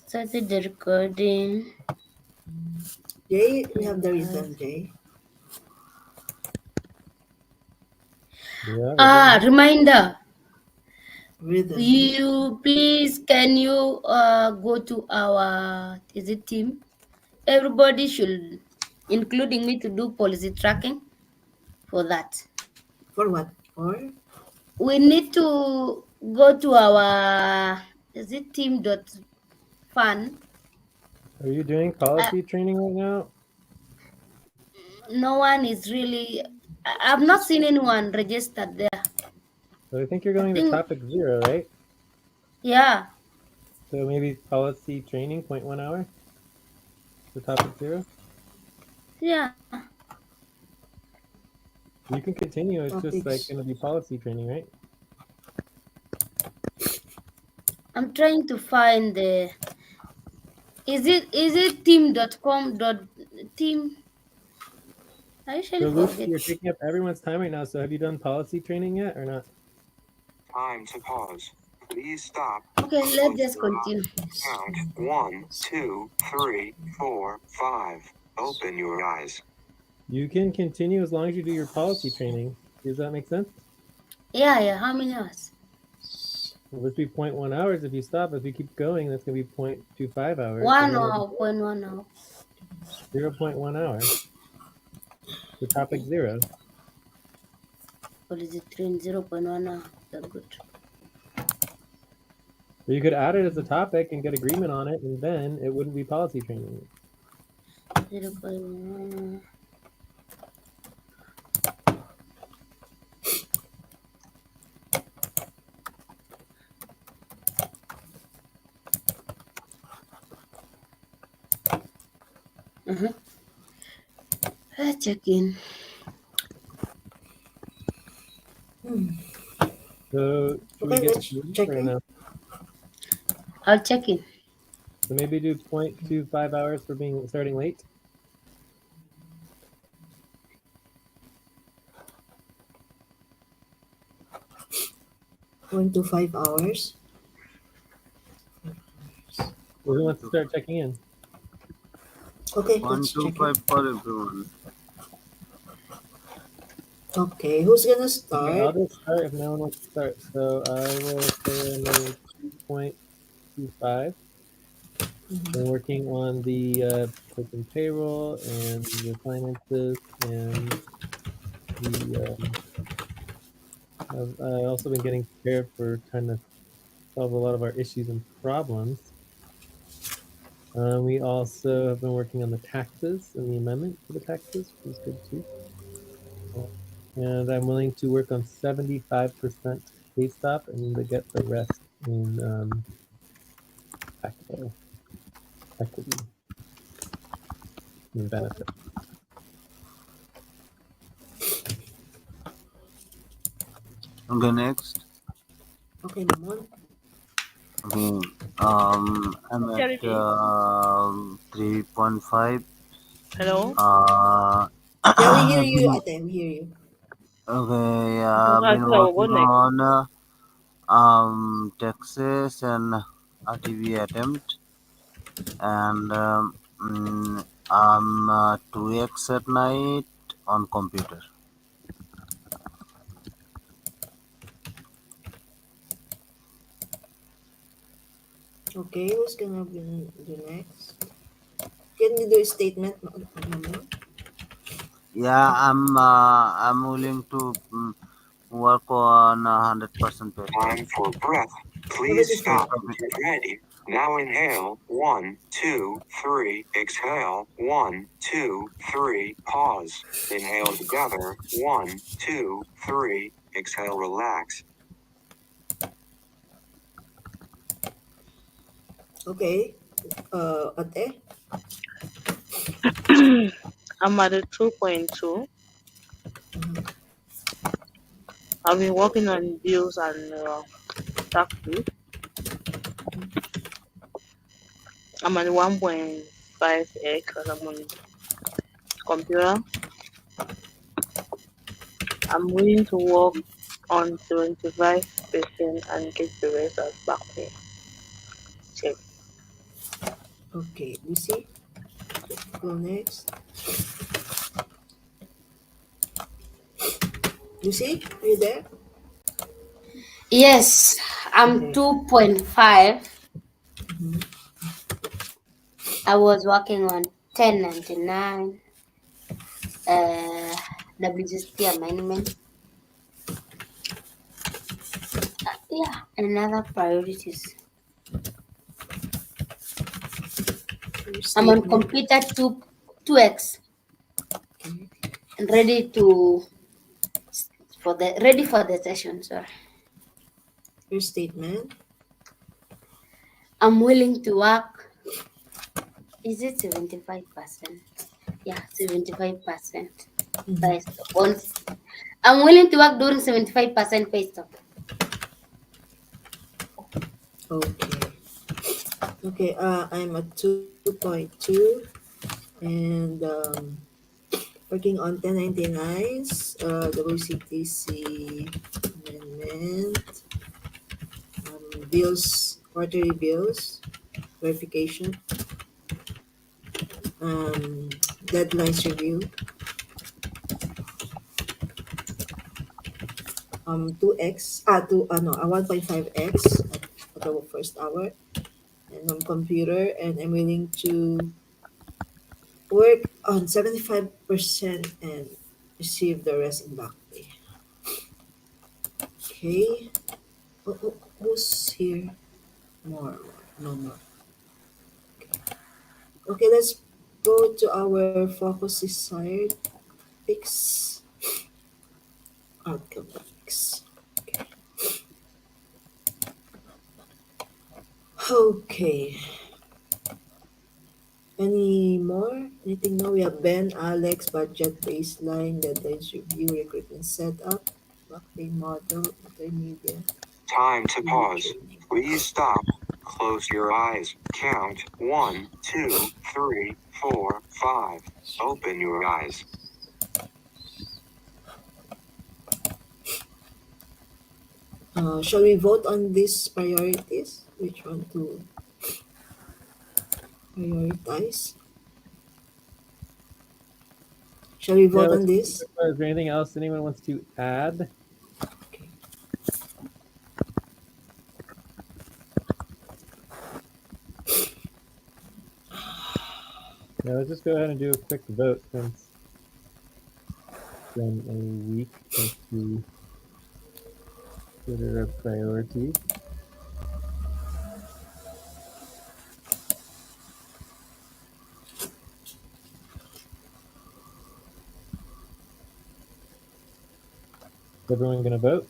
Started the recording. Jay, you have the rhythm, Jay. Yeah, we're doing it. Reminder. Rhythm. You please can you go to our team? Everybody should, including me, to do policy tracking for that. For what? For? We need to go to our team.fun. Are you doing policy training right now? No one is really. I've not seen anyone registered there. So I think you're I going to think, topic 0, right? yeah, So maybe policy training, 0.1 hour for topic 0. yeah. You can continue. It's just like Topics. going to be policy training, right? I'm trying to find the. Is it team.com.team? I So usually Luke, forget. you're taking up everyone's time right now. So have you done policy training yet or not? Time to pause. Please stop. Okay, let's just continue. Count 1, 2, 3, 4, 5. Open your eyes. You can continue as long as you do your policy training. Does that make sense? Yeah. How many hours? Well, this be 0.1 hours. If you stop, if you keep going, that's going to be 0.25 hours. 1 hour. 0.1 hour. The topic 0. Policy train 0.1 hour. That's good. Or you could add it as a topic and get agreement on it, and then it wouldn't be policy training. 0.1. Let's check in. So should we Okay, get let's to check or in. no? I'll check in. So maybe do 0.25 hours for starting late. One to 5 hours. Well, who wants to start checking in? Okay, 1 let's 2 check 5 in. for everyone. Okay, who's gonna Okay, I'll start? just start if no one wants to start. So I will say another 2.25. Been working on the token payroll and the finances and I've also been getting prepared for trying to solve a lot of our issues and problems. We also have been working on the taxes and the amendment for the taxes, which is good too. And I'm willing to work on 75% pay stop and to get the rest in equity and benefit. Okay, next. Okay, Mamon. Okay, I'm at 3.5. Hello? Yeah, we hear I've you, been, Ate. We hear you. okay, I've been So I will go working next. on Texas and RTV attempt, and I'm 2x at night on computer. Okay, who's gonna be the next? Can you do a statement, Mamon? Yeah, I'm willing to work on 100% paper. Time for breath. Please Already stop. started. Get ready. Now inhale. 1, 2, 3. Exhale. 1, 2, 3. Pause. Inhale together. 1, 2, 3. Exhale. Relax. Okay. Ate? I'm at a 2.2. Mhm. I've been working on bills and taxes. I'm at 1.5x and I'm on computer. I'm willing to work on 75% and get the rest as back pay. Check. Okay, Lucy, go next. Lucy, are you there? Yes, I'm Okay. 2.5. Mhm. I was working on 1099 WGST amendment. Yeah, and other priorities. Your I'm on statement. computer 2x Okay. and ready for the session. Sorry. Your statement. I'm willing to work. Is it 75%? Yeah, 75% Mhm. pay stop. I'm willing to work during 75% pay stop. Okay. Okay. I'm at 2.2 and working on 1099s, WCTC amendment, bills, quarterly bills, verification, um, deadlines review, 2x, 1.5x at the first hour, and on computer, and I'm willing to work on 75% and receive the rest in back pay. Okay. Who's here? More. No more. Okay, let's go to our focus desired fix outcome fix. Okay. Any more? Anything more? We have Ben, Alex, budget baseline, deadlines review, recruitment setup, backpay model, intermediate, Time to review pause. training. Please stop. Close your eyes. Count 1, 2, 3, 4, 5. Open your eyes. Shall we vote on these priorities? Which one to prioritize? Shall we Yeah, vote on this? is there anything else anyone wants to add? Okay. Yeah, let's just go ahead and do a quick vote since it's been a week since we did our priorities. Is everyone going to vote?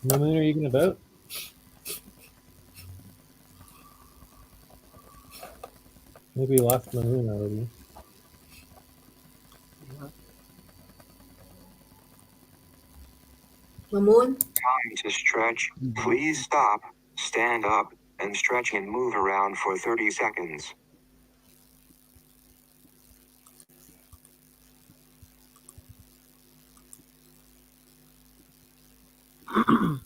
Moon, are you going to vote? Maybe we lost Maroon already. Mamoon? Time to stretch. Please stop, stand up, and stretch and move around for 30 seconds. I'm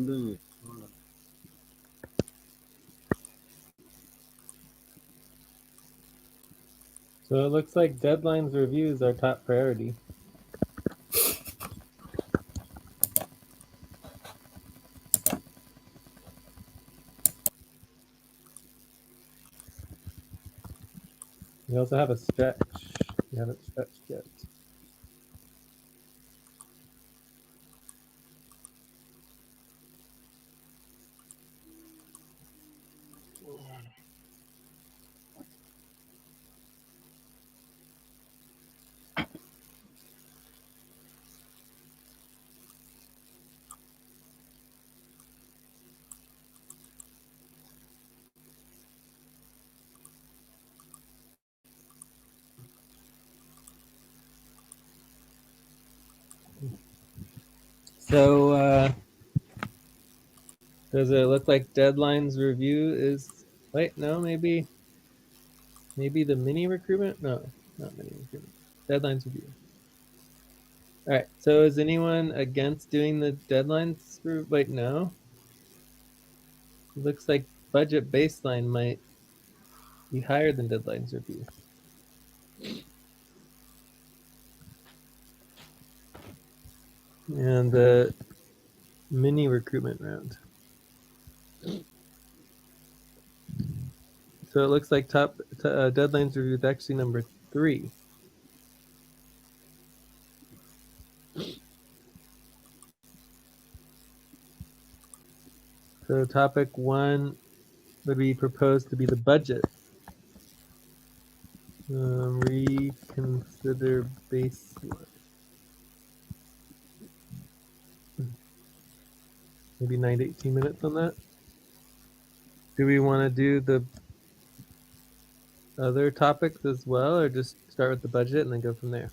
doing it. Hold on. So it looks like deadlines review is our top priority. We also have a stretch. We haven't stretched yet. So does it look like deadlines review is, wait, no, maybe the mini recruitment? No, not mini recruitment. Deadlines review. All right. So is anyone against doing the deadlines? Wait, no. It looks like budget baseline might be higher than deadlines review. And the mini recruitment round. So it looks like top deadlines review is actually number 3. So topic 1 would be proposed to be the budget. Reconsider baseline. Maybe 9 to 18 minutes on that. Do we want to do the other topics as well, or just start with the budget and then go from there?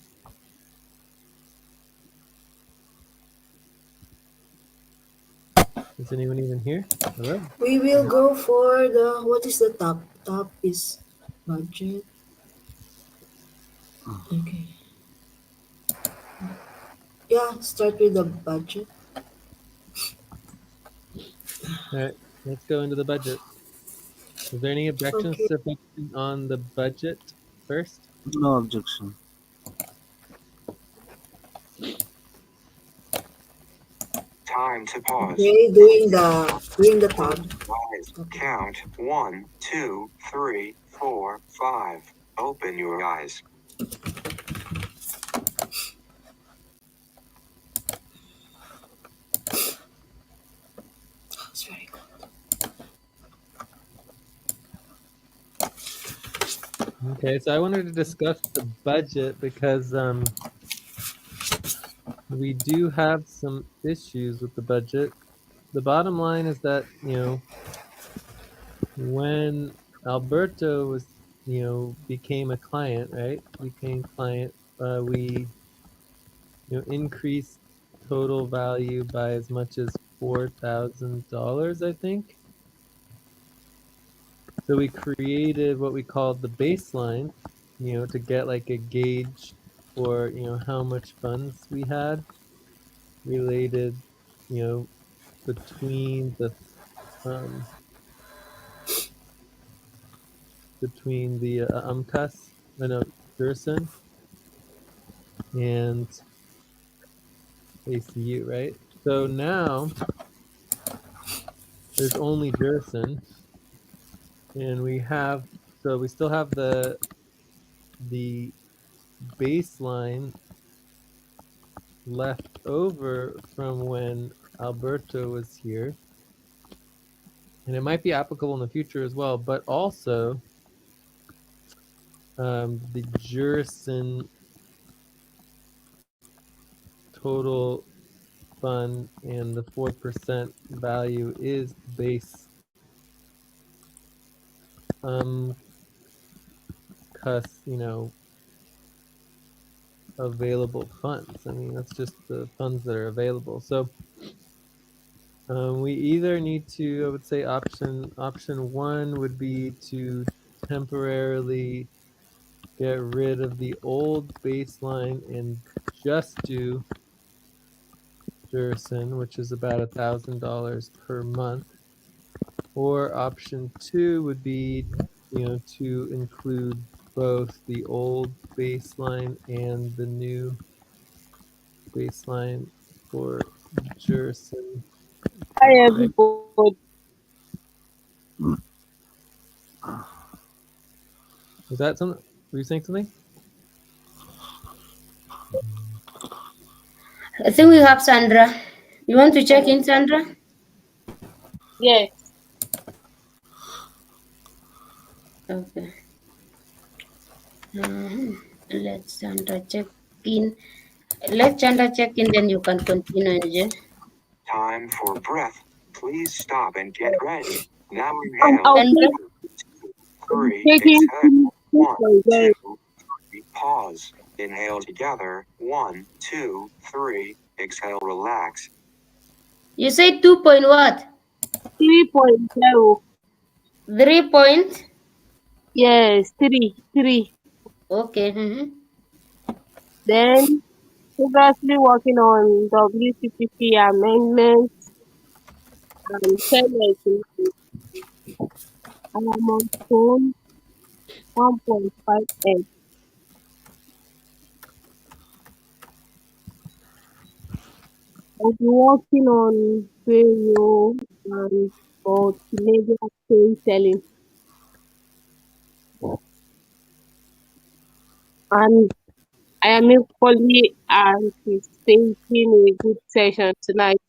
Is anyone even here? Hello? We will go for the, what is the top? Top is budget. Okay. Yeah, start with the budget. All right, let's go into the budget. Is there any objections Okay. to focusing on the budget first? No objection. Time to pause. Okay, doing the top. Eyes. Okay. Count 1, 2, 3, 4, 5. Open your eyes. That's very good. Okay, so I wanted to discuss the budget because we do have some issues with the budget. The bottom line is that, when Alberto was, became a client, right? Became client, we, increased total value by as much as $4,000, I think. So we created what we called the baseline, to get like a gauge for, how much funds we had related, between the um, UMCAS, no, Durson and ACU, right? So now there's only Durson, and we still have the baseline left over from when Alberto was here, and it might be applicable in the future as well. But also, the Jurison total fund and the 4% value is base. discuss, available funds. I mean, that's just the funds that are available. So we either need to, I would say option one would be to temporarily get rid of the old baseline and just do Jurison, which is about $1,000 per month. Or option two would be, to include both the old baseline and the new baseline for Jurison. Hi Right? everybody. Was that something? Were you saying something? I think we have Sandra. You want to check in, Sandra? Yes. Okay. Let Sandra check in. Let Sandra check in, then you can continue, Angel. Time for breath. Please stop and get ready. Now I'll inhale. Sandra? take 3, taking exhale. 1, 2, very 3, pause. Inhale together. 1, 2, 3, exhale, relax. You say 2 point what? 3.0. 3 point? Yes, three. Okay. Then previously working on WCPP amendments and tenants. And I'm on phone 1.5x. I'll be working on payroll and multimedia pay selling. And I am equally anticipating a good session tonight.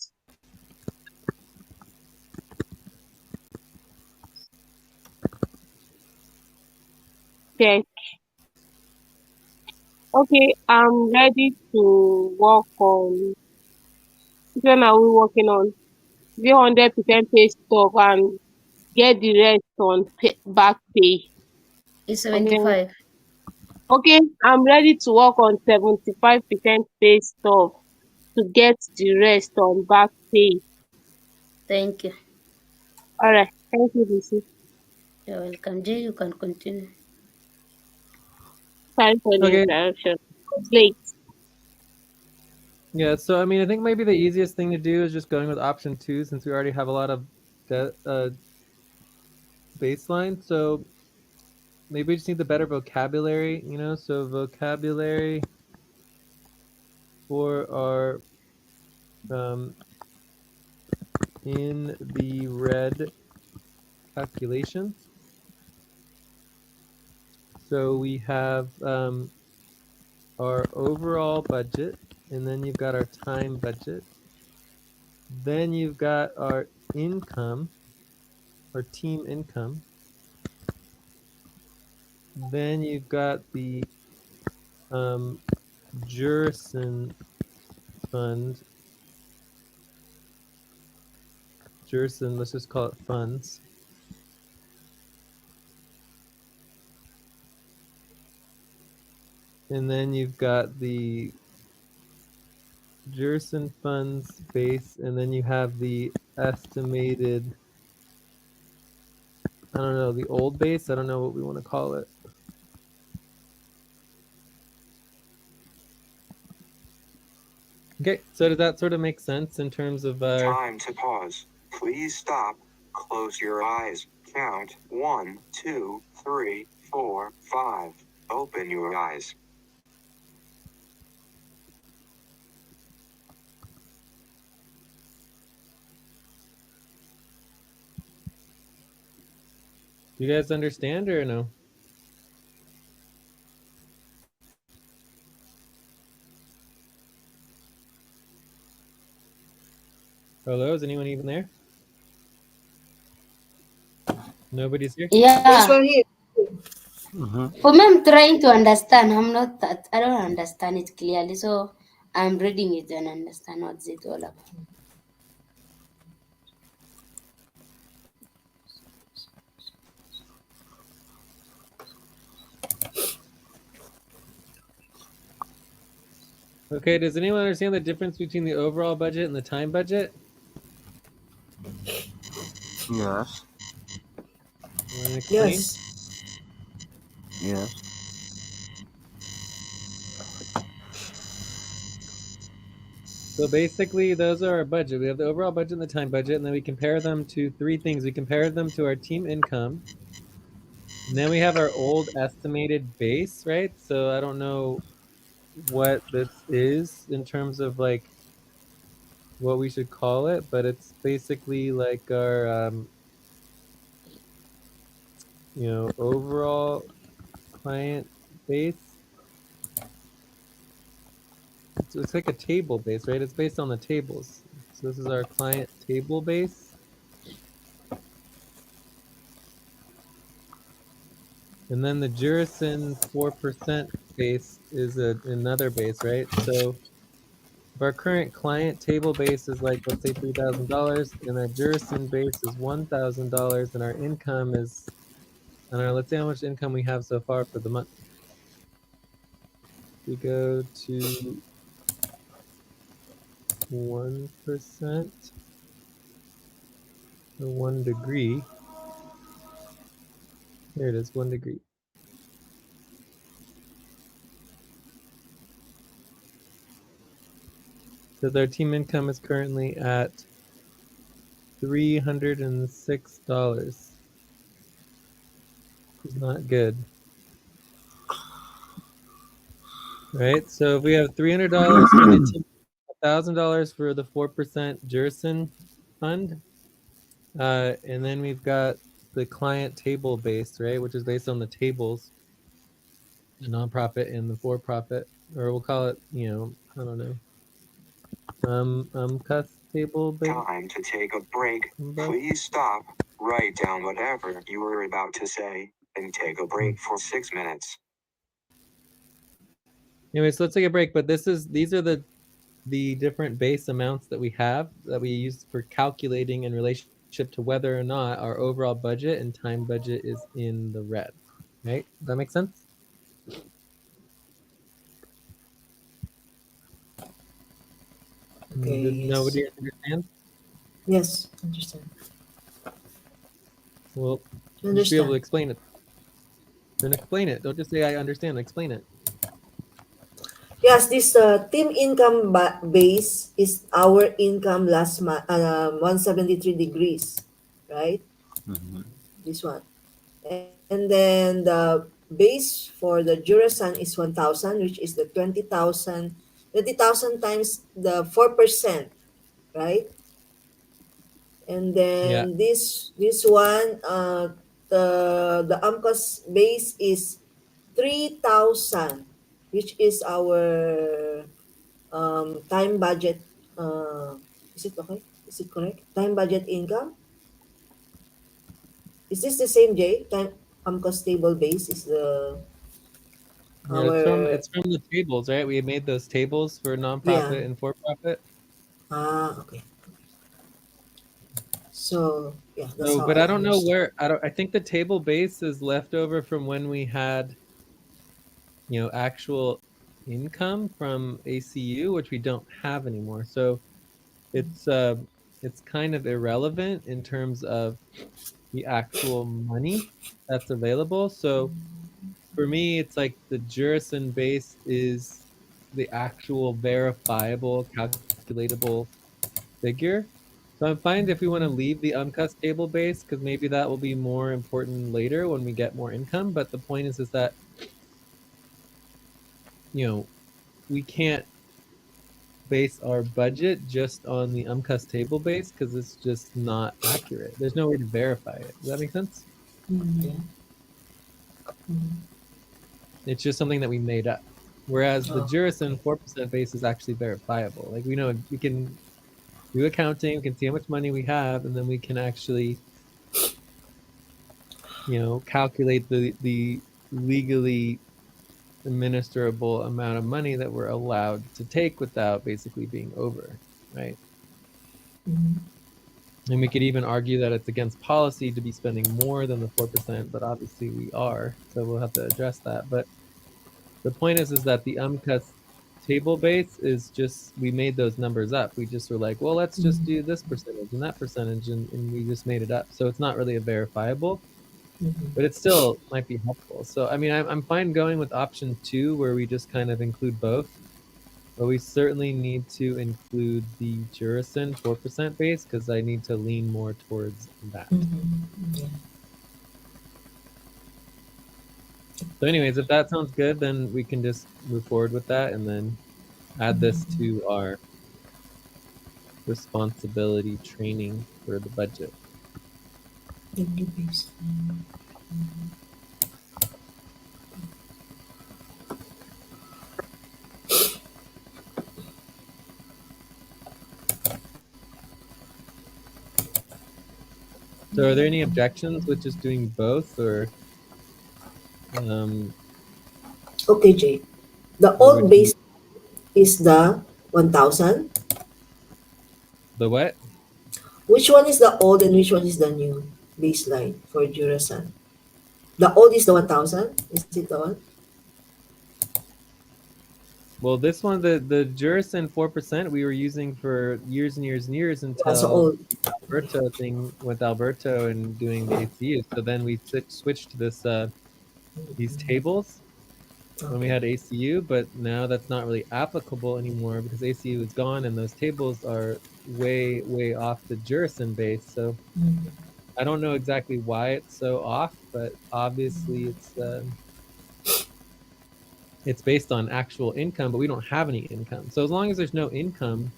Okay. Okay, I'm ready to work on. Which one are we working on? 100% pay stop and get the rest on back pay. It's Okay. 75. Okay, I'm ready to work on 75% pay stop to get the rest on back pay. Thank you. All right. Thank you, Lucy. You're welcome. Jay, you can continue. Sorry for the Okay. interruption. I was late. Yeah. So I mean, I think maybe the easiest thing to do is just going with option two, since we already have a lot of baseline. So maybe we just need the better vocabulary. So vocabulary for our in the red calculations. So we have our overall budget, and then you've got our time budget. Then you've got our income, our team income. Then you've got the Jurison fund. Jurison, let's just call it funds. And then you've got the Jurison funds base, and then you have the estimated, I don't know, the old base. I don't know what we want to call it. Okay, so does that sort of make sense in terms of Time to pause. Please stop. Close your eyes. Count 1, 2, 3, 4, 5. Open your eyes. do you guys understand or no? Hello, is anyone even there? Nobody's here? This Yeah. one here. For me, I'm trying to understand. I don't understand it clearly. So I'm reading it and understand what's it all about. Okay, does anyone understand the difference between the overall budget and the time budget? Yes. You want to explain? Yes. Yes. So basically, those are our budget. We have the overall budget and the time budget, and then we compare them to three things. We compare them to our team income, and then we have our old estimated base, right? So I don't know what this is in terms of like what we should call it, but it's basically like our overall client base. It's like a table base, right? It's based on the tables. So this is our client table base. And then the Jurison 4% base is another base, right? So if our current client table base is like, let's say $3,000, and our Jurison base is $1,000, and our income is, I don't know, let's say how much income we have so far for the month. We go to 1% or 1 degree. There it is, 1 degree. So their team income is currently at $306. Which is not good, right? So if we have $300 for the team, $1,000 for the 4% Jerson fund, and then we've got the client table based, right, which is based on the tables, the nonprofit and the for-profit, or we'll call it, I don't know, cuss table based. Time to take a break. Please stop. Write down whatever you were about to say and take a break for 6 minutes. Anyway, so let's take a break. But these are the different base amounts that we have that we use for calculating in relationship to whether or not our overall budget and time budget is in the red. Right? Does that make sense? Okay, Did yes. nobody understand? Yes, understand. Well, you should be able to Understand. explain it. Then explain it. Don't just say I understand. Explain it. Yes, this team income base is our income last month, 173 degrees, right? Mm-hmm. This one. And then the base for the Jurasan is 1,000, which is the 20,000 times the 4%, right? And Yeah. then this one, the AMCOS base is 3,000, which is our time budget. Is it okay? Is it correct? Time budget income. Is this the same, Jay? Time AMCOS table base is the Yeah, it's from our it's from the tables, right? We made those tables for yeah. nonprofit and for profit. Okay. So yeah, that's So, how but I I don't know understand. where I think the table base is left over from when we had, actual income from ACU, which we don't have anymore. So it's uh it's kind of irrelevant in terms of the actual money that's available. So for me, it's like the Jurison base is the actual verifiable, calculatable figure. So I'm fine if we want to leave the UMCUS table base because maybe that will be more important later when we get more income. But the point is that we can't base our budget just on the UMCUS table base because it's just not accurate. There's no way to verify it. Does that make sense? Mm-hmm. Mm-hmm. It's just something that we made up. Whereas the Oh, Jurison okay. 4% base is actually verifiable. Like we know we can do accounting, we can see how much money we have, and then we can actually, calculate the legally administrable amount of money that we're allowed to take without basically being over, right? Mm-hmm. And we could even argue that it's against policy to be spending more than the 4%, but obviously we are, so we'll have to address that. But the point is that the UMCUS table base is just, we made those numbers up. We just were like, well, let's just do this percentage and that percentage, and we just made it up. So it's not really a verifiable, but it still might be helpful. So, I mean, I'm fine going with option 2 where we just kind of include both, but we certainly need to include the Jurison 4% base because I need to lean more towards that. Yeah. So anyways, if that sounds good, then we can just move forward with that and then add this to our responsibility training for the budget. W baseline. So are there any objections with just doing both, or Okay, Jay. The or old would you, base is the 1000. the what? Which one is the old and which one is the new baseline for Durasan? The old is the 1000. Is it the one? Well, this one, the Jurison 4%, we were using for years and years and years Yeah, so until old. Alberto thing with Alberto and doing the ACU. So then we switched to this these tables when we Okay. had ACU, but now that's not really applicable anymore because ACU is gone and those tables are way, way off the Jurison base. So Mhm. I don't know exactly why it's so off, but obviously it's based on actual income, but we don't have any income. So as long as there's no income,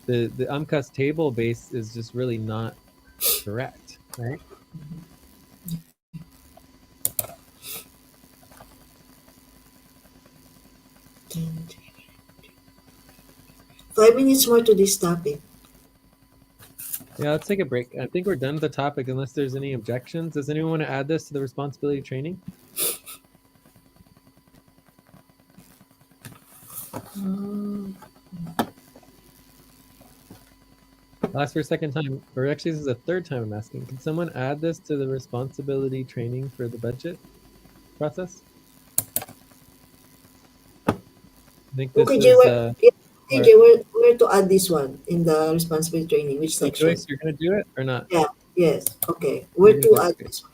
the UMCUS table base is just really not correct, right? And 5 minutes more to this topic. Yeah, let's take a break. I think we're done with the topic unless there's any objections. Does anyone want to add this to the responsibility training? I'll ask for a second time, or actually this is the third time I'm asking. Can someone add this to the responsibility training for the budget process? I think this Okay, Jay, is yeah, okay, our, Jay, where to add this one in the responsibility training? Which so section? Joyce, you're gonna do it or not? Yeah, yes. Okay. You're Where gonna to do it? add Okay. this one?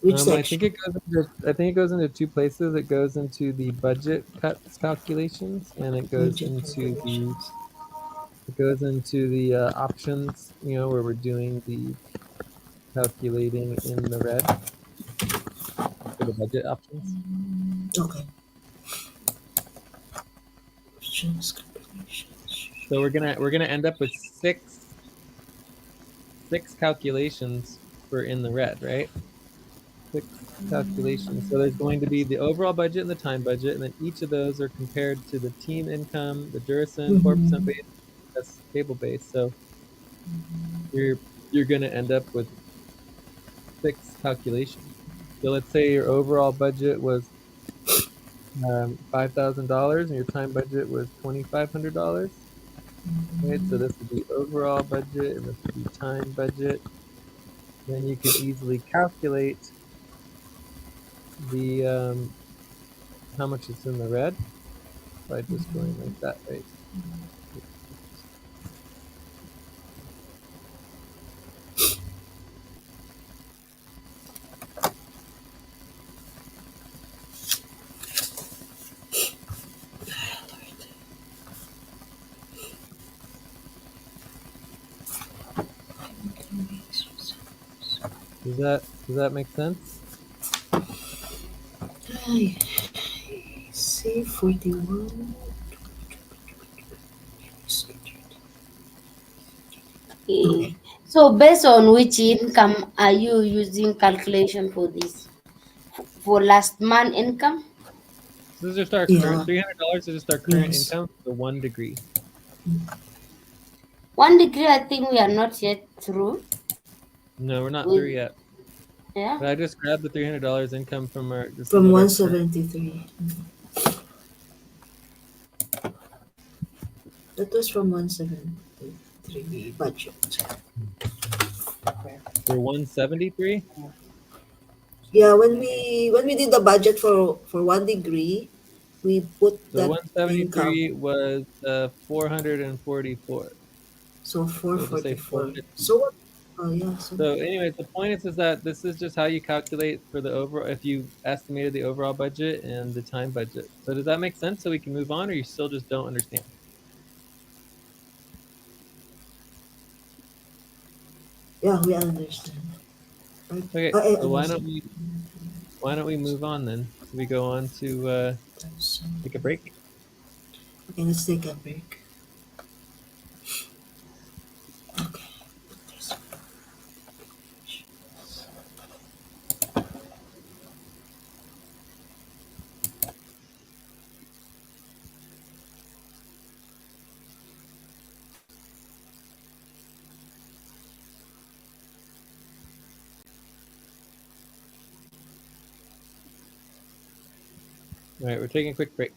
Which I think section? I think it goes into two places. It goes into the budget cuts calculations, and it goes Budget into the calculations. options. Where we're doing the calculating in the red for the budget options. Okay. Options calculations. So we're gonna end up with six calculations for in the red, right? Six calculations. So there's going to be the overall budget and the time budget, and then each of those are compared to the team income, the Durison 4% base, that's table base. So you're going to end up with six calculations. So let's say your overall budget was $5,000 and your time budget was $2,500. Right, so this would be overall budget and this would be time budget. Then you can easily calculate the how much is in the red by just going like that, right? Does that make sense? I see 41. Okay. Okay. So based on which income are you using calculation for this? For last month income? So this is just our current Yeah. $300 is just our current Yes. income for 1 degree. 1 degree, I think we are not yet through. No, we're not through With, yet. yeah. But I just grabbed the $300 income from our just some From of our current. 173. That was from 173 budget. For 173. Yeah, when we did the budget for 1 degree, We put So that income. 173 was 444. So So we'll just say 444. 450. So what? Oh yeah. So So anyway, the point is that this is just how you calculate for the overall, if you estimated the overall budget and the time budget. So does that make sense so we can move on, or you still just don't understand? yeah, we understand. Right? Okay, I so understand. why don't we move on then? Should we go on to So, take a break? okay, let's take a break. Okay. All right, we're taking a quick break.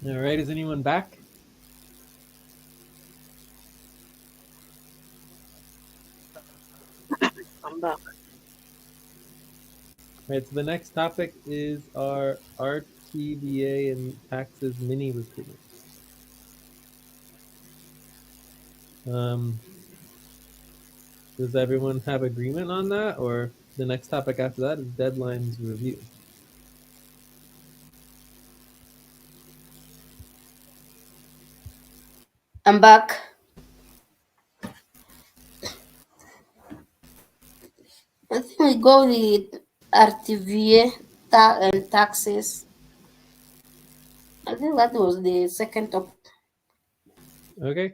All right, is anyone back? back. Right, so the next topic is our RTVA and taxes mini recruitment. Does everyone have agreement on that, or the next topic after that is deadlines review? I'm back. I think we go with RTVA and taxes. I think that was the second topic. Okay.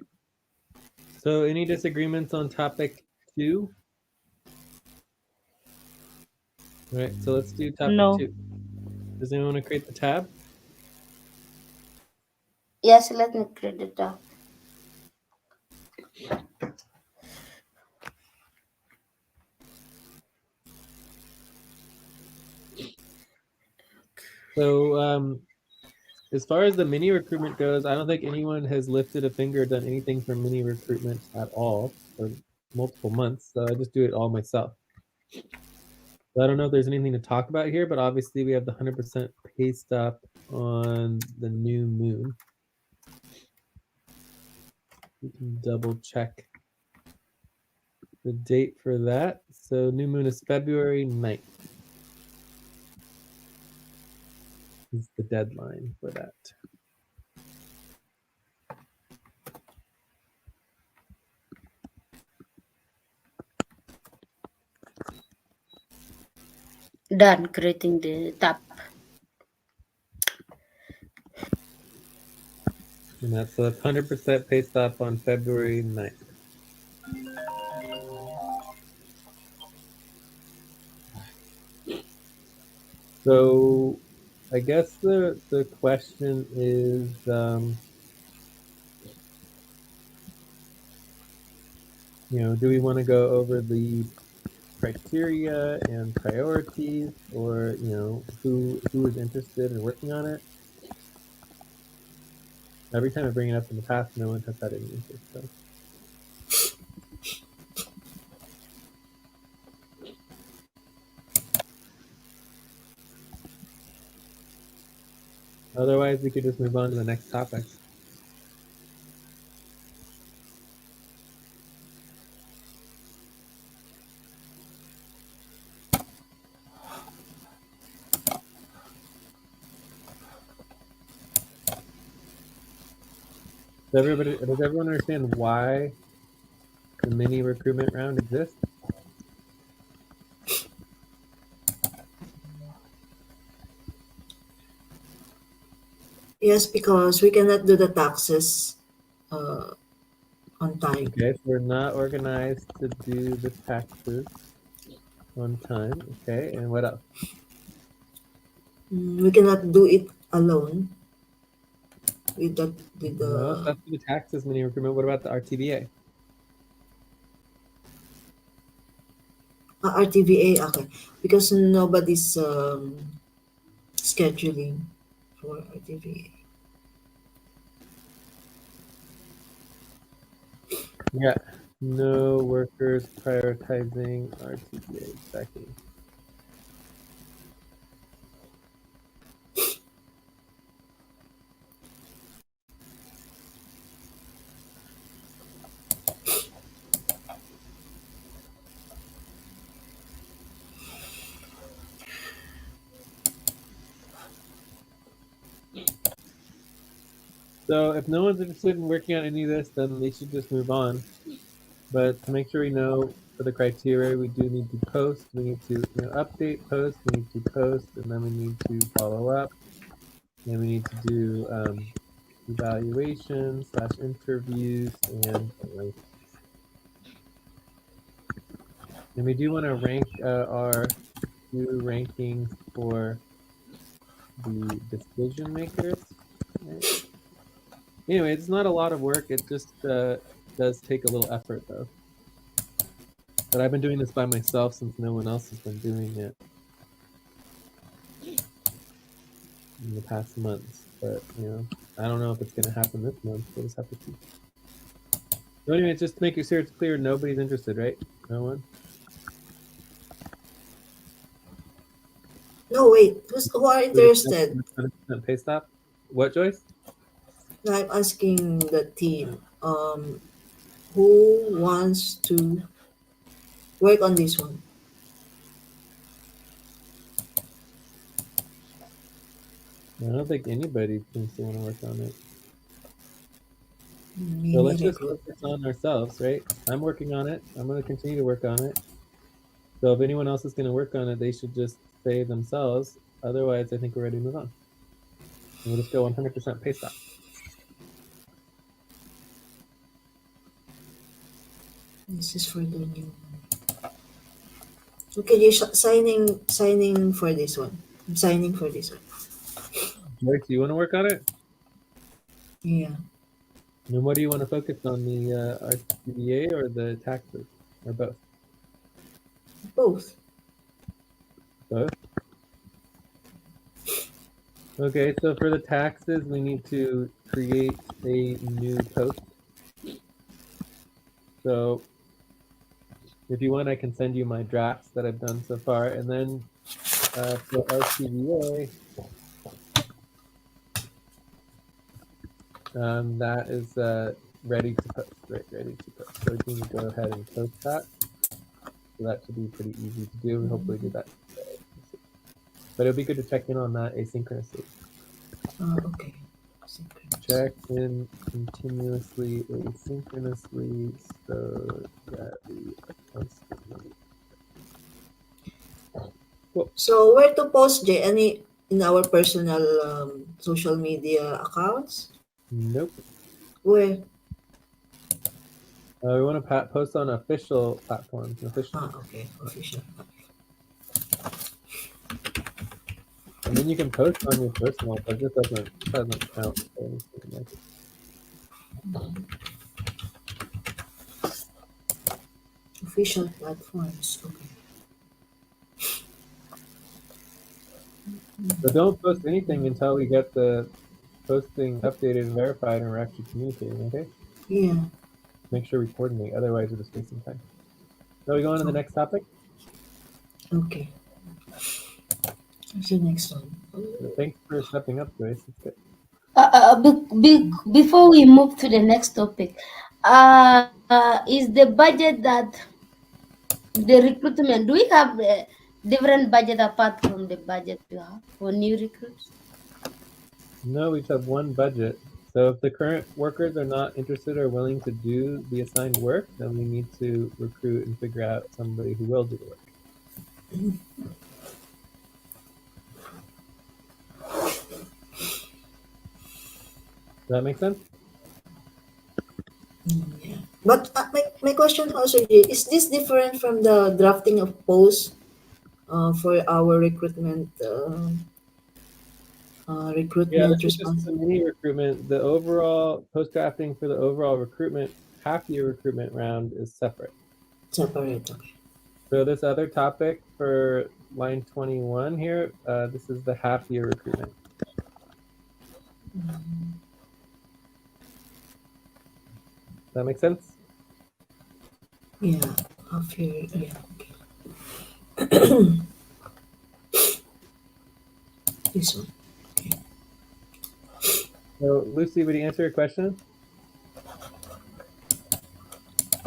So any disagreements on topic 2? All right, so let's do topic No. 2. Does anyone want to create the tab? Yes, let me create the tab. So as far as the mini recruitment goes, I don't think anyone has lifted a finger or done anything for mini recruitment at all for multiple months. So I just do it all myself. So I don't know if there's anything to talk about here, but obviously we have the 100% pay stop on the new moon. We can double check the date for that. So new moon is February 9th. Is the deadline for that. Done creating the tab. And that's 100% pay stop on February 9th. So I guess the question is, do we want to go over the criteria and priorities, or who is interested in working on it? Every time I bring it up in the past, no one has had any interest. So. Otherwise, we could just move on to the next topic. Does everyone understand why the mini recruitment round exists? Yes, because we cannot do the taxes uh, on time. Okay, so we're not organized to do the taxes on time. Okay, and what else? We cannot do it alone with No, the that's the taxes mini recruitment. What about the RTVA? RTVA. Okay, because nobody's scheduling for RTVA. Yeah, no workers prioritizing RTVA. Exactly. So if no one's interested in working on any of this, then we should just move on. But to make sure we know for the criteria, we do need to post. We need to update, post. We need to post, and then we need to follow up. And we need to do evaluations / interviews and rankings. And we do want to rank our two rankings for the decision makers. Right? Anyway, it's not a lot of work. It just does take a little effort, though. But I've been doing this by myself since no one else has been doing it in the past months. But I don't know if it's going to happen this month. We'll just have to see. So anyway, just to make sure it's clear, nobody's interested, right? No one. No, wait. Who are Would accept interested? 100% pay stop. What, Joyce? I'm asking the team. Who wants to work on this one? I don't think anybody seems to want to work on it. So Mini let's just recruit. focus on ourselves, right? I'm working on it. I'm going to continue to work on it. So if anyone else is going to work on it, they should just say themselves. Otherwise, I think we're ready to move on. And we'll just go 100% pay stop. This is for the new one. Okay, you signing for this one. I'm signing for this one. Joyce, do you want to work on it? Yeah, And what do you want to focus on, the RCBA or the taxes, or both? both. Both. Okay, so for the taxes, we need to create a new post. So if you want, I can send you my drafts that I've done so far. And then for RCBA, that is ready to post, right? Ready to post. So we can go ahead and post that. So that should be pretty easy to do. We hopefully do that today. But it'll be good to check in on that asynchronously. Okay. Check in continuously asynchronously so that we constantly. Cool. So where to post, Jay? Any in our personal social media accounts? Nope. Where? We want to post on official platforms. Official. Okay, official. I mean, you can post on your personal, but it doesn't count for anything like it. Official platforms. Okay. But don't post anything until we get the posting updated and verified and we're actually communicating, okay? Yeah. Make sure we coordinate, otherwise we're just wasting time. So we go on to the next topic? Okay. What's the next one? Thanks for stepping up, Joyce. It's good. Before we move to the next topic, is the budget that the recruitment, do we have a different budget apart from the budget you have for new recruits? No, we just have one budget. So if the current workers are not interested or willing to do the assigned work, then we need to recruit and figure out somebody who will do the work. Does that make sense? Yeah. But my question also, Jay, is this different from the drafting of posts for our Yeah, recruitment this is just response? the mini recruitment. The overall post drafting for the overall recruitment, half year recruitment round is separate. Separate. Okay. So this other topic for line 21 here, this is the half year recruitment. Does that make sense? Yeah. Half year. Yeah. Okay. This one. So Lucy, would you answer your question?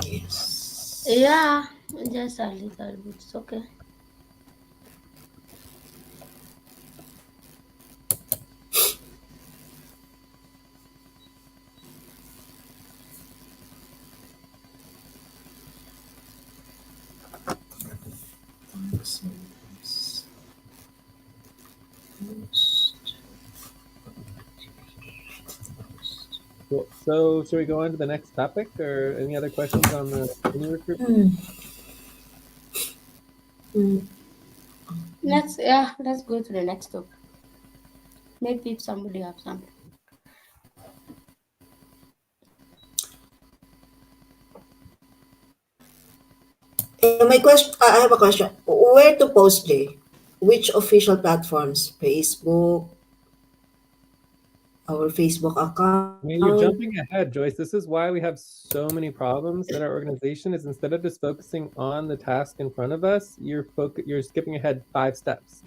Yes. Yeah, just a little bit. It's okay. Cool. So should we go on to the next topic, or any other questions on the mini recruitment? Let's go to the next topic. Maybe if somebody have something. My question. I have a question. Where to post, Jay? Which official platforms? Facebook. Our Facebook account. I mean, you're jumping ahead, Joyce. This is why we have so many problems at our organization. Is instead of just focusing on the task in front of us, you're skipping ahead 5 steps.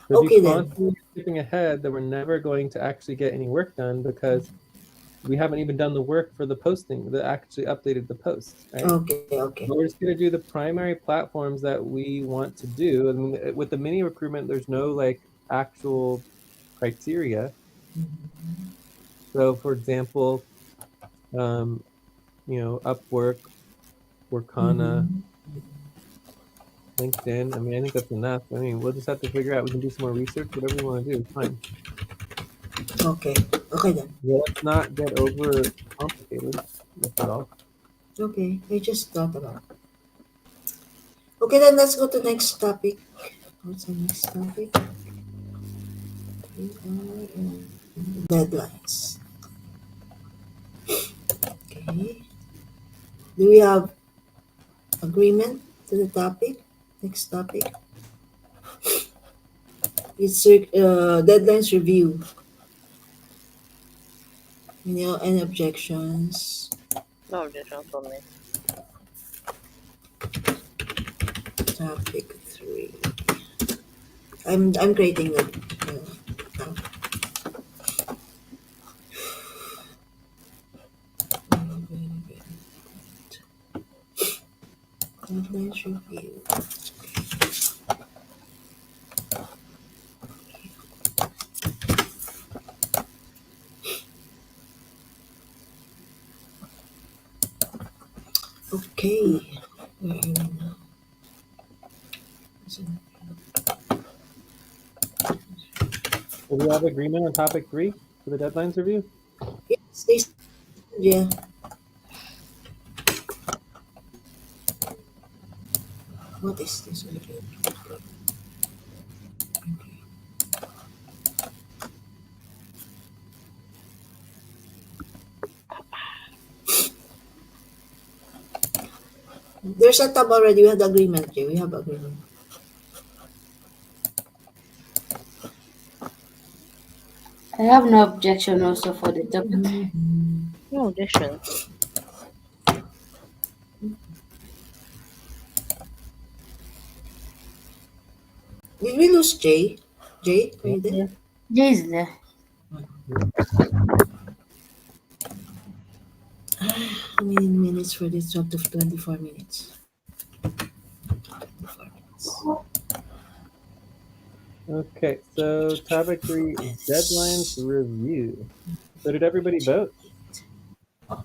So if you Okay then. constantly skipping ahead, then we're never going to actually get any work done because we haven't even done the work for the posting that actually updated the post, right? Okay. But we're just going to do the primary platforms that we want to do. I mean, with the mini recruitment, there's no like actual criteria. So, for example, um, Upwork, Workana, Mm-hmm. LinkedIn. I mean, I think that's enough. I mean, we'll just have to figure out. We can do some more research. Whatever we want to do is fine. Okay. Okay then. Yeah, let's not get over complicated. That's it all. Okay. I just thought about it. Okay then, let's go to next topic. What's the next topic? We are in deadlines. Okay. Do we have agreement to the topic? Next topic. It's deadlines review. Any objections? No objection from me. Topic 3. I'm creating the topic. Deadlines review. Okay. Where are we now? So we have agreement on topic 3 for the deadlines review. Yes, they said, yeah. What is this? There's a tab already. We have the agreement. Okay, we have agreement. I have no objection also for the topic. No objection. Did we lose Jay? Jay, are you there? Yeah. Jay is there. How many minutes for this job of 24 minutes? 24 minutes. Okay, so topic 3 deadlines review. So did everybody vote? Thank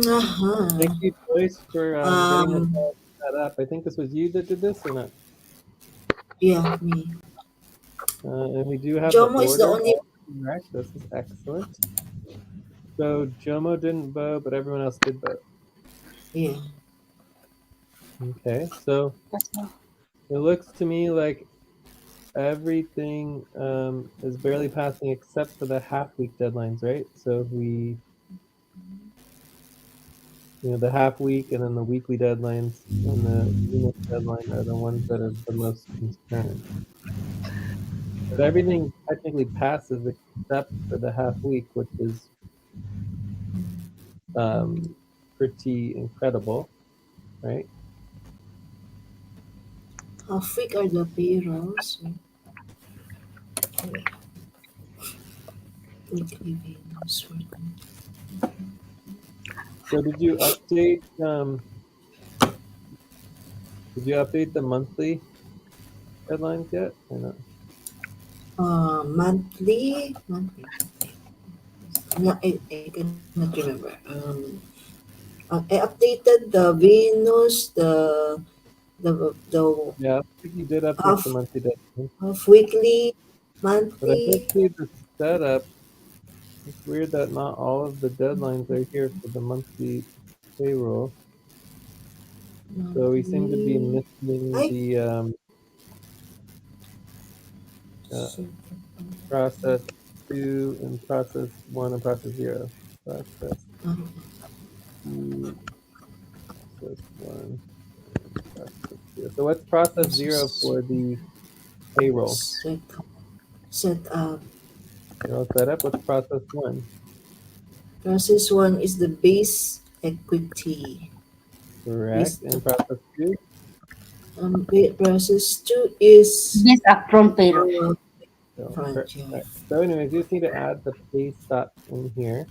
Uh-huh. you, Joyce, for getting this Um, all set up. I think this was you that did this or not? yeah, me. And we do have the Jomo is the order only. all correct. This is excellent. So Jomo didn't vote, but everyone else did vote. Yeah. Okay, so That's all. it looks to me like everything is barely passing except for the half week deadlines, right? So the half week and then the weekly deadlines and the unit deadline are the ones that are the most concerned. But everything technically passes except for the half week, which is pretty incredible, right? How thick are the payrolls? Weekly payrolls. So did you update the monthly deadlines yet or not? Monthly. No, I cannot remember. I updated the Venus, the Yeah, I think you did update the half monthly deadline. half weekly, But I did monthly, see the setup. It's weird that not all of the deadlines are here for the monthly payroll. So we seem to be monthly. missing I the uh, process 2 and process 1 and process 0. Process uh, 2, process 1, process 0. So what's process 0 process for the payroll? set up. Payroll setup. What's process 1? Process one is the base equity. Correct. Base And process 2? Wait, process 2 is Yes, upfront payroll. uh, So, front, yeah. so anyways, you just need to add the pay stop in here,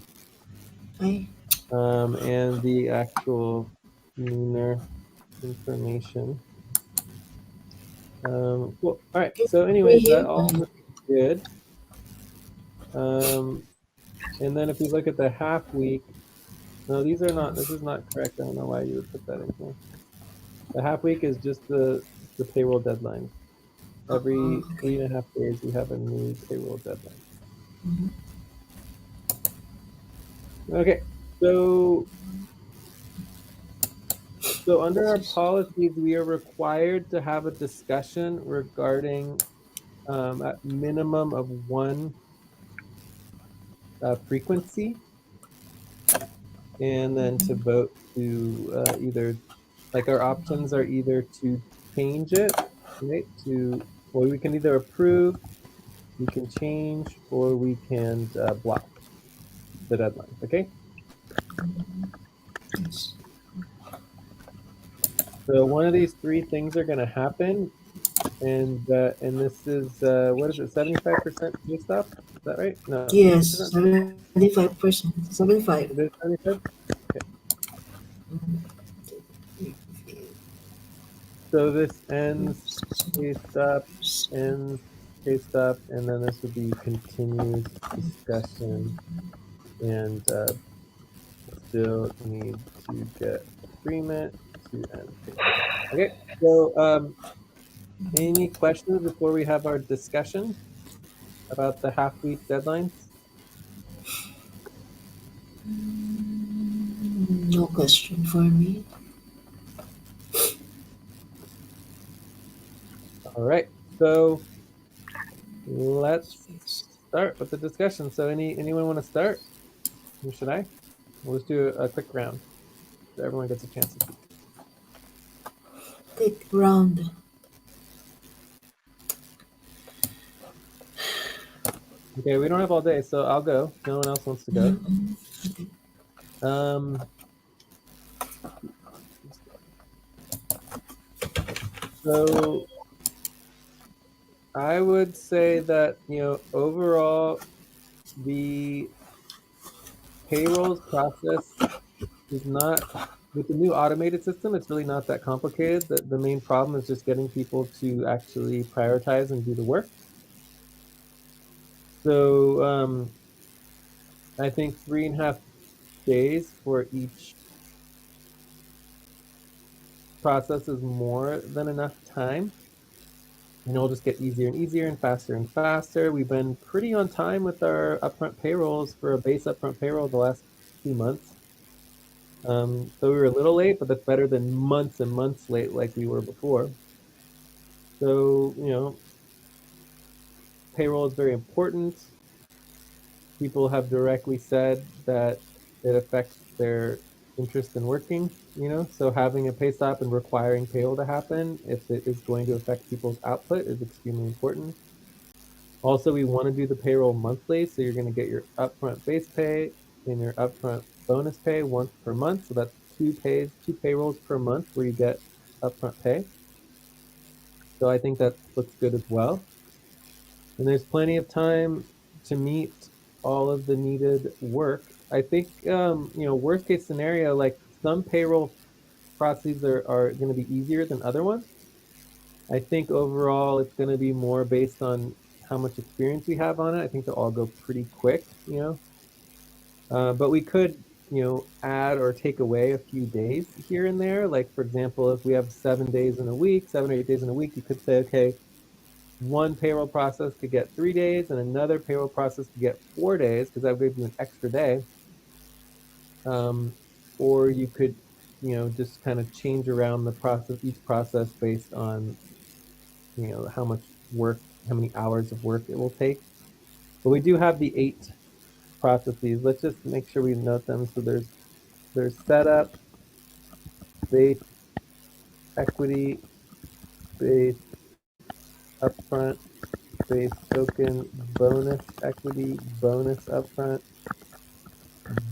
I and the actual meaner information. Cool. All right. can So, we anyways, that hear? all looks good. Um, and then if we look at the half week, no, these are not. This is not correct. I don't know why you would put that in here. The half week is just the payroll deadline. Every Okay. 3.5 days, we have a new payroll deadline. Mhm. Okay. So So under our policies, we are required to have a discussion regarding a minimum of one frequency, and then to vote to either, like our options are either to change it, right? Or we can either approve, we can change, or we can block the deadlines. Okay. Yes. So one of these three things are going to happen, and this is what is it? 75% pay stop? Is that right? No, 50%. Yes, 75%. 75. It is 75. Okay. So this ends pay stop, ends pay stop, and then this would be continues discussion, and still need to get agreement to end pay stop. Okay. So any questions before we have our discussion about the half week deadlines? No question for me. All right. So let's start with the discussion. So anyone want to start? Or should I? We'll just do a quick round so everyone gets a chance to speak. Take round. Okay, we don't have all day, so I'll go. No one else wants to go. Mhm. Okay. Um, so I would say that, overall the payrolls process is not, with the new automated system, it's really not that complicated. The main problem is just getting people to actually prioritize and do the work. So I think 3.5 days for each process is more than enough time. And it'll just get easier and easier and faster. We've been pretty on time with our upfront payrolls for a base upfront payroll the last 2 months. So we were a little late, but that's better than months and months late like we were before. So, payroll is very important. People have directly said that it affects their interest in working, so having a pay stop and requiring payroll to happen, if it is going to affect people's output, is extremely important. Also, we want to do the payroll monthly, so you're going to get your upfront base pay and your upfront bonus pay once per month. So that's two payrolls per month where you get upfront pay. So I think that looks good as well. And there's plenty of time to meet all of the needed work. I think, worst case scenario, like some payroll processes are going to be easier than other ones. I think overall it's going to be more based on how much experience we have on it. I think they'll all go pretty quick. But we could, add or take away a few days here and there. Like, for example, if we have 7 days in a week, 7 or 8 days in a week, you could say, okay, one payroll process could get 3 days and another payroll process could get 4 days because that would give you an extra day. Um, or you could, just kind of change around each process based on, how much work, how many hours of work it will take. But we do have the 8 processes. Let's just make sure we note them. So there's setup, base, equity, base, upfront, base token, bonus equity, bonus upfront,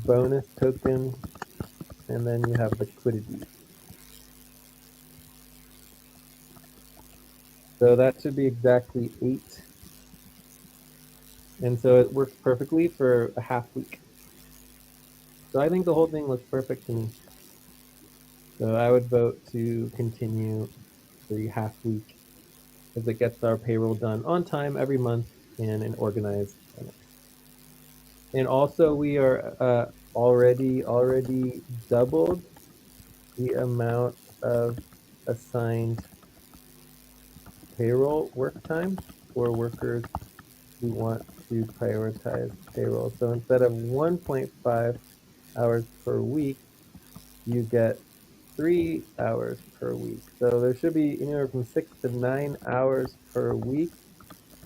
bonus token, and then you have liquidity. So that should be exactly 8. And so it works perfectly for a half week. So I think the whole thing looks perfect to me. So I would vote to continue the half week because it gets our payroll done on time every month in an organized manner. And also we are already doubled the amount of assigned payroll work time for workers who want to prioritize payroll. So instead of 1.5 hours per week, you get 3 hours per week. So there should be anywhere from 6 to 9 hours per week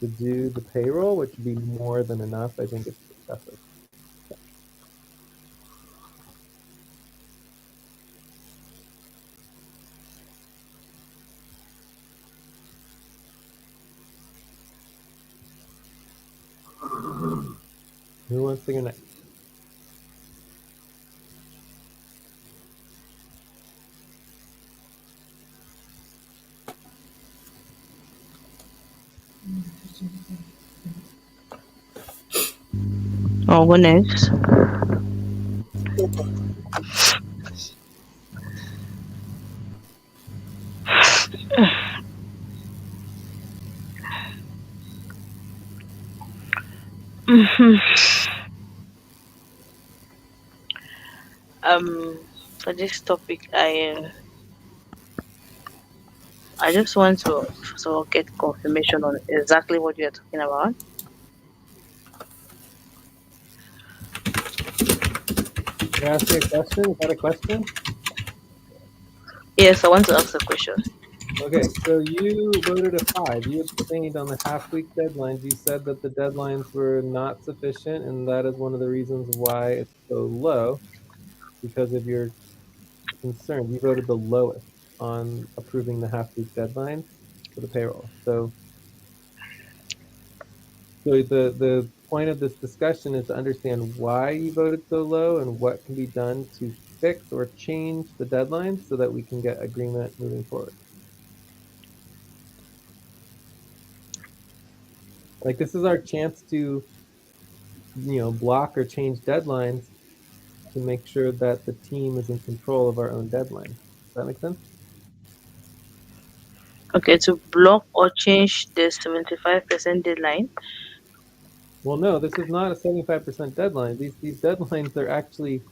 to do the payroll, which would be more than enough. I think it's excessive. Who wants to go next? I'll go next. Okay. Mhm. um, for this topic, I just want to first of all get confirmation on exactly what you're talking about. You're asking a question? Is that a question? Yes, I want to ask a question. Okay, so you voted a 5. You abstained on the half week deadlines. You said that the deadlines were not sufficient, and that is one of the reasons why it's so low because of your concerns. You voted the lowest on approving the half week deadlines for the payroll. So the point of this discussion is to understand why you voted so low and what can be done to fix or change the deadlines so that we can get agreement moving forward. Like this is our chance to, block or change deadlines to make sure that the team is in control of our own deadlines. Does that make sense? Okay, to block or change the 75% deadline. Well, no, this is not a 75% deadline. These deadlines are actually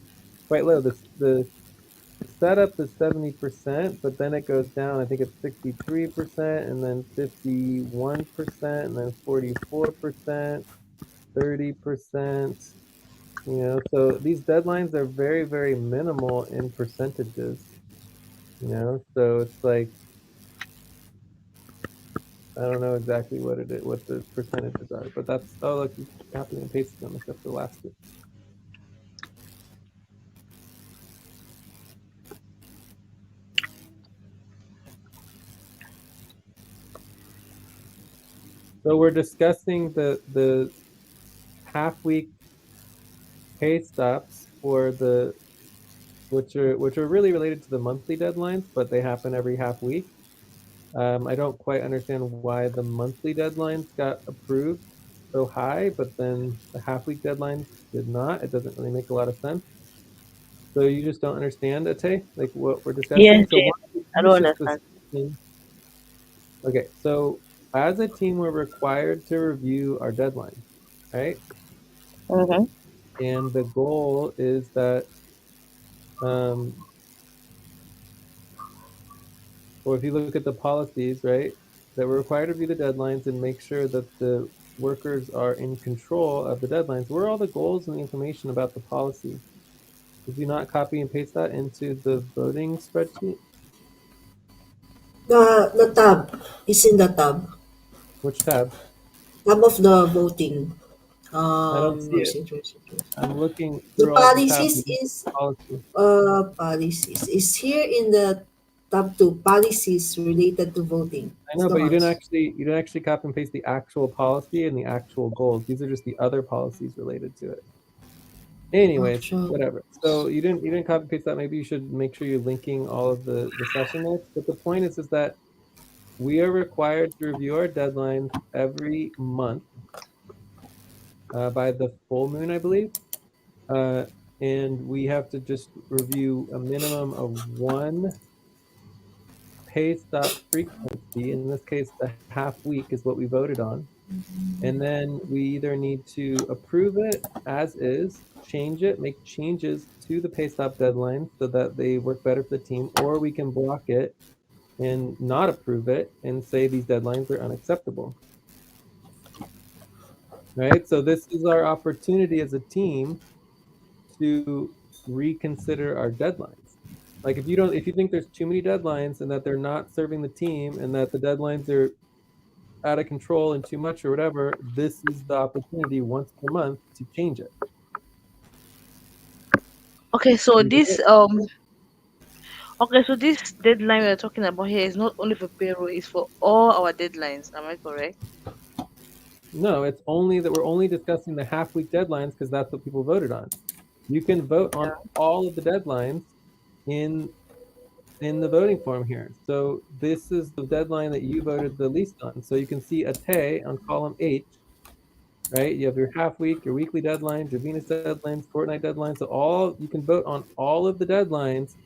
quite low. The setup is 70%, but then it goes down. I think it's 63%, and then 51%, and then 44%, 30%. So these deadlines are very, very minimal in percentages. So it's like I don't know exactly what it is, what the percentages are, but that's look, you copied and pasted them except for the last two. So we're discussing the half week pay stops for the which are really related to the monthly deadlines, but they happen every half week. I don't quite understand why the monthly deadlines got approved so high, but then the half week deadlines did not. It doesn't really make a lot of sense. So you just don't understand, Ate, like what we're discussing. Yes, So Jane. why don't I you don't should understand. specifically. Okay, so as a team, we're required to review our deadlines, right? Mm-hmm. And the goal is that um, or if you look at the policies, right, that we're required to review the deadlines and make sure that the workers are in control of the deadlines. Where are all the goals and the information about the policy? Did you not copy and paste that into the voting spreadsheet? The tab is in the tab. Which tab? Tab of the voting. I don't see Where's it. it? Where's it? Where's it? I'm looking The through all the tabs policies of is policy. policies is here in the tab 2 policies related to voting. I It's know, the but ones. you didn't actually copy and paste the actual policy and the actual goals. These are just the other policies related to it. Anyways, Actual. whatever. So you didn't copy paste that. Maybe you should make sure you're linking all of the session notes. But the point is that we are required to review our deadlines every month by the full moon, I believe. Uh, and we have to just review a minimum of one pay stop frequency. In this case, the half week is what we voted on. And then we either need to approve it as is, change it, make changes to the pay stop deadline so that they work better for the team, or we can block it and not approve it and say these deadlines are unacceptable. Right? So this is our opportunity as a team to reconsider our deadlines. Like if you think there's too many deadlines and that they're not serving the team and that the deadlines are out of control and too much or whatever, this is the opportunity once per month to change it. Okay, so You get this it? okay, so this deadline we're talking about here is not only for payroll, it's for all our deadlines. Am I correct? No, it's only that we're only discussing the half week deadlines because that's what people voted on. You can vote on Yeah. all of the deadlines in in the voting form here. So this is the deadline that you voted the least on. So you can see a Tay on column H, right? You have your half week, your weekly deadlines, your Venus deadlines, fortnight deadlines. So all you can vote on all of the deadlines,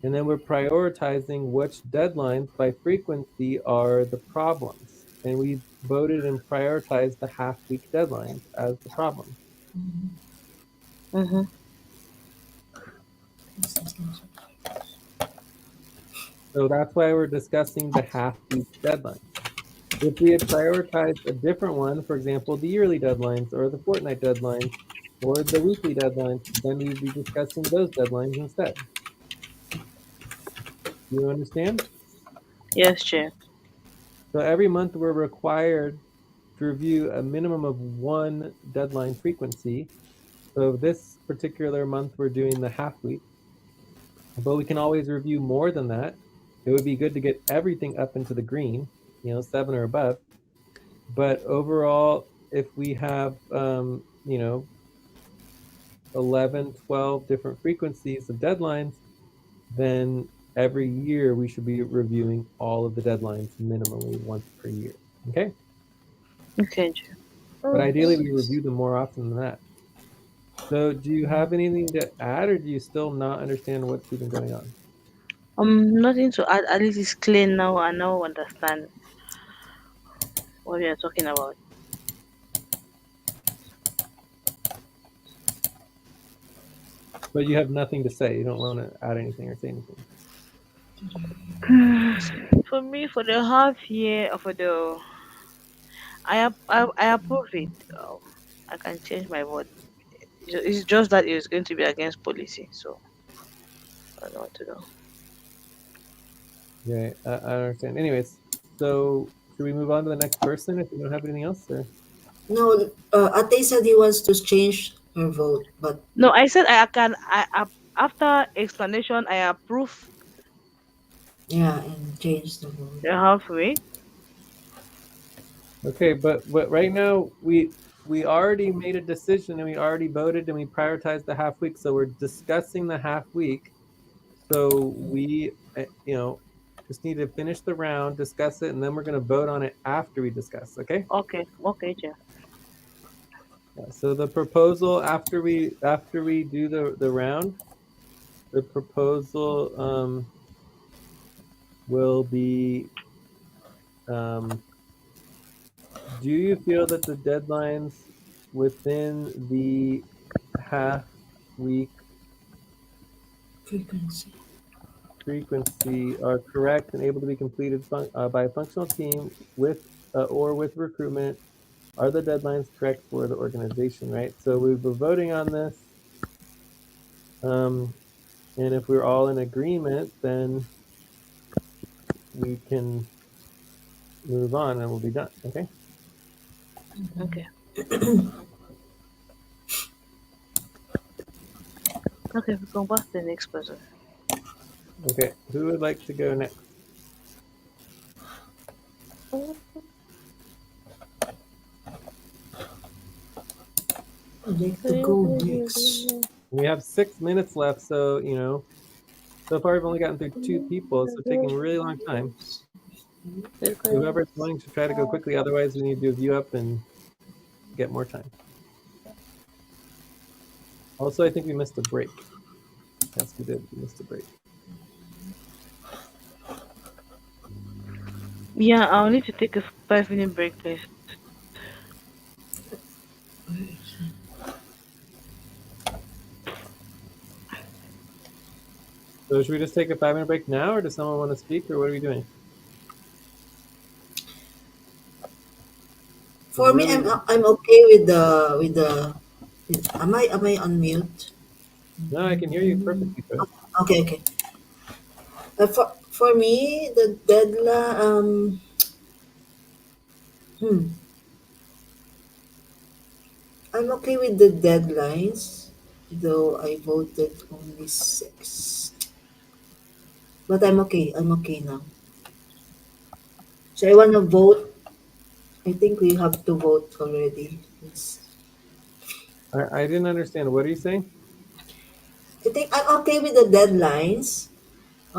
and then we're prioritizing which deadlines by frequency are the problems. And we voted and prioritized the half week deadlines as the problem. Mm-hmm. So that's why we're discussing the half week deadlines. If we had prioritized a different one, for example, the yearly deadlines or the fortnight deadlines or the weekly deadlines, then we'd be discussing those deadlines instead. You understand? Yes, Chair. So every month we're required to review a minimum of one deadline frequency. So this particular month we're doing the half week, but we can always review more than that. It would be good to get everything up into the green, 7 or above. But overall, if we have, 11, 12 different frequencies of deadlines, then every year we should be reviewing all of the deadlines minimally once per year. Okay? Okay, Chair. But ideally, we review them more often than that. So, do you have anything to add, or do you still not understand what's even going on? Nothing to add. At least it's clear now. I now understand what we are talking about. But you have nothing to say. You don't want to add anything or say anything. For me, for the half year, or for the I approve it. I can change my vote. It's just that it's going to be against policy, so I don't know what to do. Okay, I understand. Anyways, so should we move on to the next person if you don't have anything else? Or No, Ate said he wants to change her vote, but No, I said I can. After explanation, I approve yeah, and change the vote. the halfway. okay, but right now we already made a decision and we already voted and we prioritized the half week. So we're discussing the half week. So we just need to finish the round, discuss it, and then we're going to vote on it after we discuss. Okay. Okay, okay, Chair. Yeah, so the proposal after we do the round, the proposal will be um, do you feel that the deadlines within the half week Frequency. frequency are correct and able to be completed by a functional team with or with recruitment? Are the deadlines correct for the organization, right? So we were voting on this. Um, and if we're all in agreement, then we can move on and we'll be done. Okay. Okay, okay, we can pass to the next person. Okay. Who would like to go next? I'd like to go next. We have 6 minutes left, so so far we've only gotten through two people, so taking a really long time. Whoever's because going should try to go quickly. Otherwise, we need to do a view up and get more time. Also, I think we missed a break. Yes, we did. We missed a break. yeah, I'll need to take a 5 minute break, please. So should we just take a 5 minute break now, or does someone want to speak, or what are we doing? For me, Really? I'm okay with am I on mute? No, I can hear you perfectly, Thur. Okay, okay. For me, the deadline. Hmm, I'm okay with the deadlines, though I voted only six. But I'm okay. I'm okay now. So I want to vote. I think we have to vote already. Yes. I didn't understand. What are you saying? I think I'm okay with the deadlines. I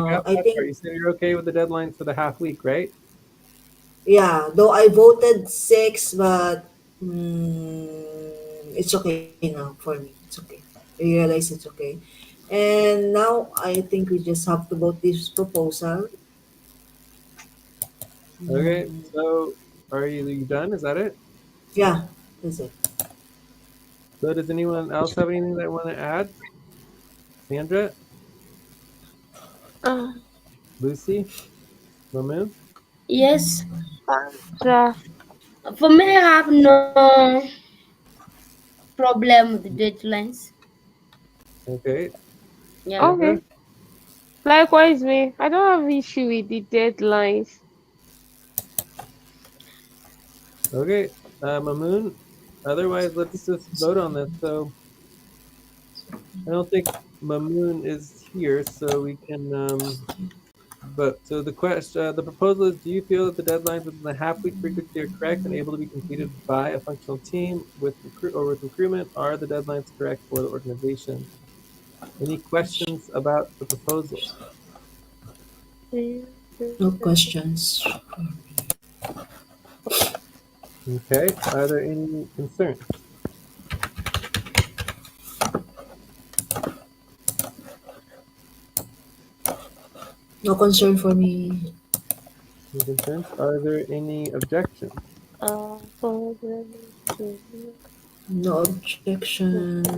got I that part. think, You said you're okay with the deadlines for the half week, right? yeah, though I voted six, but it's okay now for me. It's okay. I realize it's okay. And now I think we just have to vote this proposal. Okay, Mm, so are you done? Is that it? yeah, that's it. So does anyone else have anything they want to add? Sandra, Uh, Lucy, Mamoon? Yes. Yeah. For me, I have no problem with the deadlines. Okay, Yeah. Sandra? Okay. Likewise, me. I don't have issue with the deadlines. Okay, Mamoon? Otherwise, let's just vote on this. So I don't think Mamoon is here, so we can vote. So the proposal is: do you feel that the deadlines within the half week frequency are correct and able to be completed by a functional team with recruitment? Are the deadlines correct for the organization? Any questions about the proposal? No questions. Okay. Are there any concerns? No concern for me. Any concerns? Are there any objections? For the No objections.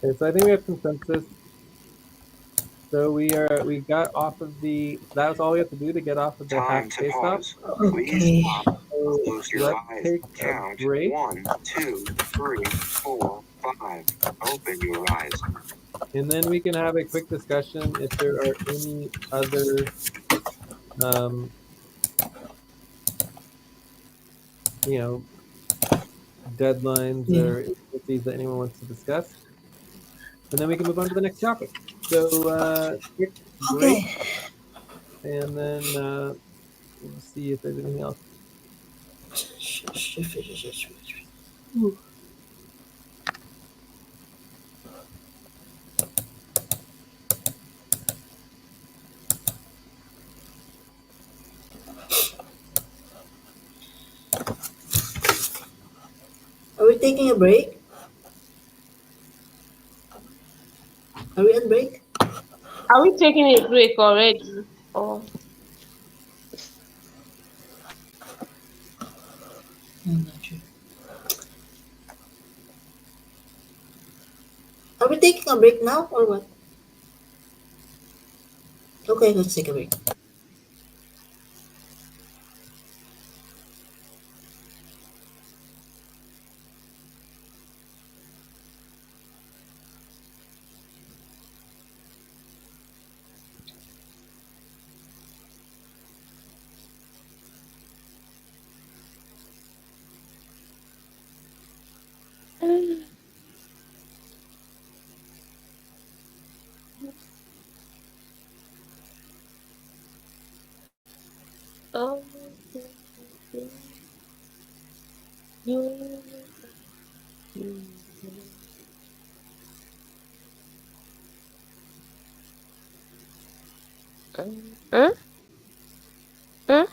Okay, so I think we have consensus. So we got off of the that was all we have to do to get off of the half Time to pay stop. pause. Please Okay. stop. So Close your let's eyes. take a Count break, 1, 2, 3, 4, 5. Open your eyes. and then we can have a quick discussion if there are any other um, you know deadlines Yeah. or agencies that anyone wants to discuss, and then we can move on to the next topic. So quick break, Okay. and then we'll see if there's anything else. Are we taking a break? Are we on break? Are we taking a break already? Or I'm not sure. Are we taking a break now or what? Okay, let's take a break. oh, Huh? Huh?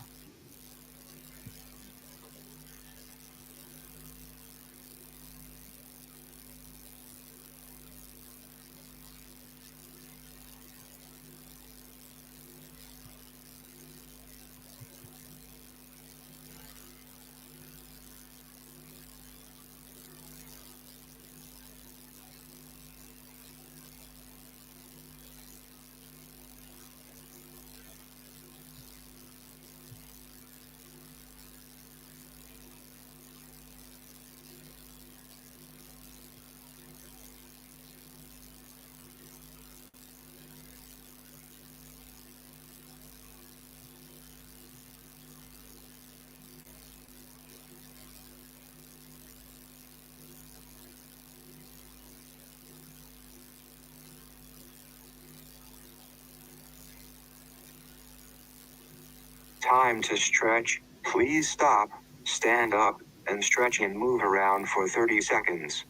Time to stretch. Please stop, stand up, and stretch and move around for 30 seconds.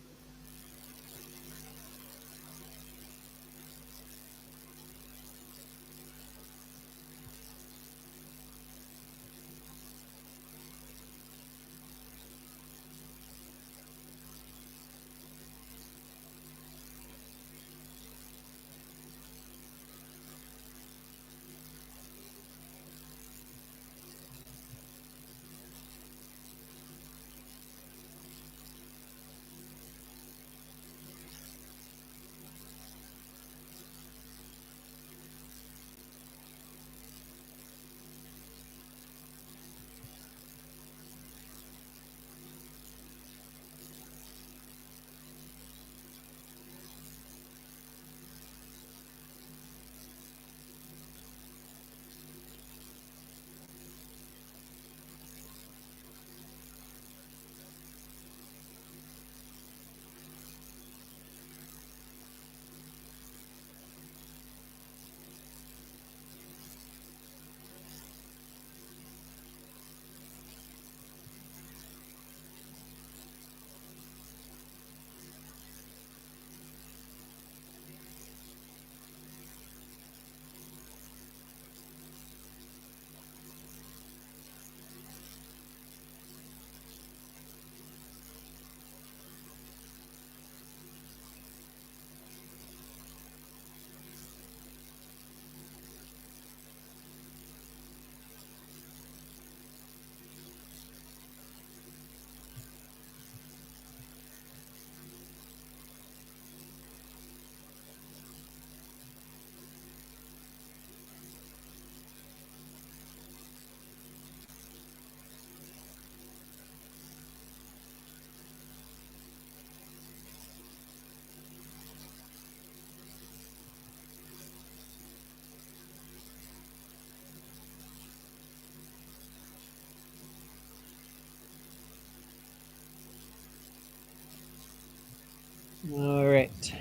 All right.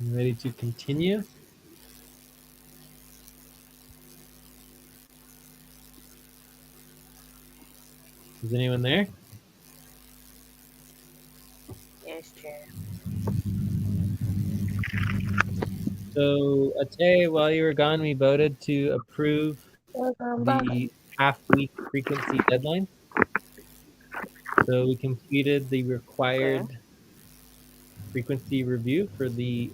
You ready to continue? Is anyone there? Yes, Chair. So, Ate, while you were gone, we voted to approve Welcome back. the half-week frequency deadline. So we completed the Okay. required frequency review for the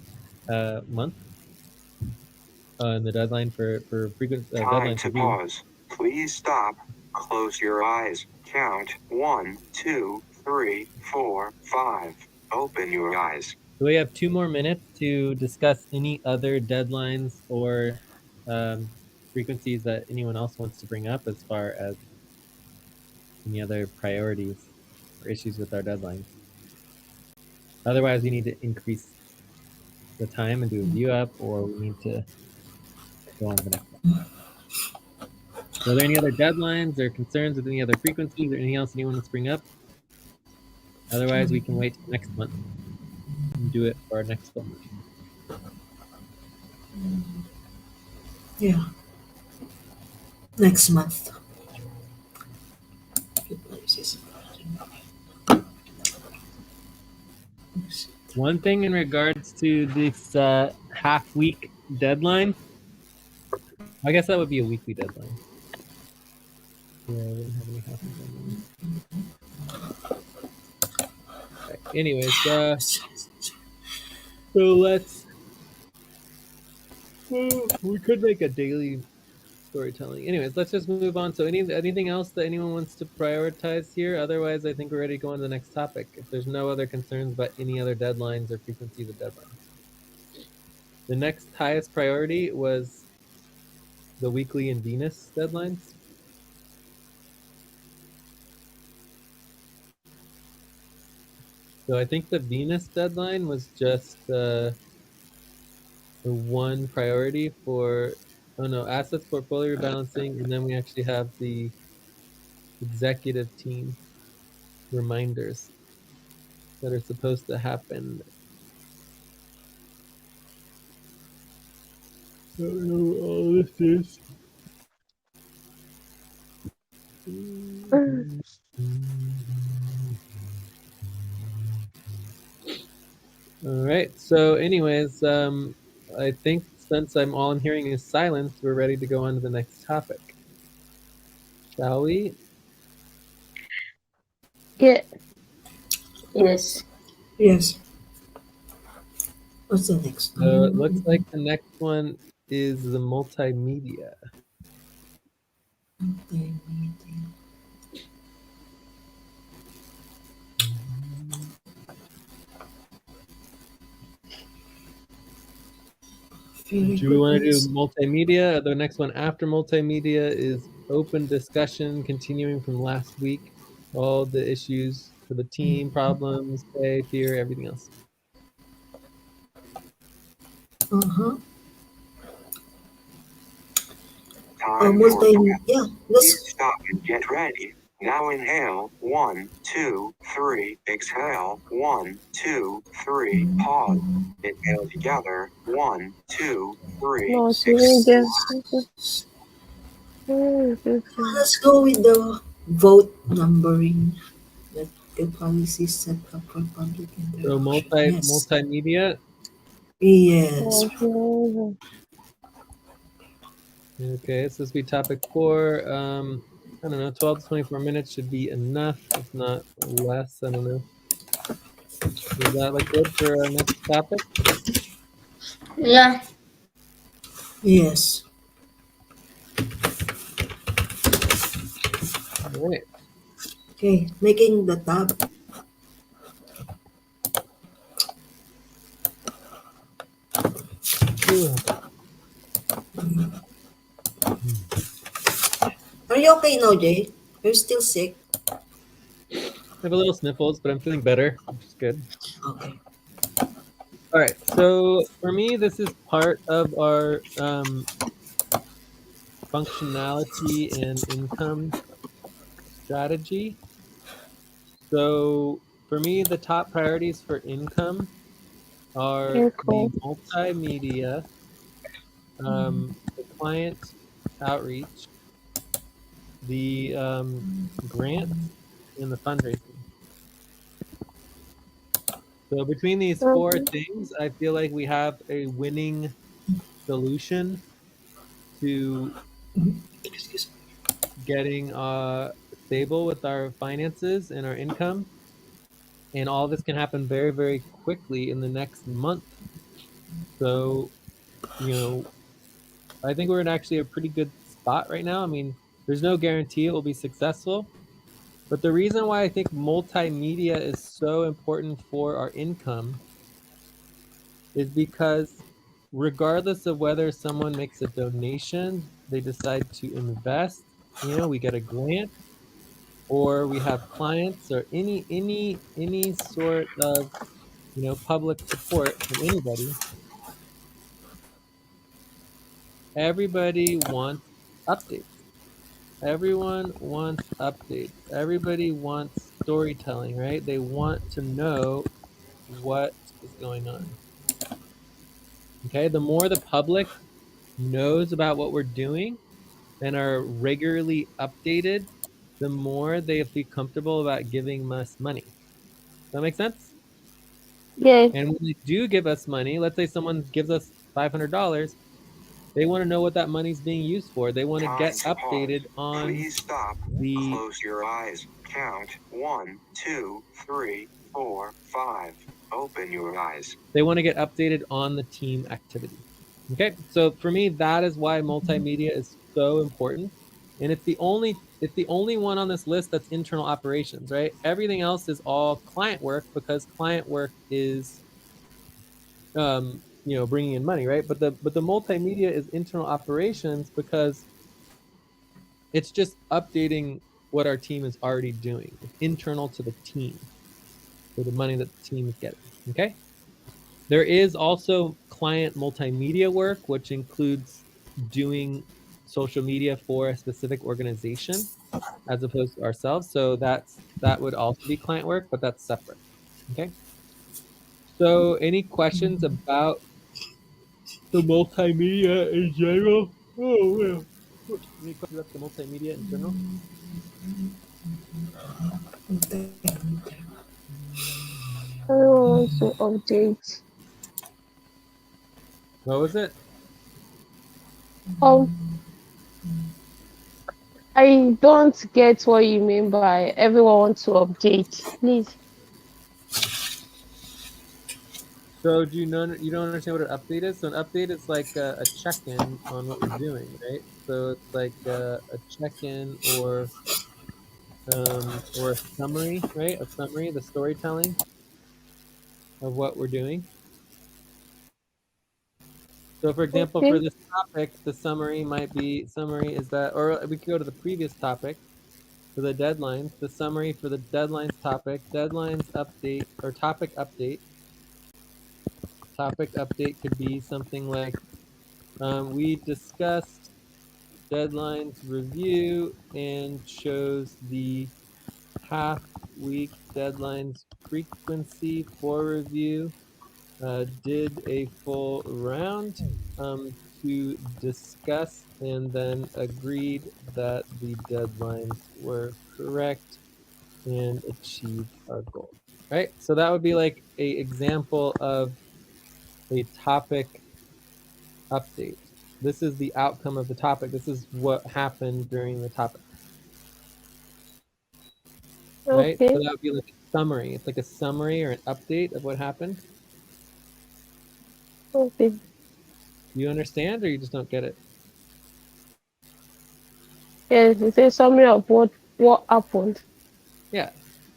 month, and the deadline for frequent Time deadlines to review. pause. Please stop. Close your eyes. Count 1, 2, 3, 4, 5. Open your eyes. So we have 2 more minutes to discuss any other deadlines or frequencies that anyone else wants to bring up as far as any other priorities or issues with our deadlines. Otherwise, we need to increase the time and do a view up, or we need to go on to the next one. So are there any other deadlines or concerns with any other frequencies or anything else anyone wants to bring up? Otherwise, we can wait till next month and do it for our next book. Yeah, next month. One thing in regards to this half week deadline. I guess that would be a weekly deadline. Yeah, I wouldn't have any half deadlines. Right. Anyways, so let's. We could make a daily storytelling. Anyways, let's just move on. So, anything else that anyone wants to prioritize here? Otherwise, I think we're ready to go on to the next topic. If there's no other concerns about any other deadlines or frequencies of deadlines, the next highest priority was the weekly and Venus deadlines. So I think the Venus deadline was just the one priority for, oh no, assets portfolio rebalancing, and then we actually have the executive team reminders that are supposed to happen. I don't know what all this is. All right. So, anyways, I think since all I'm hearing is silence, we're ready to go on to the next topic. Shall we? Yeah. Yes. Yes. What's the next So it looks like one? the next one is the multimedia. Very Do we good want to do news. multimedia? The next one after multimedia is open discussion, continuing from last week. All the issues for the team, problems, pay, fear, everything else. Uh-huh. Time for Multi, breath. yeah, Please let's, stop and get ready. Now inhale, 1, 2, 3. Exhale, 1, 2, 3. Pause. Inhale together, 1, 2, 3. Multimedia. Exhale. let's go with the vote numbering. Let the policy set up for public So interaction. Yes. multimedia. Yes. Multimedia. Okay, so this will be topic 4. I don't know, 12 to 24 minutes should be enough, if not less. I don't know. Does that look good for our next topic? Yeah. Yes. All right. Okay. Making the tab. Ooh. Are you okay now, Jay? Are you still sick? I have a little sniffles, but I'm feeling better, which is good. Okay. All right. So for me, this is part of our functionality and income strategy. So for me, the top priorities for income are the Income. multimedia, the client outreach, the grants, and the fundraising. So between these four Mhm. things, I feel like we have a winning solution to Excuse me. getting stable with our finances and our income. And all this can happen very, very quickly in the next month. So, you know, I think we're in actually a pretty good spot right now. I mean, there's no guarantee it will be successful. But the reason why I think multimedia is so important for our income is because regardless of whether someone makes a donation, they decide to invest, we get a grant, or we have clients, or any sort of public support from anybody, everybody wants updates. Everyone wants updates. Everybody wants storytelling, right? They want to know what is going on. Okay, the more the public knows about what we're doing and are regularly updated, the more they feel comfortable about giving us money. Does that make sense? Yes. And when they do give us money, let's say someone gives us $500, they want to know what that money's being used for. They want to get Time to pause. updated on Please stop. the Close your eyes. Count 1, 2, 3, 4, 5. Open your eyes. they want to get updated on the team activity. Okay, so for me, that is why multimedia is so important, and it's the only one on this list that's internal operations, right? Everything else is all client work because client work is bringing in money, right? But the multimedia is internal operations because it's just updating what our team is already doing. It's internal to the team for the money that the team is getting. Okay. There is also client multimedia work, which includes doing social media for a specific organization as opposed to ourselves. So that would also be client work, but that's separate. Okay. So any questions about the multimedia in general? Oh, well. Any questions about the multimedia in general? Everyone wants to update. What was it? Um, I don't get what you mean by everyone wants to update. Please. So do you don't understand what an update is? So an update is like a check-in on what you're doing, right? So it's like a check-in or a summary, right? A summary, the storytelling of what we're doing. So for example, for Okay. this topic, the summary is that, or we could go to the previous topic for the deadlines. The summary for the deadlines topic, deadlines update or topic update. Topic update could be something like we discussed deadlines review and chose the half week deadlines frequency for review. Did a full round to discuss and then agreed that the deadlines were correct and achieved our goal. Right? So that would be like a example of a topic update. This is the outcome of the topic. This is what happened during the topic. Right? So Okay. that would be like a summary. It's like a summary or an update of what happened. Okay. Do you understand or you just don't get it? Yes, it's a summary of what happened. Yeah,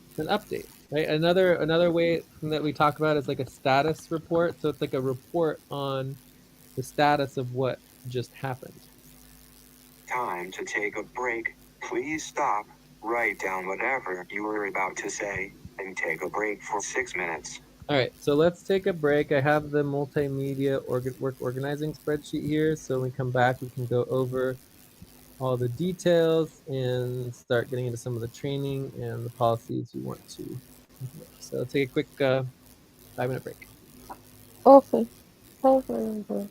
it's an update, right? Another way that we talk about is like a status report. So it's like a report on the status of what just happened. Time to take a break. Please stop. Write down whatever you were about to say and take a break for 6 minutes. All right, so let's take a break. I have the multimedia work organizing spreadsheet here. So when we come back, we can go over all the details and start getting into some of the training and the policies we want to implement. So take a quick 5-minute break. Okay. Okay.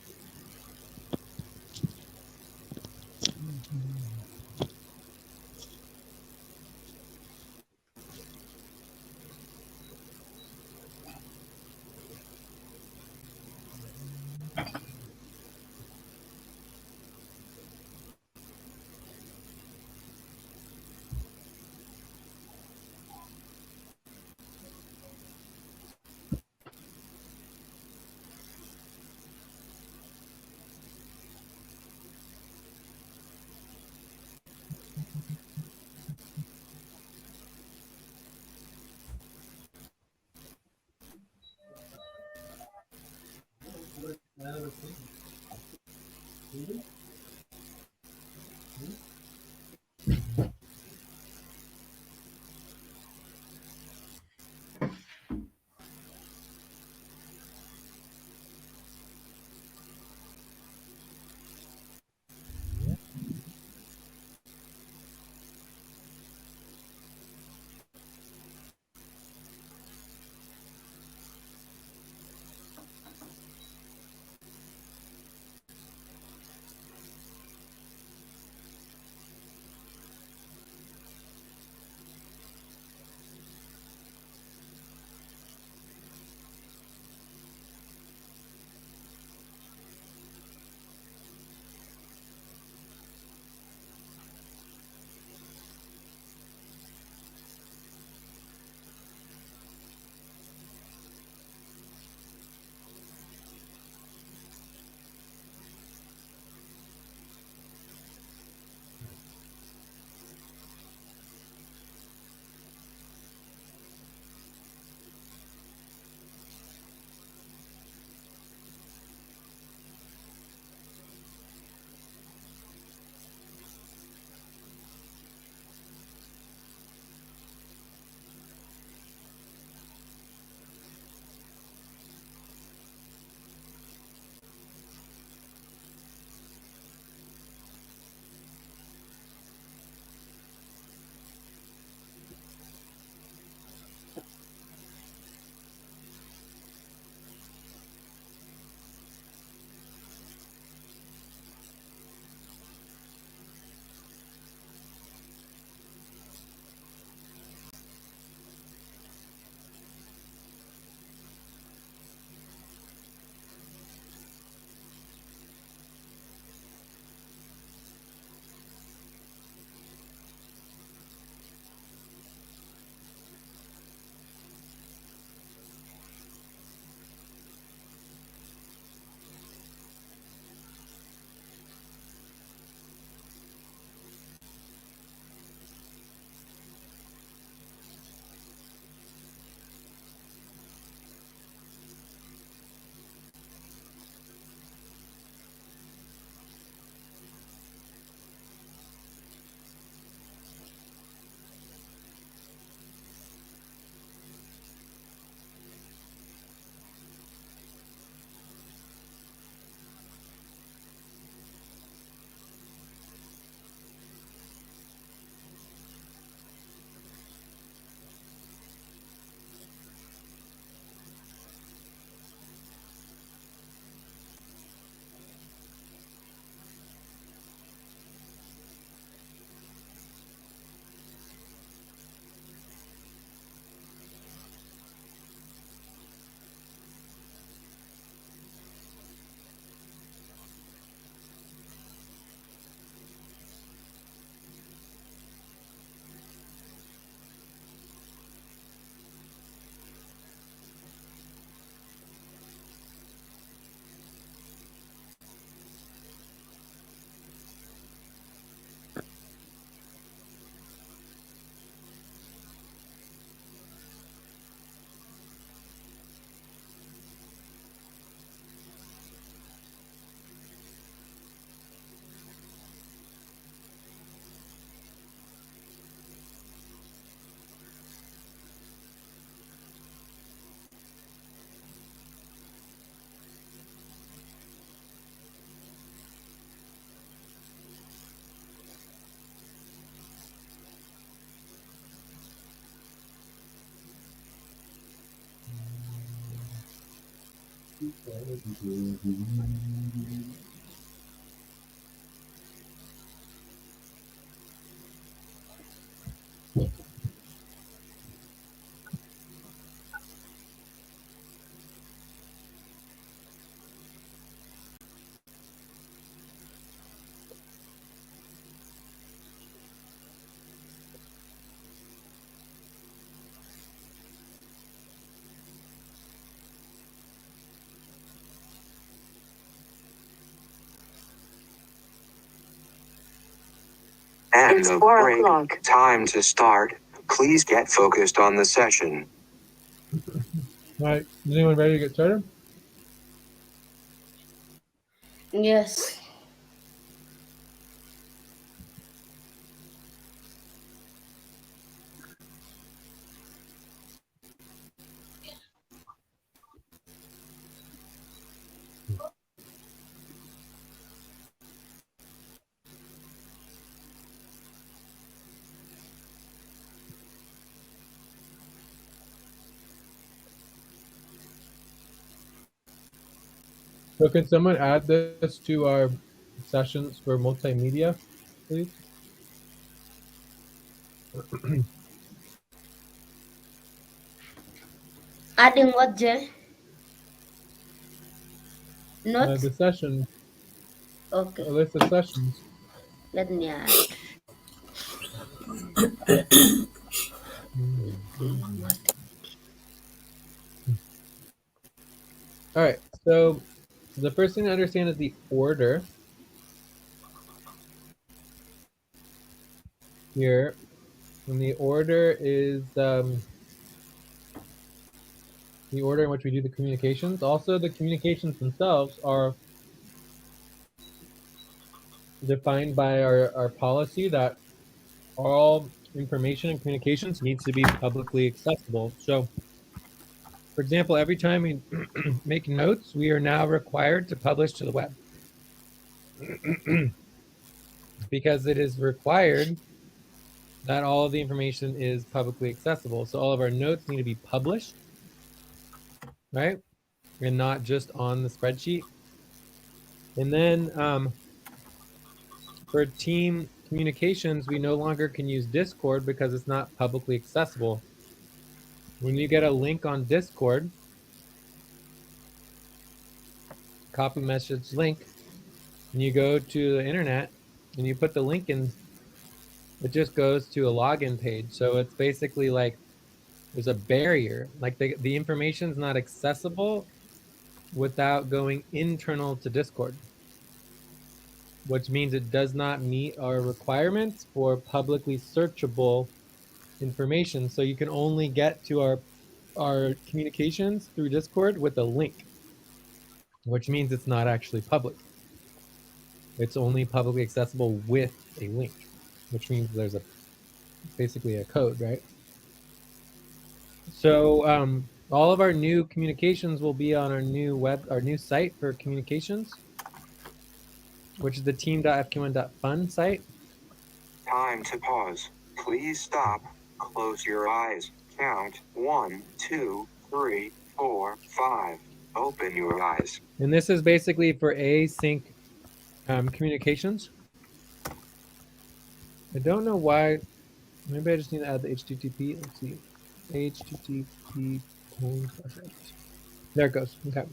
And it's 4 o'clock. Time to start. Please get focused on the session. All right, is anyone ready to get started? Yes. So can someone add this to our sessions for multimedia, please? Adding what, Jay? Not? The session, a Okay. list of sessions. Let me add. All right, so the first thing to understand is the order here. And the order is the order in which we do the communications. Also, the communications themselves are defined by our policy that all information and communications needs to be publicly accessible. So, for example, every time we make notes, we are now required to publish to the web because it is required that all of the information is publicly accessible. So all of our notes need to be published, right? And not just on the spreadsheet. And then for team communications, we no longer can use Discord because it's not publicly accessible. When you get a link on Discord, copy message link, and you go to the internet and you put the link in, it just goes to a login page. So it's basically like there's a barrier, like the information is not accessible without going internal to Discord, which means it does not meet our requirements for publicly searchable information. So you can only get to our communications through Discord with a link, which means it's not actually public. It's only publicly accessible with a link, which means there's basically a code, right? So all of our new communications will be on our new site for communications, which is the team.fq1.fun site. Time to pause. Please stop. Close your eyes. Count 1, 2, 3, 4, 5. Open your eyes. And this is basically for async communications. I don't know why. Maybe I just need to add the HTTP. Let's see. HTTP. There it goes. Okay.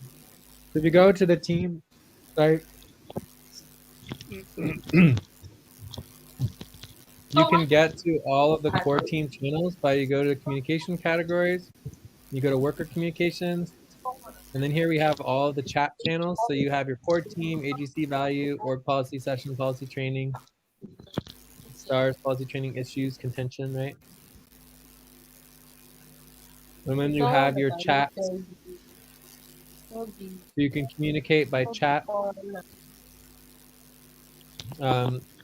So if you go to the team site, you can get to all of the core team channels by you go to communication categories, you go to worker communications, and then here we have all the chat channels. So you have your core team, AGC value, org policy session, policy training, stars, policy training issues, contention, right? And then you have your chats. So you can communicate by chat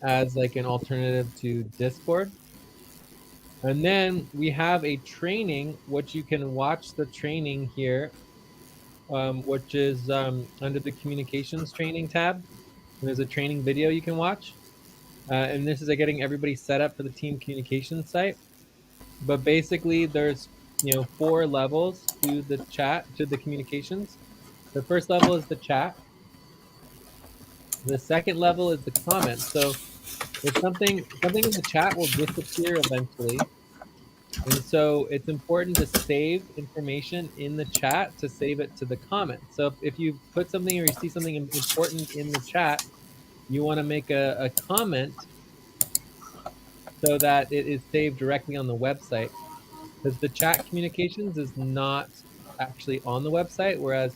as like an alternative to Discord. And then we have a training, which you can watch the training here, which is under the communications training tab. And there's a training video you can watch. And this is getting everybody set up for the team communications site. But basically there's 4 levels to the chat, to the communications. The first level is the chat. The second level is the comment. So if something in the chat will disappear eventually. And so it's important to save information in the chat to save it to the comments. So if you put something or you see something important in the chat, you want to make a comment so that it is saved directly on the website. Because the chat communications is not actually on the website, whereas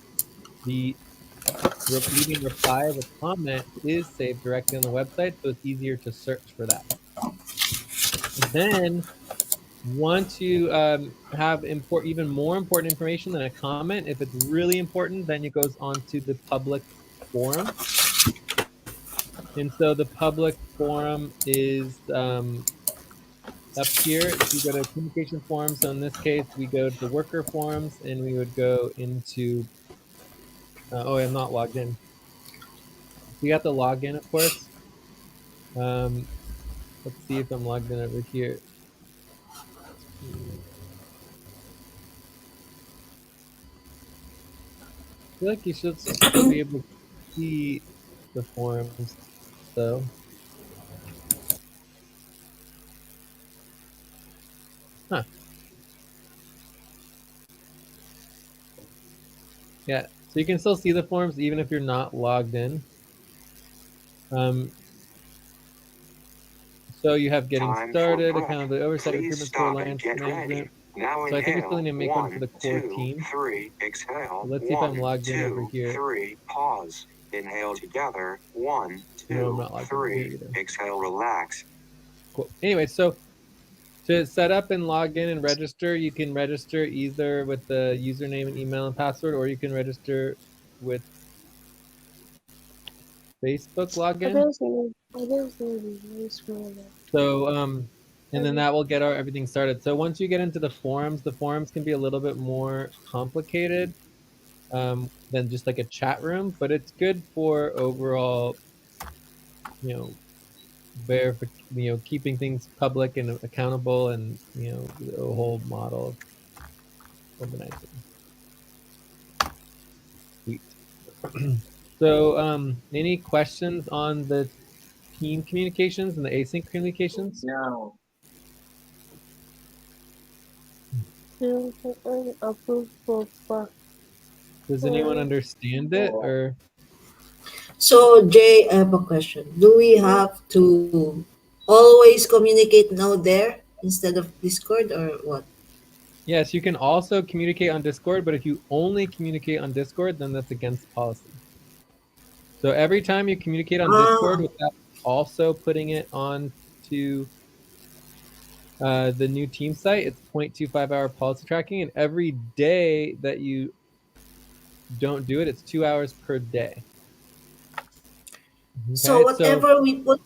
the leaving reply of a comment is saved directly on the website, so it's easier to search for that. Then once you have even more important information than a comment, if it's really important, then it goes on to the public forum. And so the public forum is up here. You go to communication forums. So in this case, we go to the worker forums and we would go into, oh, I'm not logged in. So you got to log in, of course. Um, let's see if I'm logged in over here. I feel like you should still be able to see the forums, though. Huh. Yeah. So you can still see the forums even if you're not logged in. So you have getting Time for started, breath. accountability, oversight, Please recruitment, core, stop and alliance get management. ready. Now So I think we still inhale. need to make one for 1, the core 2, team. 3. So Exhale. let's see if I'm 1, logged in over 2, here. 3. Pause. Inhale together. 1, No, I'm 2, not logged in over here 3. either. Exhale. Relax. Cool. Anyway, so to set up and log in and register, you can register either with the username and email and password, or you can register with Facebook login. I don't see the voice mail. So and then that will get everything started. So once you get into the forums can be a little bit more complicated than just like a chat room, but it's good for overall, you know, keeping things public and accountable, and the whole model of organizing. Sweet. So any questions on the team communications and the async communications? No. Approved for Does anyone understand it, or So, Jay, I have a question. Do we have to always communicate now there instead of Discord or what? yes, you can also communicate on Discord, but if you only communicate on Discord, then that's against policy. So every time you communicate on Discord Ah, without also putting it on to the new team site, it's 0.25-hour policy tracking, and every day that you don't do it, it's 2 hours per day. so Okay, so whatever we put,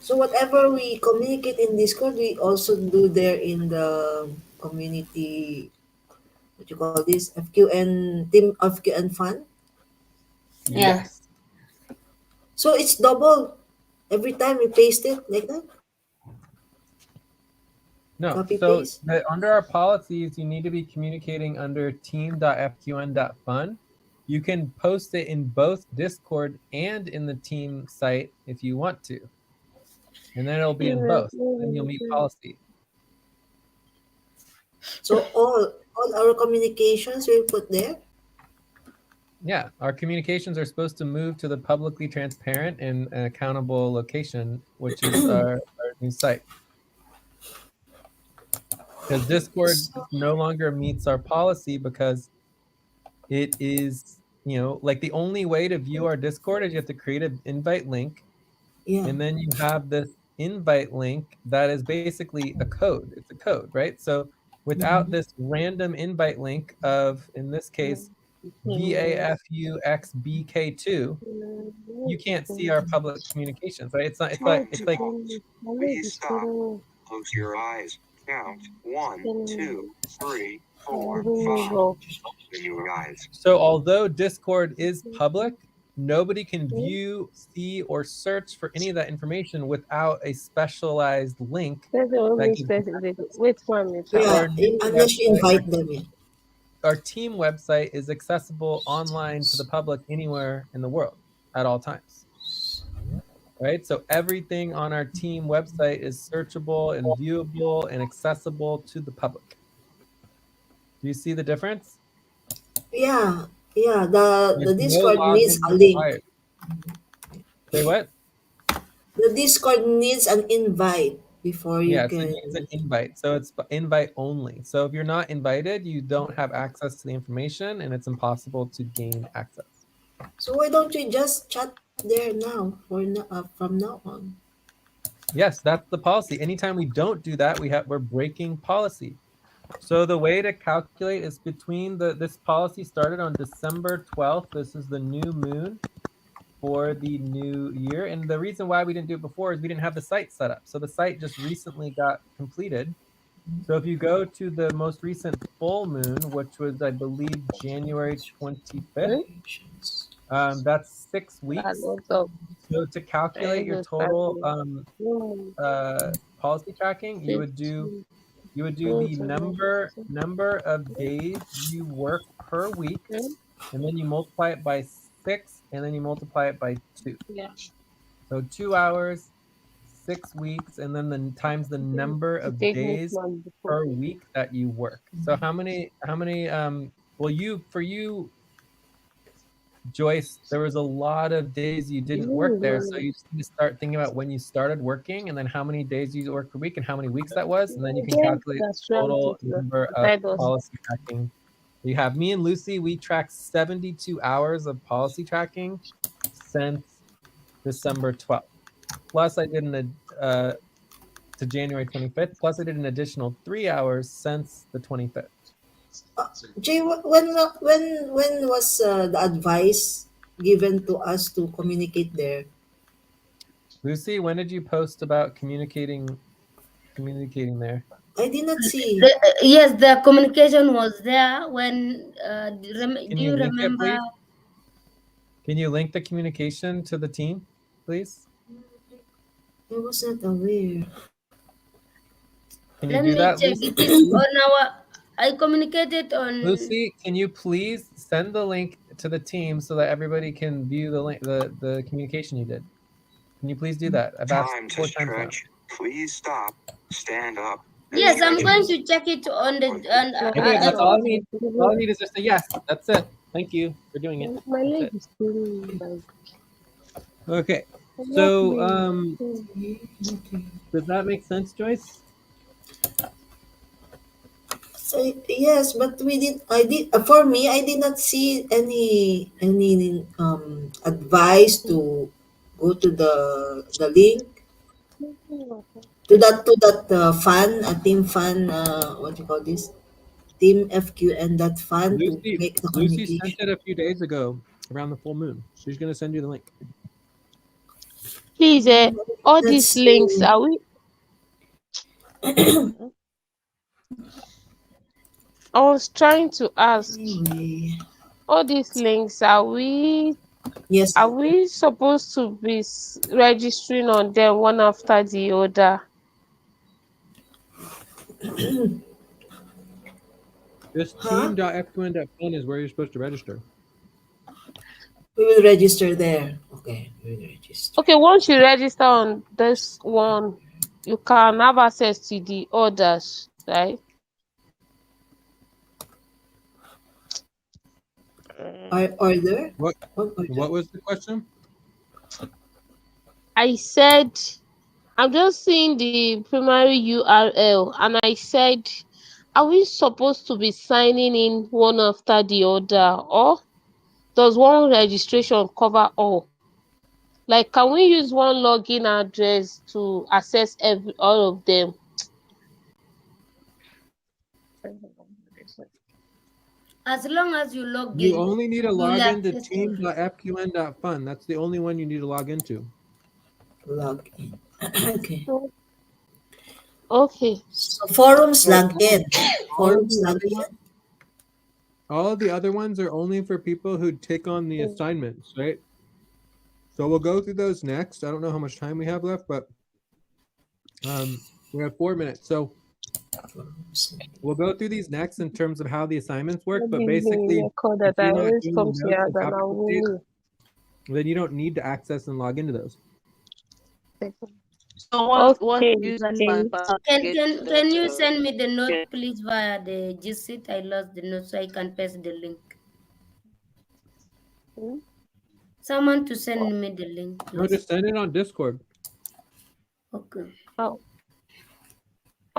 so whatever we communicate in Discord, we also do there in the community. What you call this? FQN team FQN fund. Yeah. yes. So it's double every time we paste it like that. No, Copy so paste. under our policies, you need to be communicating under team.fqn.fun. You can post it in both Discord and in the team site if you want to. And then it'll be in both. Then you'll meet policy. So all our communications we put there. Yeah, our communications are supposed to move to the publicly transparent and accountable location, which is our new site. Because Discord So, no longer meets our policy because it is, like the only way to view our Discord is you have to create an invite link, yeah. and then you have this invite link that is basically a code. It's a code, right? So without Mhm. this random invite link of, in this case, VAFUXBK2, you can't see our public communications, right? It's like Please stop. Close your eyes. Count. 1, 2, 3, 4, 5. Open your eyes. so although Discord is public, nobody can view, see, or search for any of that information without a specialized link That's the that only gives you specific. access Wait for me, to Yeah, our new unless you website. invite them. Yeah. our team website is accessible online to the public anywhere in the world at all times. Right? So everything on our team website is searchable and viewable and accessible to the public. Do you see the difference? Yeah, yeah. The There's no Discord needs login a link. required. Say what? The Discord needs an invite before you Yes, it can. needs an invite. So it's invite only. So if you're not invited, you don't have access to the information and it's impossible to gain access. So why don't you just chat there now from now on? Yes, that's the policy. Anytime we don't do that, we're breaking policy. So the way to calculate is between this policy started on December 12th. This is the new moon for the new year. And the reason why we didn't do it before is we didn't have the site set up. So the site just recently got completed. So if you go to the most recent full moon, which was, I believe, January 25th, that's 6 weeks. So to calculate your total policy tracking, you would do the number of days you work per week, and then you multiply it by 6, and then you multiply it by 2. Yeah. So 2 hours, 6 weeks, and then times the number of days per week that you work. So how many well, for you, Joyce, there was a lot of days you didn't work there. So you just need to start thinking about when you started working and then how many days you worked per week and how many weeks that was. And then you can calculate the total number of policy tracking. You have me and Lucy, we tracked 72 hours of policy tracking since December 12th. Plus I did to January 25th. Plus I did an additional 3 hours since the 25th. Jay, when was the advice given to us to communicate there? Lucy, when did you post about communicating there? I did not see. Yes, the communication was there when. Can Do you you link it, remember? please? Can you link the communication to the team, please? I was not aware. Can you Let do me that, check. Lucy? It is on our. I communicated on. Lucy, can you please send the link to the team so that everybody can view the link, the communication you did? Can you please do that? I've asked Time to 4 times now. stretch. Please stop. Stand up. Yes, I'm going to check it on the. Okay, that's all I need. All I need is just a yes. That's it. Thank you for doing it. My That's leg it. is feeling like. Okay. So, does that make sense, Joyce? So yes, but we did. I did for me. I did not see any advice to go to the link to that fun team fun. What do you call this? Team FQN that fun to make the Lucy sent communication. it a few days ago around the full moon. She's gonna send you the link. Please, all That's these links, are we? I was trying to ask, anyway. all these links, Yes, are we supposed to be registering on them one after the other? This huh? team.fqn.fun is where you're supposed to register. We will register there. Okay, we will register. Okay, once you register on this one, you can have access to the others, right? Order. What Order? What was the question? I said, I'm just seeing the primary URL, and I said, are we supposed to be signing in one after the other, or does one registration cover all? Like, can we use one login address to access all of them? As long as you log You in, only need to you will log into access everything. team.fqn.fun. That's the only one you need to log into. Log in. Okay. Okay. So forums So log in. all of Forums the log other in. ones, all of the other ones are only for people who take on the assignments, right? So we'll go through those next. I don't know how much time we have left, but we have 4 minutes. So We'll go through these next in terms of how the assignments work, but Maybe the basically, record if that I you're not always doing come the notes here and than topic I updates, will then you don't need to access and log into those. So what Okay, username okay. and password Can get can to can that? you send me the note, Get? please, via the G Suite? I lost the note, so I can paste the link. Hmm? Someone to send me the link, No, please. just send it on Discord. Okay. Oh,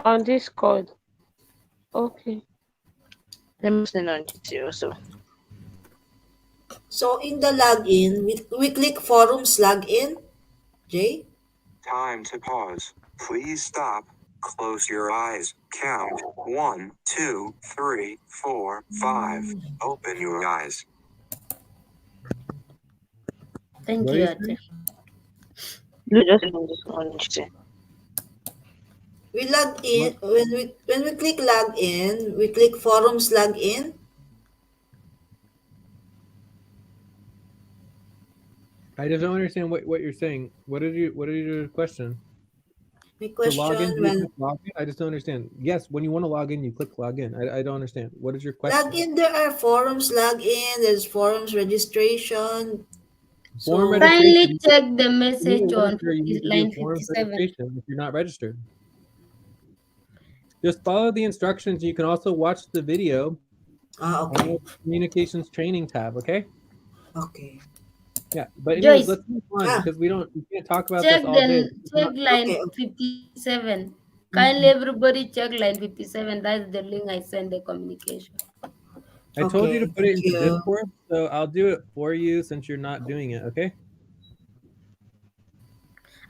on Discord. Okay. Let me send on GT also. So in the login, we click forums login, Jay? Time to pause. Please stop. Close your eyes. Count 1, 2, 3, 4, 5. Open your eyes. Thank What are you, you Ate. saying? Just send on this on GT. We log in What? when we click login, we click forums login. I just don't understand what you're saying. What is your question? My To log in, question do you when click login? I just don't understand. Yes, when you want to log in, you click login. I don't understand. What is your question? login, there are forums login, there's forums registration. Form So Kindly registration. check the If you need message to on register, you need to do line form 57. registration if you're not registered. Just follow the instructions. You can also watch the video on okay. the communications training tab, okay? Okay. Yeah. But anyways, Joyce, let's move on Ah, because we can't talk about check this all day. the check line okay. 57. Kindly Mhm. everybody check line 57. That's the link I send the communication. I told you to Okay, put it thank into you. Discord, so I'll do it for you since you're not doing it, okay?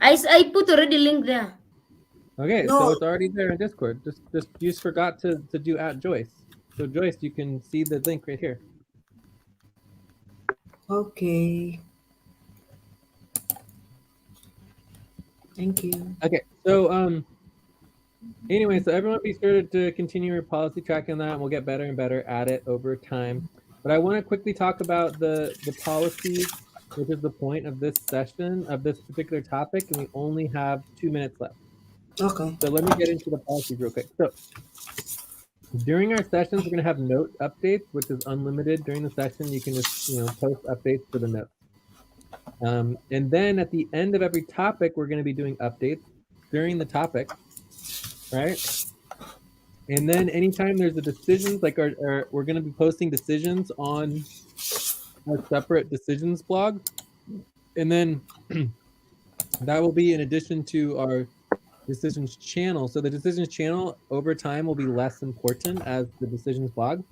I put already link there. Okay, so No, it's already there in Discord. Just you just forgot to do at Joyce. So Joyce, you can see the link right here. okay. Thank you. Okay, so anyway, so everyone be sure to continue your policy tracking that, and we'll get better and better at it over time. But I want to quickly talk about the policies, which is the point of this session of this particular topic, and we only have 2 minutes left. Okay. So let me get into the policies real quick. So during our sessions, we're going to have note updates, which is unlimited. During the session, you can just post updates for the notes. And then at the end of every topic, we're going to be doing updates during the topic, right? And then anytime there's a decisions, like we're going to be posting decisions on our separate decisions blog. And then that will be in addition to our decisions channel. So the decisions channel over time will be less important as the decisions blog.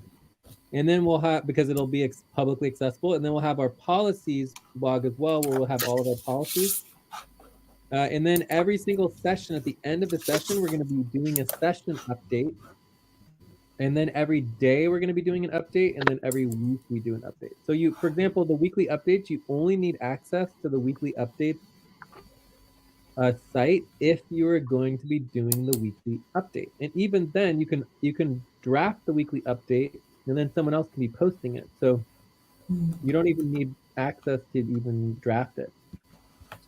And then we'll have, because it'll be publicly accessible, and then we'll have our policies blog as well, where we'll have all of our policies. And then every single session, at the end of the session, we're going to be doing a session update. And then every day we're going to be doing an update, and then every week we do an update. So you, for example, the weekly updates, you only need access to the weekly updates site if you are going to be doing the weekly update. And even then, you can draft the weekly update, and then someone else can be posting it. So you don't even need access to even draft it.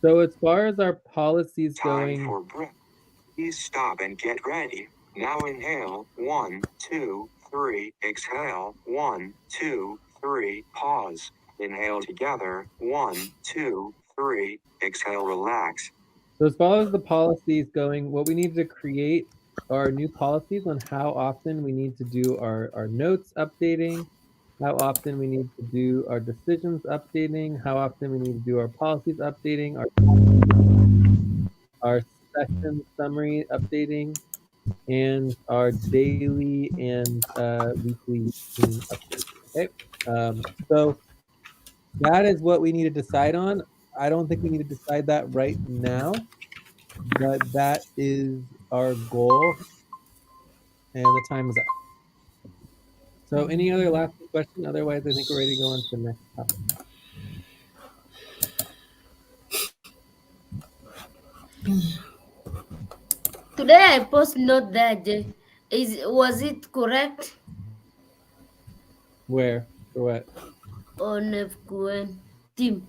So as far as our policies Time going, for breath. Please stop and get ready. Now inhale. 1, 2, 3. Exhale. 1, 2, 3. Pause. Inhale together. 1, 2, 3. Exhale, relax. so as far as the policies going, what we need to create are new policies on how often we need to do our notes updating, how often we need to do our decisions updating, how often we need to do our policies updating, our session summary updating, and our daily and weekly routine updates. Okay, so that is what we need to decide on. I don't think we need to decide that right now, but that is our goal, and the time is up. So, any other last question? Otherwise, I think we're ready to go on to the next topic. Today I post note there, Jay. Was it correct Where or what? on FQN team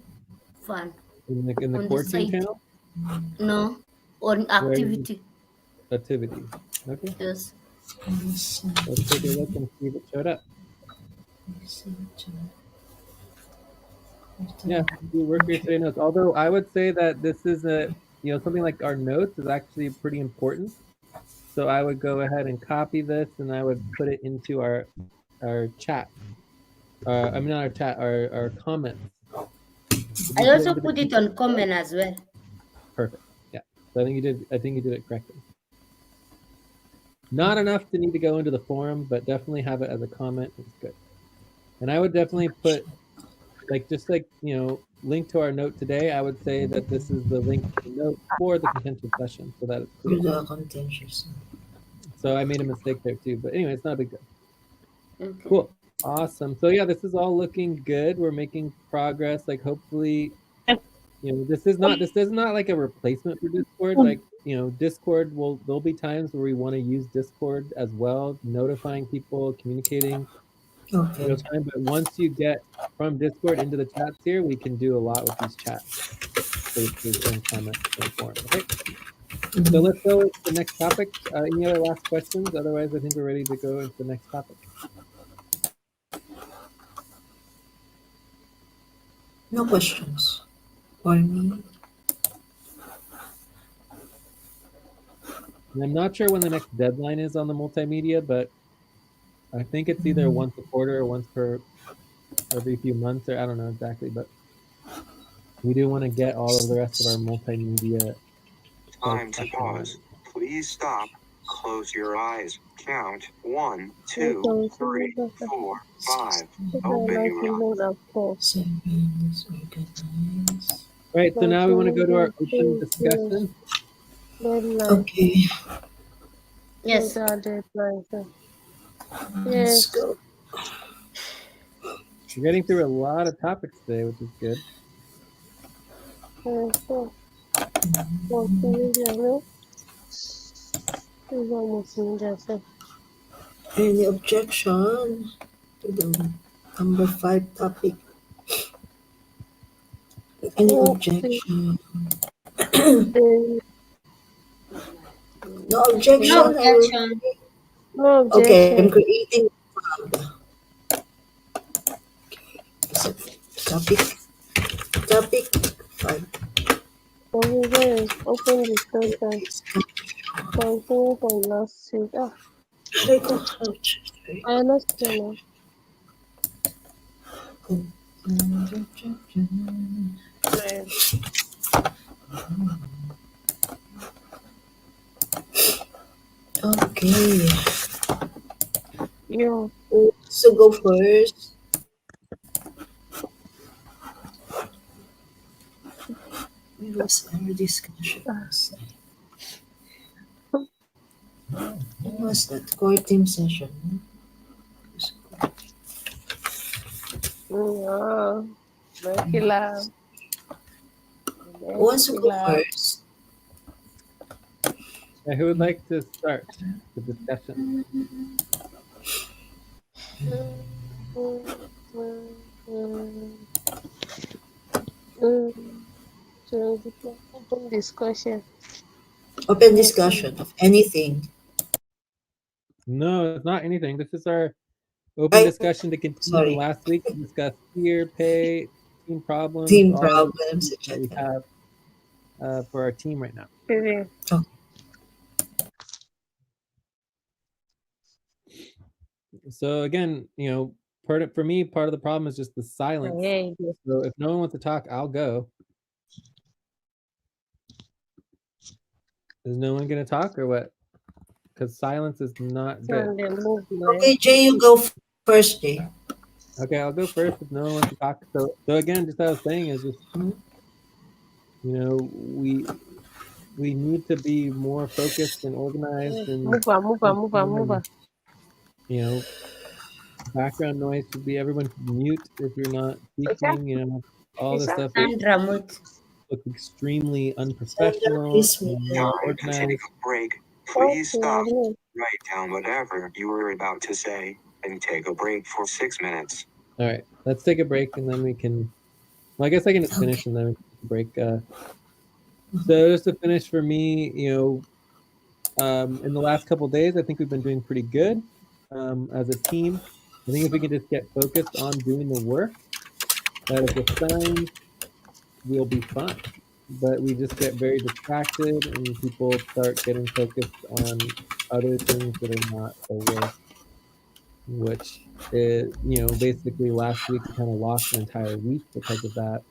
fan In the on the core team site? channel? No, on Where activity. activity. Okay, Yes. let's take a look and see if it showed up. Yeah, you work your today notes. Although I would say that this is something like our notes is actually pretty important. So I would go ahead and copy this and I would put it into our chat. I mean, not our chat, our comments. If you I put it also into the put it on comment as well. perfect. Yeah. So I think you did. I think you did it correctly. Not enough to need to go into the forum, but definitely have it as a comment. It's good. And I would definitely put just like link to our note today. I would say that this is the link to the note for the contentious session, so that it's For clear. the contentious. So I made a mistake there too, but anyway, it's not a big deal. Okay. Cool. Awesome. So yeah, this is all looking good. We're making progress. Like hopefully, this is not like a replacement for Discord. Like, Discord there'll be times where we want to use Discord as well, notifying people, communicating Okay. real time. But once you get from Discord into the chats here, we can do a lot with these chats, spaces, and comments and forums. Okay. So let's go with the next topic. Any other last questions? Otherwise, I think we're ready to go into the next topic. No questions for me. And I'm not sure when the next deadline is on the multimedia, but I think it's either once a quarter or once per every few months, or I don't know exactly, but we do want to get all of the rest of our multimedia Time to stuff pause. Please stop. Close your eyes. Count 1, 2, So, 3, 4, 5. Open your eyes. Seven organized. Right, so now we want to go to our open discussion. deadline. Okay, Yes. Our deadline. let's Yes. go. We're getting through a lot of topics today, which is good. So, multimedia, no? It's almost media, so. Any objection to the number 5 topic? Any objection? No objection. No I will. objection. No Okay, I'm objection. creating topic. Topic 5. Provision, open discussion. Continue from last week. Ouch. I understand now. Right. Okay. Yeah. So go first. It was our discussions. What was that? Core team session. Yeah. Regular. Who wants to go first? Who would like to start the discussion? So, open discussion. Open discussion of anything. No, it's not anything. This is our open I, discussion to continue from sorry, last week to discuss fear, pay, team problems, team all of problems, the that we etc. have for our team right now. Okay. So again, part of the problem is just the silence. Yeah. So if no one wants to talk, I'll go. Is no one going to talk or what? Because silence is not good. And then movement. Okay, Jay, you go first, Jay. Okay, I'll go first if no one wants to talk. So again, just what I was saying is just, we need to be more focused and organized and Move on. Background noise should be everyone mute if you're not speaking. All this stuff Sandra Mut. looks extremely Sandra, unprofessional please and mute. not Time to take organized. a break. Please stop. Okay. Write down whatever you were about to say and take a break for 6 minutes. All right, let's take a break and then we can. Well, I guess I can just finish and then we can take a break. So just to finish for me, In the last couple days, I think we've been doing pretty good as a team. I think if we can just get focused on doing the work that is assigned, we'll be fine. But we just get very distracted and people start getting focused on other things that are not the work, which is, basically last week we kind of lost an entire week because of that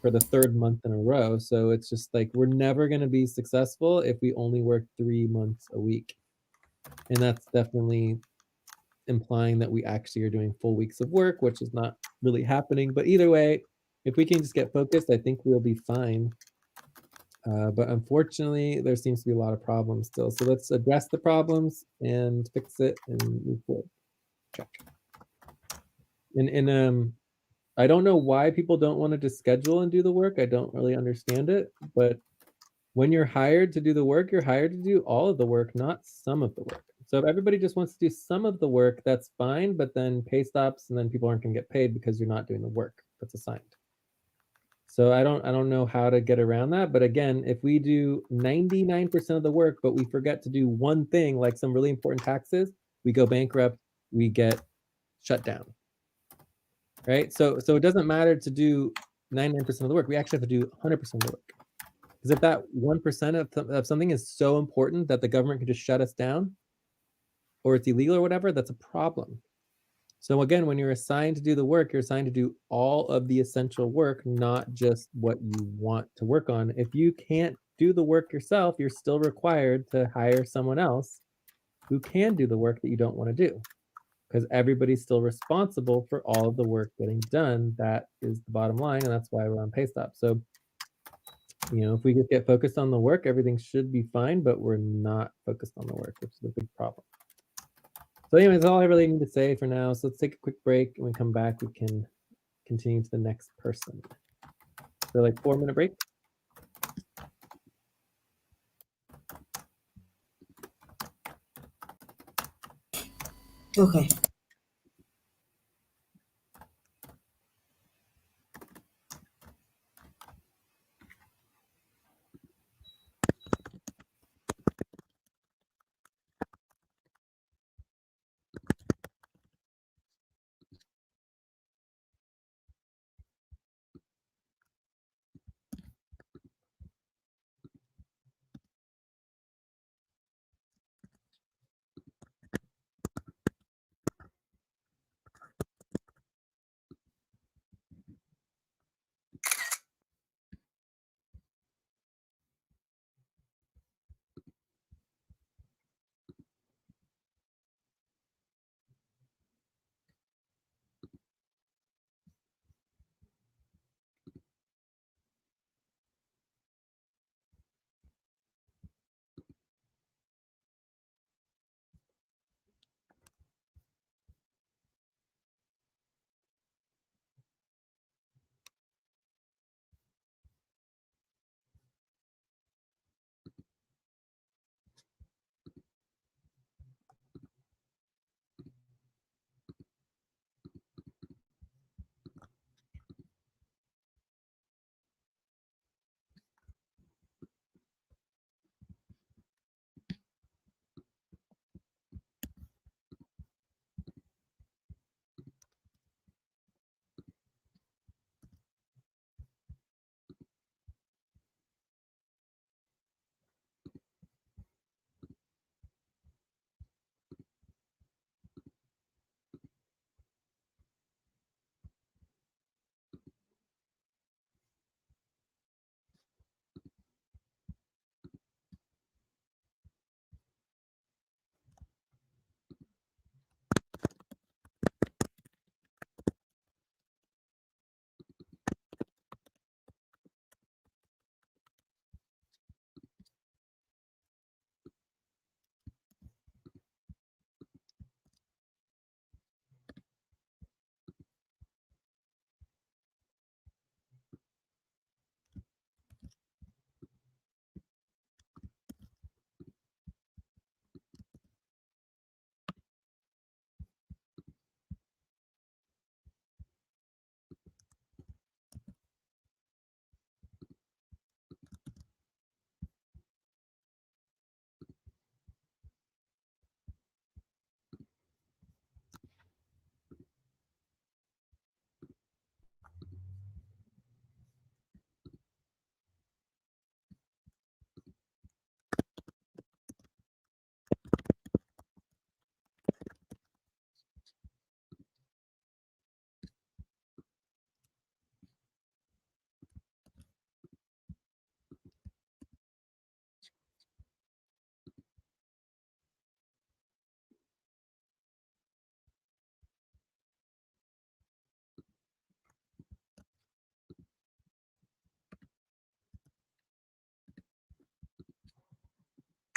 for the third month in a row. So it's just like we're never going to be successful if we only work 3 months a week. And that's definitely implying that we actually are doing full weeks of work, which is not really happening. But either way, if we can just get focused, I think we'll be fine. But unfortunately, there seems to be a lot of problems still. So let's address the problems and fix it and move forward. Check. And I don't know why people don't want to just schedule and do the work. I don't really understand it. But when you're hired to do the work, you're hired to do all of the work, not some of the work. So if everybody just wants to do some of the work, that's fine. But then pay stops, and then people aren't going to get paid because you're not doing the work that's assigned. So I don't know how to get around that. But again, if we do 99% of the work, but we forget to do one thing, like some really important taxes, we go bankrupt, we get shut down. Right? So it doesn't matter to do 99% of the work. We actually have to do 100% of the work. Because if that 1% of something is so important that the government can just shut us down, or it's illegal or whatever, that's a problem. So again, when you're assigned to do the work, you're assigned to do all of the essential work, not just what you want to work on. If you can't do the work yourself, you're still required to hire someone else who can do the work that you don't want to do, because everybody's still responsible for all of the work getting done. That is the bottom line, and that's why we're on pay stop. So, if we just get focused on the work, everything should be fine, but we're not focused on the work, which is a big problem. So anyways, that's all I really need to say for now. So let's take a quick break. And when we come back, we can continue to the next person. So like 4-minute break. Okay.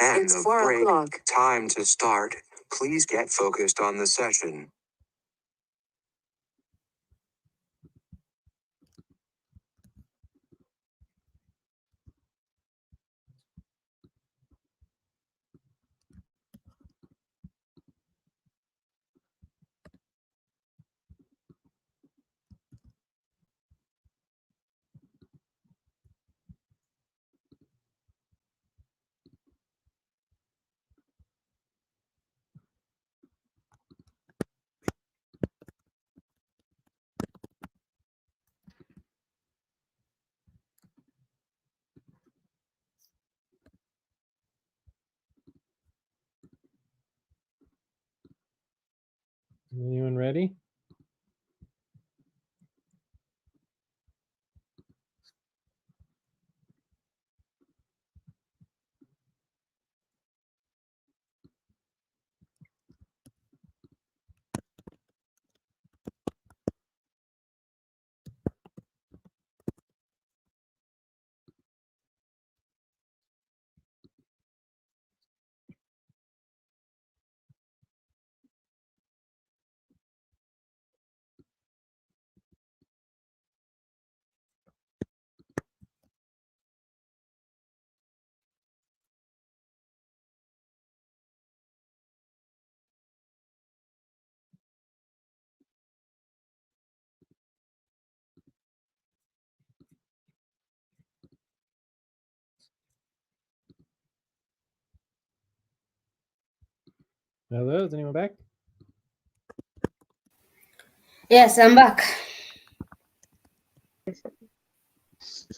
End it's of 4 o'clock. Time to start. Please get focused on the session. Anyone ready? Hello, is anyone back? Yes, I'm back.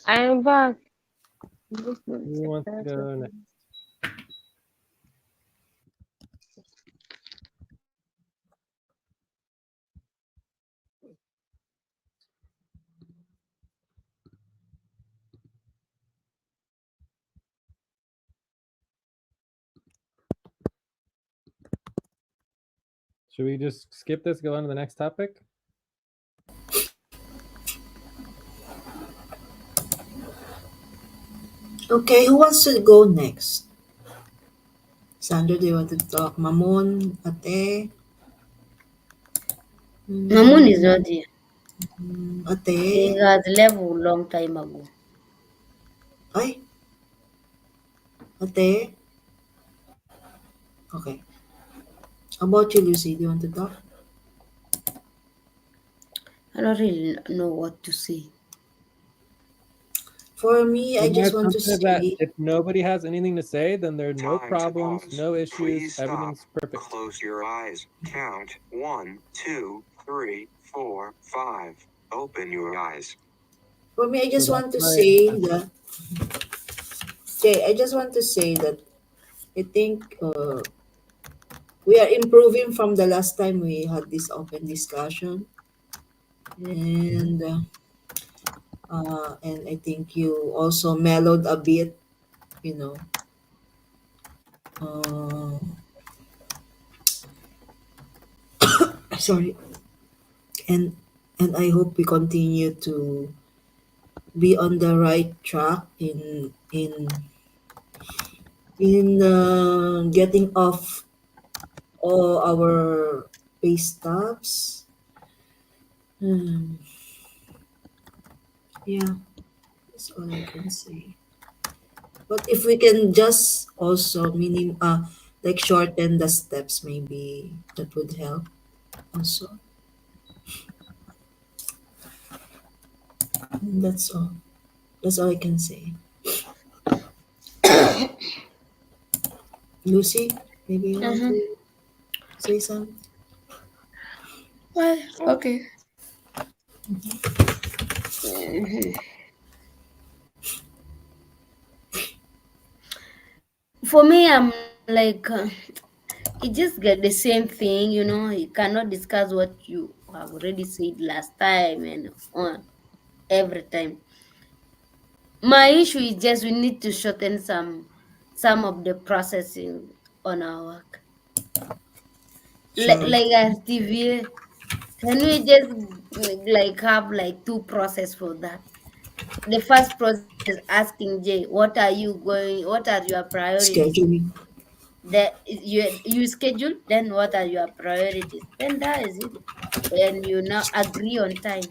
I am back. Who wants to go next? Should we just skip this, go on to the next topic? Okay, who wants to go next? Sandra, do you want to talk? Mamon, Ate? Mamun is not here. He Ate? has left a long time ago. Ay, Ate? Okay. How about you, Lucy? Do you want to talk? I don't really know what to say. For me, So I my just want to assumption is that say, if nobody has anything to say, then there are no Time to problems, pause. no issues, Please stop. everything's perfect. Close your eyes. Count 1, 2, 3, 4, 5. Open your eyes. for me, I So just that's want to my say that, okay, I just want to say that I think we are improving from the last time we had this open discussion. And I think you also mellowed a bit, you know. Uh, sorry, and I hope we continue to be on the right track in getting off all our pay stubs. Hmm, yeah, that's all I can say. But if we can just also like shorten the steps, maybe that would help also. That's all. That's all I can say. Lucy, maybe you want Uh-huh. to say something? Well, okay. Mhm. For me, I'm like, it just get the same thing, You cannot discuss what you have already said last time and on every time. My issue is just we need to shorten some of the processing on our work. Sure. Like RTV, can we just like have like two process for that? The first process is asking Jay, what are you going? What are your priorities? Scheduling. You schedule. Then what are your priorities? Then that is it. And you now agree on time.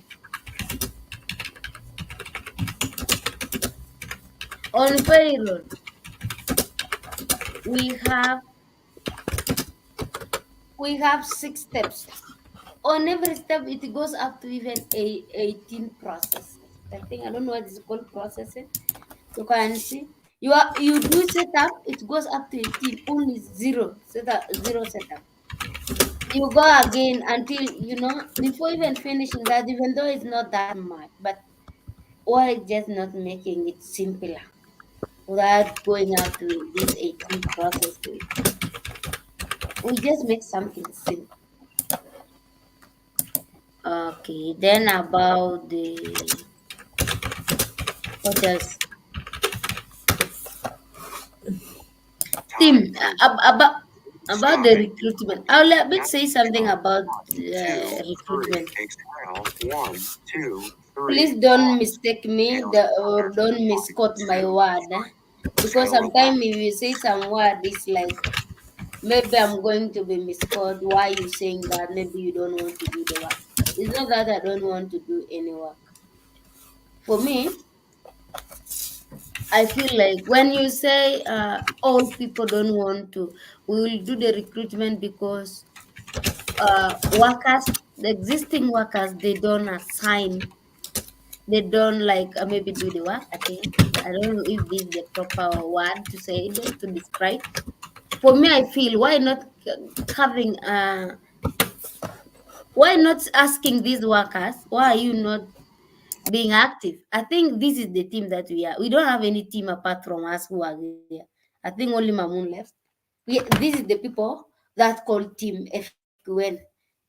On payroll, we have we have 6 steps. On every step, it goes up to even 18 processes. I think I don't know what is called processing. You can see you do setup, it goes up to 18, only zero setup. You go again until before even finishing that, even though it's not that much, but why just not making it simpler without going up to these 18 processes? We just make something simple. Okay, then about the what else? Team Time to about the stopping. recruitment. I'll let me Now say something count. about One, two, three. recruitment. Exhale. One, two, Please three. don't Pause. mistake me Inhale or together. don't One, misquote my two, word, three. because Exhale again. sometimes if you say some word, it's like maybe I'm going to be misquoted. Why you saying that? Maybe you don't want to do the work. It's not that I don't want to do any work. For me, I feel like when you say all people don't want to, we will do the recruitment because workers, the existing workers, they don't assign, they don't like maybe do the work. I think I don't know if this is the proper word to say it, to describe. For me, I feel why not having why not asking these workers, why are you not being active? I think this is the team that we are. We don't have any team apart from us who are here. I think only Mamun left. This is the people that call team FQN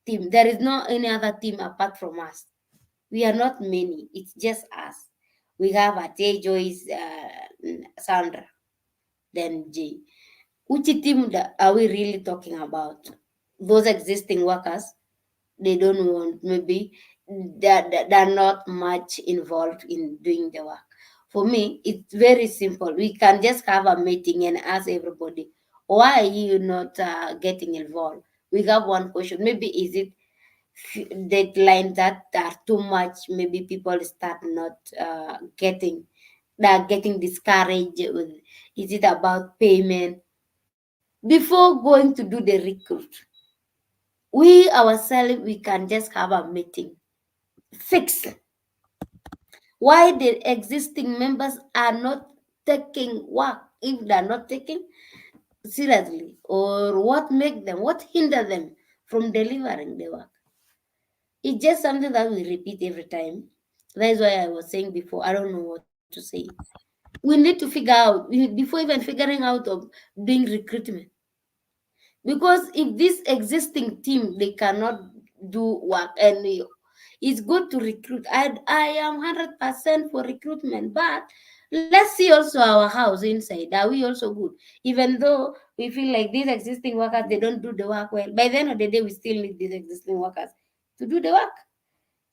team. There is no any other team apart from us. We are not many. It's just us. We have Ate, Joyce, Sandra, then J. Which team are we really talking about? Those existing workers, they don't want, maybe they're not much involved in doing the work. For me, it's very simple. We can just have a meeting and ask everybody, why are you not getting involved? We have one question. Maybe is it deadline that are too much? Maybe people start not they're getting discouraged with, is it about payment? Before going to do the recruit, we ourselves, we can just have a meeting, fix why the existing members are not taking work, if they're not taking seriously, or what make them, what hinder them from delivering the work. It's just something that we repeat every time. That is why I was saying before, I don't know what to say. We need to figure out before even figuring out of doing recruitment. Because if this existing team they cannot do work, and it's good to recruit. I am 100% for recruitment, but let's see also our house inside. Are we also good? Even though we feel like these existing workers they don't do the work well, by the end of the day we still need these existing workers to do the work,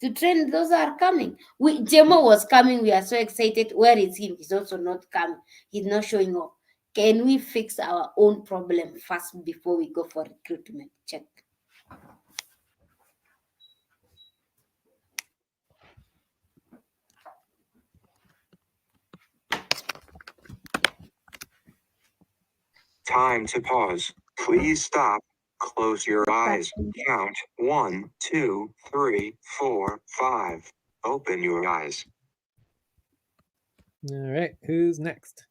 to train those are coming. Jemo was coming, we are so excited. Where is him? He's also not coming. He's not showing up. Can we fix our own problem first before we go for recruitment? Check. Time to pause. Please stop. Close your eyes. Count. One, two, three, four, five. Open your eyes. All right, who's next?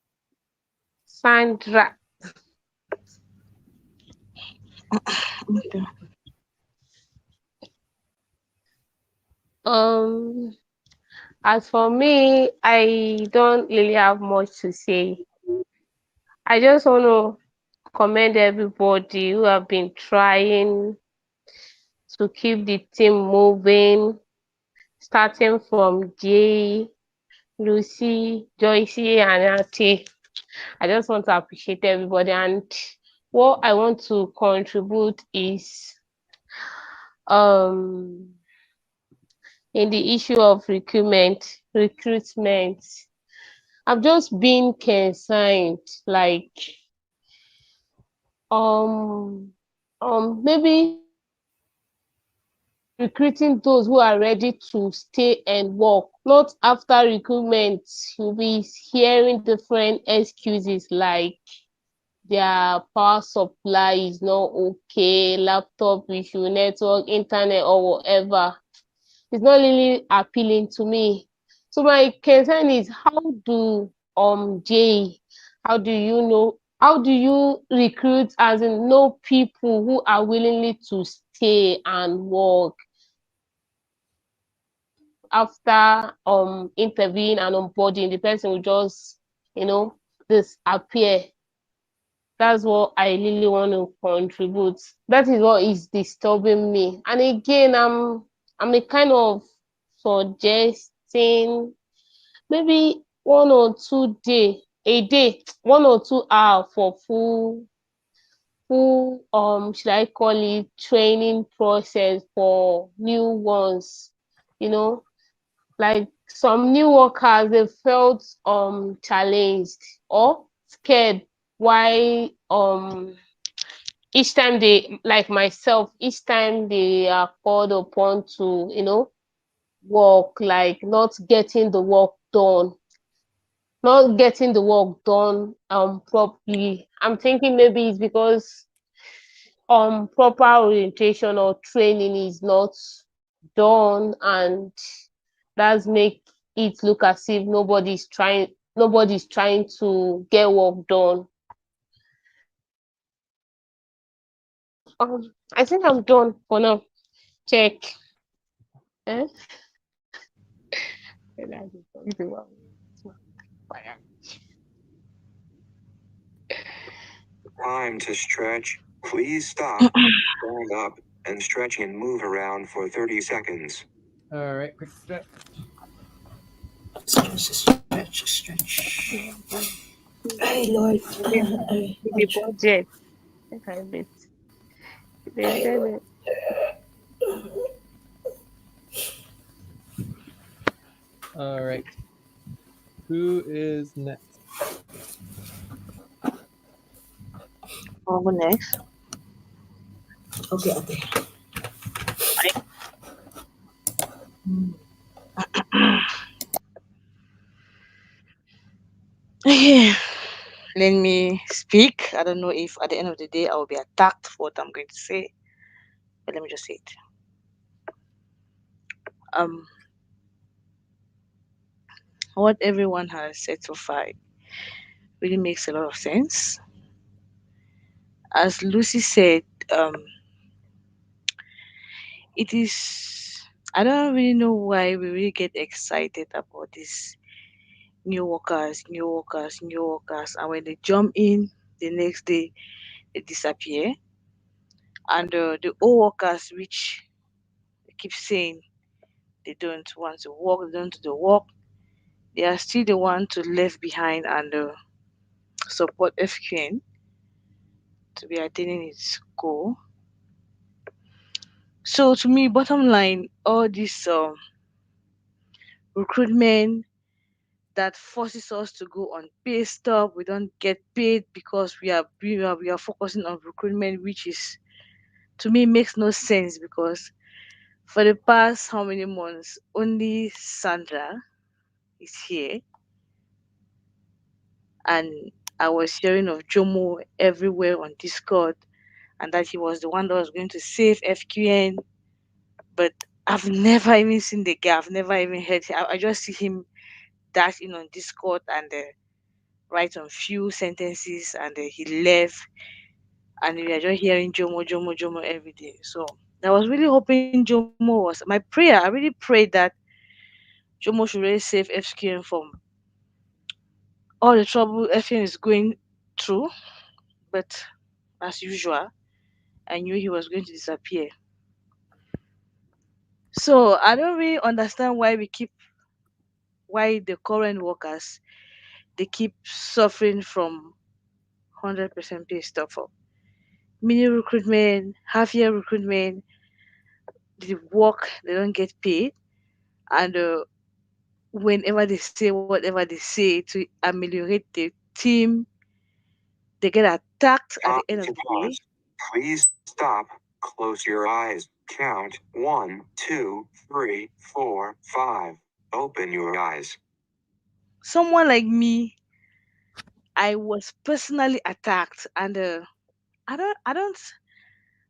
Sandra. Um, as for me, I don't really have much to say. I just want to commend everybody who have been trying to keep the team moving, starting from Jay, Lucy, Joycey, and Ate. I just want to appreciate everybody. And what I want to contribute is um in the issue of recruitment. I've just been concerned, like maybe recruiting those who are ready to stay and work. Not after recruitment, you'll be hearing different excuses like their power supply is not okay, laptop issue, network, internet, or whatever. It's not really appealing to me. So my concern is how do Jay, how do you recruit as in know people who are willingly to stay and work after interviewing and onboarding, the person will just, you know, disappear. That's what I really want to contribute. That is what is disturbing me. And again, I'm a kind of suggesting maybe 1 or 2 day, a day, 1 or 2 hour for full should I call it training process for new ones, you know, like some new workers they felt challenged or scared why each time they like myself, each time they are called upon to, work, like not getting the work done properly. I'm thinking maybe it's because proper orientation or training is not done, and that's make it look as if nobody's trying to get work done. I think I'm done for now. Check. Eh? Time to stretch. Please stop, stand up, and stretch and move around for 30 seconds. All right, quick stretch. Stretch. Ay, Lord. Ay, The ouch. budget. Okay, but they Ay, tell Lord. it. All right. Who is next? I'll go next. Okay, ate. Okay, let me speak. I don't know if at the end of the day I will be attacked for what I'm going to say, but let me just say it. Um, what everyone has said so far really makes a lot of sense. As Lucy said, um, it is. I don't really know why we really get excited about this new workers, new workers, new workers, and when they jump in the next day, they disappear. And the old workers, which they keep saying they don't want to work, they don't do the work, they are still the one to left behind and support FQN to be attaining its goal. So to me, bottom line, all this recruitment that forces us to go on pay stub, we don't get paid because we are focusing on recruitment, which is to me makes no sense because for the past how many months only Sandra is here, and I was hearing of Jomo everywhere on Discord, and that he was the one that was going to save FQN. But I've never even seen the guy. I've never even heard him. I just see him dash in on Discord and write on few sentences, and he left. And we are just hearing Jomo, Jomo, Jomo every day. So I was really hoping Jomo was my prayer. I really prayed that Jomo should really save FQN from all the trouble FQN is going through. But as usual, I knew he was going to disappear. So I don't really understand why the current workers they keep suffering from 100% pay stuff up. Mini recruitment, half year recruitment, the work they don't get paid, and whenever they say whatever they say to ameliorate the team, they get attacked at Time the end to of the day. pause. Please stop. Close your eyes. Count 1, 2, 3, 4, 5. Open your eyes. Someone like me, I was personally attacked, and I don't, I don't,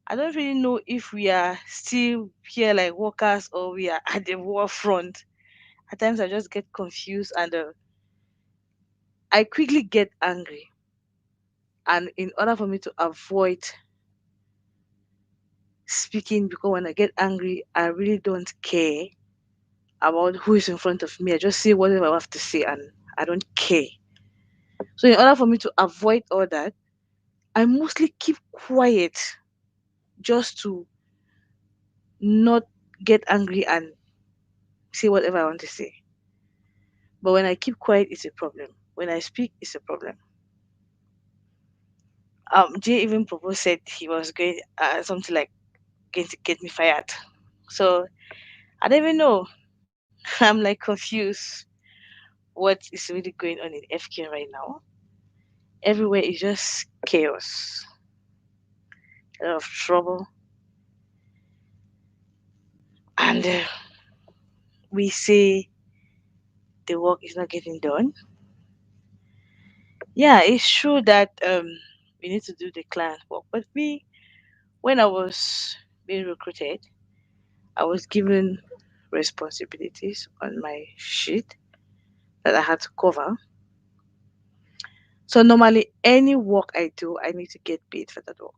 I don't really know if we are still here like workers or we are at the war front. At times, I just get confused, and I quickly get angry. And in order for me to avoid speaking, because when I get angry, I really don't care about who is in front of me. I just say whatever I have to say, and I don't care. So in order for me to avoid all that, I mostly keep quiet just to not get angry and say whatever I want to say. But when I keep quiet, it's a problem. When I speak, it's a problem. Jay even proposed said he was going something like going to get me fired. So I don't even know. I'm like confused what is really going on in FK right now. Everywhere is just chaos, a lot of trouble, and we say the work is not getting done. Yeah, it's true that we need to do the client work, but me, when I was being recruited, I was given responsibilities on my sheet that I had to cover. So normally, any work I do, I need to get paid for that work.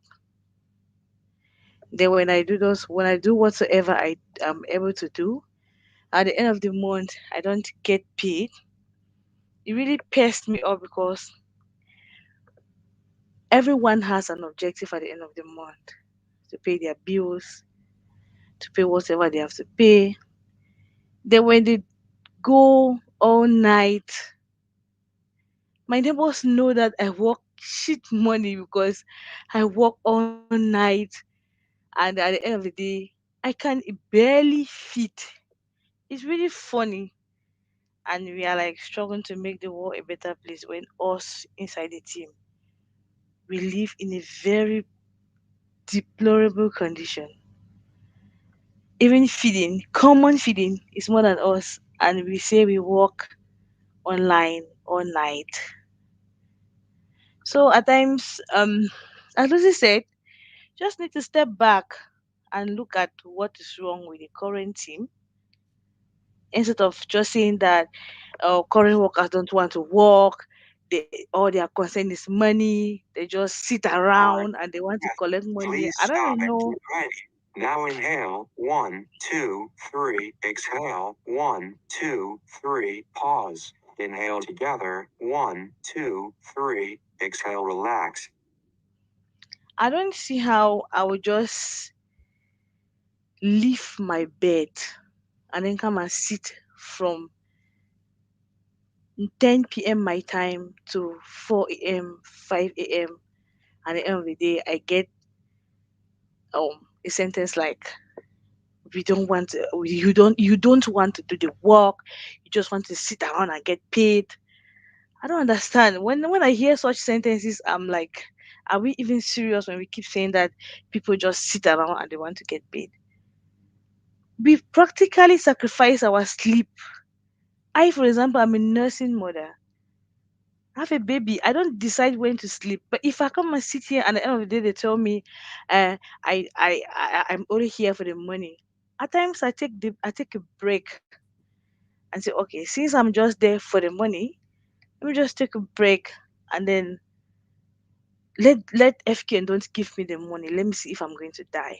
Then when I do whatsoever I am able to do, at the end of the month, I don't get paid. It really pissed me off because everyone has an objective at the end of the month to pay their bills, to pay whatever they have to pay. Then when they go all night, my neighbors know that I work shit money because I work all night, and at the end of the day, I can barely fit. It's really funny, and we are like struggling to make the world a better place when us inside the team we live in a very deplorable condition. Even feeding, common feeding, is more than us, and we say we work online all night. So at times, as Lucy said, just need to step back and look at what is wrong with the current team instead of just saying that current workers don't want to work. All their concern is money. They just sit Time. around and they want to Yes. collect money. Please I don't stop even and know. get ready. Now inhale. 1, 2, 3. Exhale. 1, 2, 3. Pause. Inhale together. 1, 2, 3. Exhale. Relax. I don't see how I would just leave my bed and then come and sit from 10 p.m. my time to 4 a.m., 5 a.m. At the end of the day, I get a sentence like, "We don't want to, you don't want to do the work. You just want to sit around and get paid." I don't understand. When I hear such sentences, I'm like, are we even serious when we keep saying that people just sit around and they want to get paid? We practically sacrifice our sleep. I, for example, I'm a nursing mother. I have a baby. I don't decide when to sleep. But if I come and sit here and at the end of the day they tell me, I'm only here for the money. At times I take a break and say, okay, since I'm just there for the money, let me just take a break and then let FK and don't give me the money. Let me see if I'm going to die.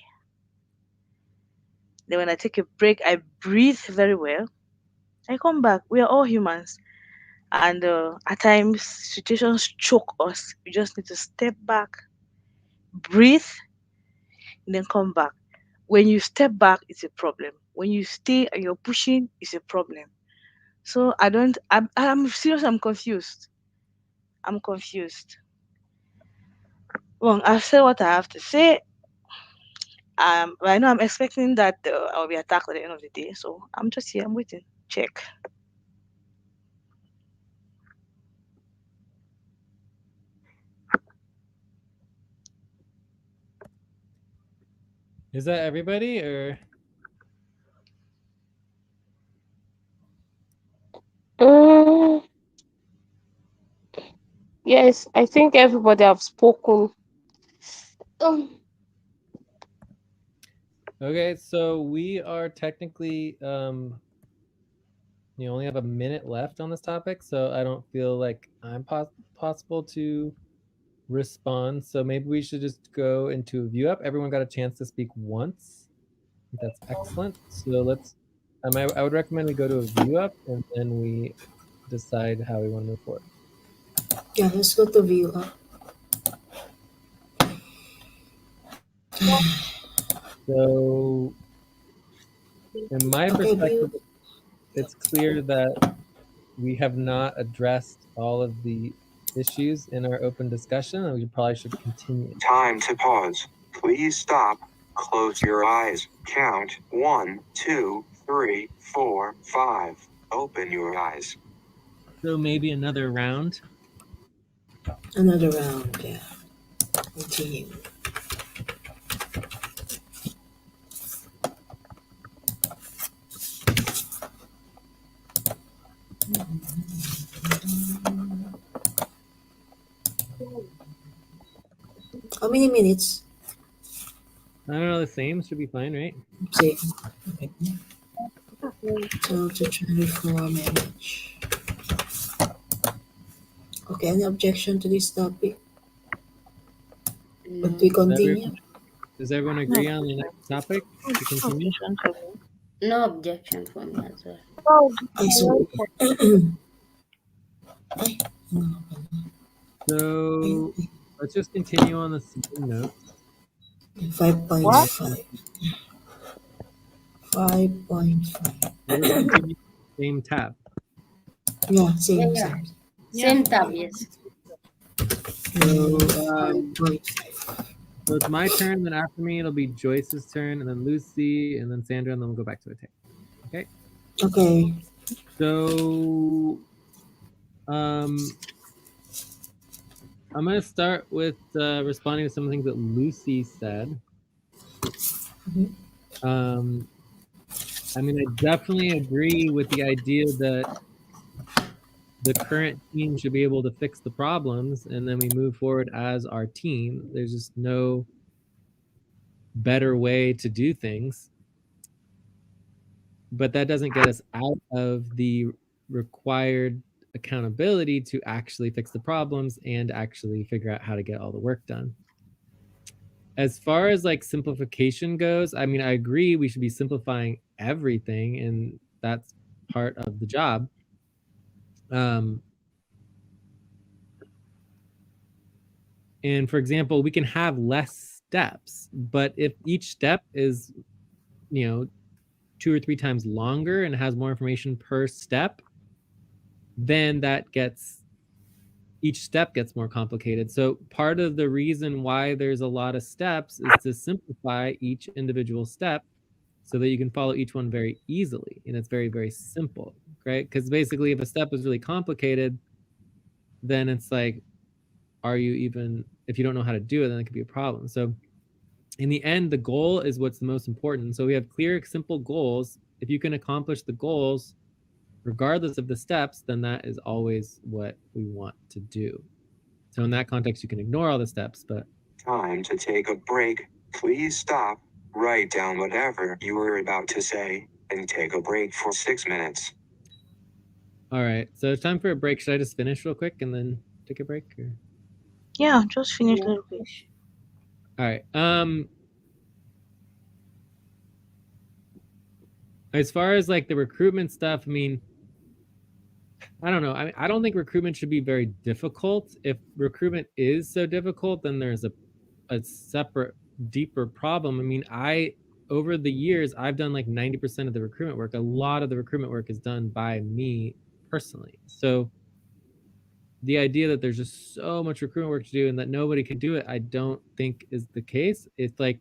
Then when I take a break, I breathe very well. I come back. We are all humans. And at times situations choke us. We just need to step back, breathe, and then come back. When you step back, it's a problem. When you stay and you're pushing, it's a problem. So I don't. I'm serious. I'm confused. I'm confused. Well, I've said what I have to say. I know I'm expecting that I'll be attacked at the end of the day. So I'm just here. I'm waiting. Check. Is that everybody or? Mm, yes, I think everybody have spoken. Um, Okay, so we are technically you only have a minute left on this topic, so I don't feel like I'm possible to respond. So maybe we should just go into a view up. Everyone got a chance to speak once. I think that's excellent. So let's. I would recommend we go to a view up and then we decide how we want to move forward. Yeah, let's go to view up. So, in my Okay, perspective, view. it's clear that we have not addressed all of the issues in our open discussion, and we probably should continue. Time to pause. Please stop. Close your eyes. Count 1, 2, 3, 4, 5. Open your eyes. So maybe another round. Another round. Yeah. Continue. How many minutes? I don't know, the same should be fine, right? Say. Okay. 12 to 24 minutes. Okay, any objection to this topic? But we No, continue. Does everyone agree on the next topic to continue? no objection for me as well. oh, I saw. Ay, ano ba? So let's just continue on the same note. 5.5. 5.5. We'll just continue the same tab. Yeah, Yeah, same, yeah. same. Same tab, yes. So, 5.5. so it's my turn, then after me it'll be Joyce's turn, and then Lucy, and then Sandra, and then we'll go back to Ate. Okay. Okay. So, I'm gonna start with responding to some of the things that Lucy said. Mhm. I mean, I definitely agree with the idea that the current team should be able to fix the problems, and then we move forward as our team. There's just no better way to do things. But that doesn't get us out of the required accountability to actually fix the problems and actually figure out how to get all the work done. As far as like simplification goes, I mean, I agree we should be simplifying everything, and that's part of the job. And for example, we can have less steps, but if each step is, 2 or 3 times longer and has more information per step, then each step gets more complicated. So part of the reason why there's a lot of steps is to simplify each individual step so that you can follow each one very easily. And it's very, very simple, right? Because basically if a step is really complicated, then it's like, if you don't know how to do it, then it could be a problem. So in the end, the goal is what's the most important. So we have clear, simple goals. If you can accomplish the goals, regardless of the steps, then that is always what we want to do. So in that context, you can ignore all the steps, but Time to take a break. Please stop. Write down whatever you were about to say and take a break for 6 minutes. all right. So it's time for a break. Should I just finish real quick and then take a break? Or? Yeah, just finish Yeah. little bit. All right. As far as like the recruitment stuff, I mean, I don't know. I don't think recruitment should be very difficult. If recruitment is so difficult, then there's a separate, deeper problem. I mean, over the years, I've done like 90% of the recruitment work. A lot of the recruitment work is done by me personally. So the idea that there's just so much recruitment work to do and that nobody can do it, I don't think is the case. It's like,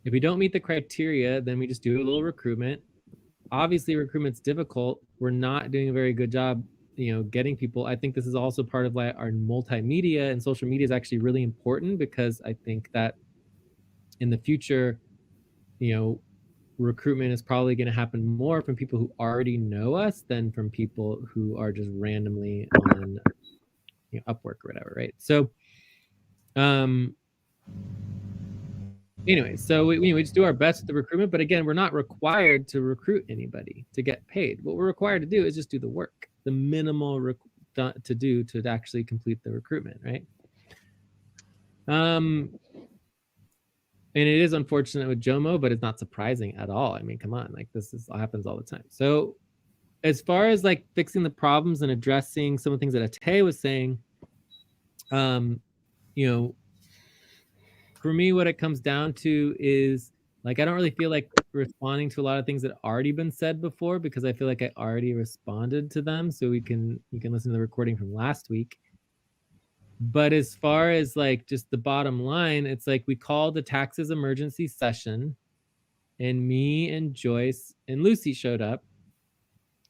if we don't meet the criteria, then we just do a little recruitment. Obviously, recruitment's difficult. We're not doing a very good job, getting people. I think this is also part of why our multimedia and social media is actually really important, because I think that in the future, recruitment is probably going to happen more from people who already know us than from people who are just randomly on Upwork or whatever, right? So anyway, so we just do our best with the recruitment, but again, we're not required to recruit anybody to get paid. What we're required to do is just do the work, the minimal to do to actually complete the recruitment, right? And it is unfortunate with Jomo, but it's not surprising at all. I mean, come on, like this happens all the time. So as far as like fixing the problems and addressing some of the things that Ate was saying, for me, what it comes down to is like I don't really feel like responding to a lot of things that already been said before because I feel like I already responded to them. So you can listen to the recording from last week. But as far as like just the bottom line, it's like we called the taxes emergency session, and me and Joyce and Lucy showed up,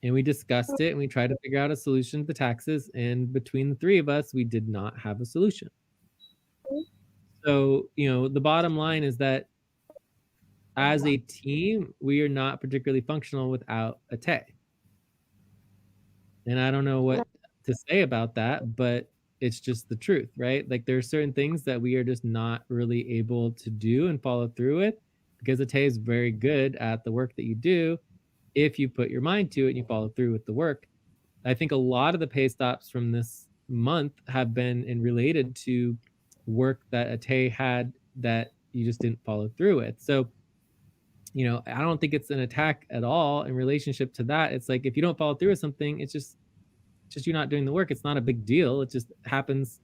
and we discussed it, and we tried to figure out a solution to the taxes. And between the three of us, we did not have a solution. So, the bottom line is that as a team, we are not particularly functional without Ate. And I don't know what to say about that, but it's just the truth, right? Like there are certain things that we are just not really able to do and follow through with because Ate is very good at the work that you do if you put your mind to it and you follow through with the work. I think a lot of the pay stops from this month have been related to work that Ate had that you just didn't follow through with. So, I don't think it's an attack at all in relationship to that. It's like if you don't follow through with something, it's just you're not doing the work. It's not a big deal. It just happens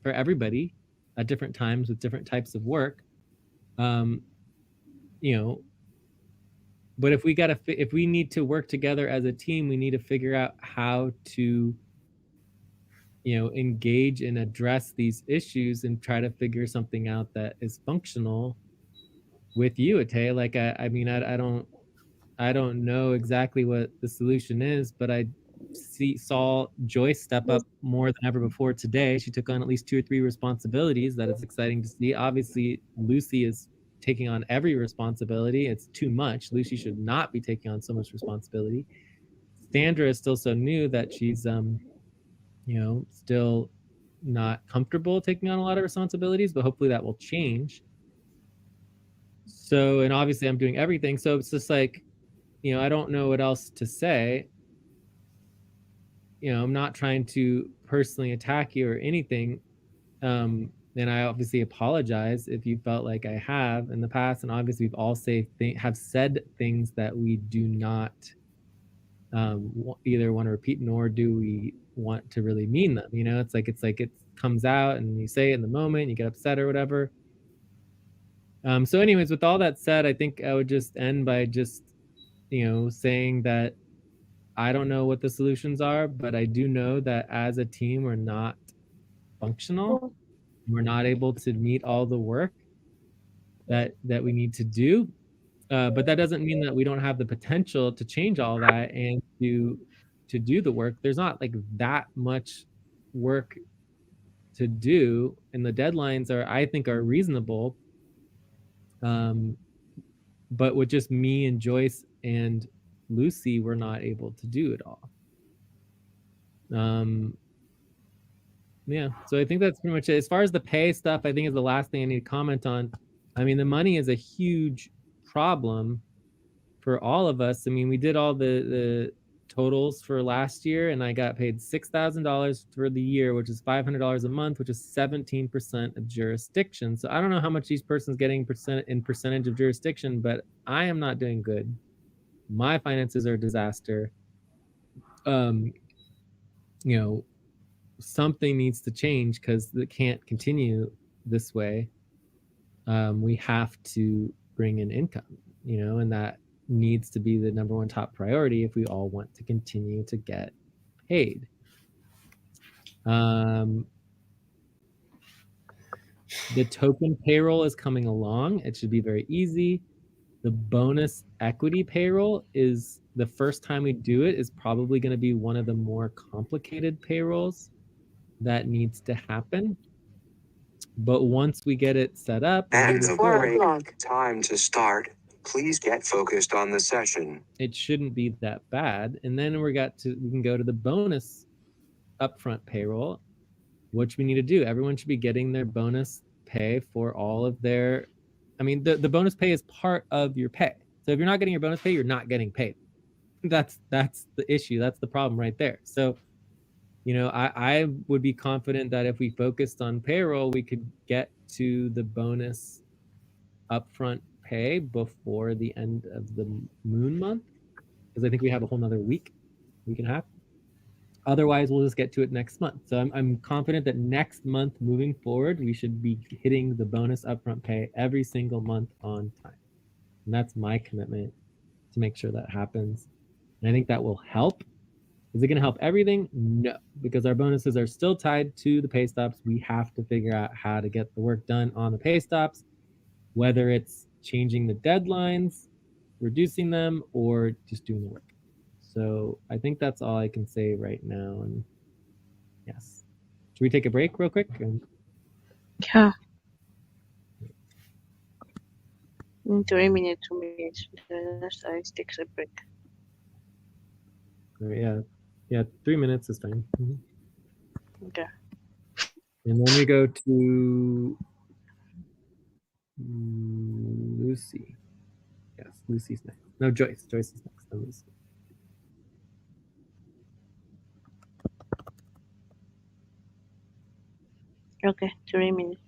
for everybody at different times with different types of work. But if we need to work together as a team, we need to figure out how to engage and address these issues and try to figure something out that is functional with you, Ate. Like I mean, I don't know exactly what the solution is, but I saw Joyce step up more than ever before today. She took on at least 2 or 3 responsibilities. That is exciting to see. Obviously, Lucy is taking on every responsibility. It's too much. Lucy should not be taking on so much responsibility. Sandra is still so new that she's still not comfortable taking on a lot of responsibilities, but hopefully that will change. So, and obviously I'm doing everything. So it's just like, I don't know what else to say. I'm not trying to personally attack you or anything. And I obviously apologize if you felt like I have in the past. And obviously we've all have said things that we do not either want to repeat, nor do we want to really mean them. It's like it comes out and you say it in the moment, you get upset or whatever. So anyways, with all that said, I think I would just end by just, saying that I don't know what the solutions are, but I do know that as a team, we're not functional. We're not able to meet all the work that we need to do. But that doesn't mean that we don't have the potential to change all that and to do the work. There's not like that much work to do, and the deadlines I think are reasonable. But with just me and Joyce and Lucy, we're not able to do it all. Yeah, so I think that's pretty much it. As far as the pay stuff, I think is the last thing I need to comment on. I mean, the money is a huge problem for all of us. I mean, we did all the totals for last year, and I got paid $6,000 for the year, which is $500 a month, which is 17% of jurisdiction. So I don't know how much each person's getting in percentage of jurisdiction, but I am not doing good. My finances are a disaster. Something needs to change because it can't continue this way. We have to bring in income, and that needs to be the number one top priority if we all want to continue to get paid. The token payroll is coming along. It should be very easy. The bonus equity payroll is the first time we do it is probably going to be one of the more complicated payrolls that needs to happen. But once we get it set up, and the break time to start. Please get focused on the session. it shouldn't be that bad. And then we can go to the bonus upfront payroll, which we need to do. Everyone should be getting their bonus pay for all of their, I mean, the bonus pay is part of your pay. So if you're not getting your bonus pay, you're not getting paid. That's the issue. That's the problem right there. So, I would be confident that if we focused on payroll, we could get to the bonus upfront pay before the end of the moon month, because I think we have a whole nother week and a half. Otherwise, we'll just get to it next month. So I'm confident that next month moving forward, we should be hitting the bonus upfront pay every single month on time. And that's my commitment to make sure that happens. And I think that will help. Is it going to help everything? No, because our bonuses are still tied to the pay stops. We have to figure out how to get the work done on the pay stops, whether it's changing the deadlines, reducing them, or just doing the work. So I think that's all I can say right now. And yes. Should we take a break real quick? Yeah. 3 minutes, 2 minutes. Just I take a break. Yeah, 3 minutes is fine. Okay. And then we go to Lucy. Yes, Lucy's next. No, Joyce. Joyce is next. Then Lucy. Okay, 3 minutes.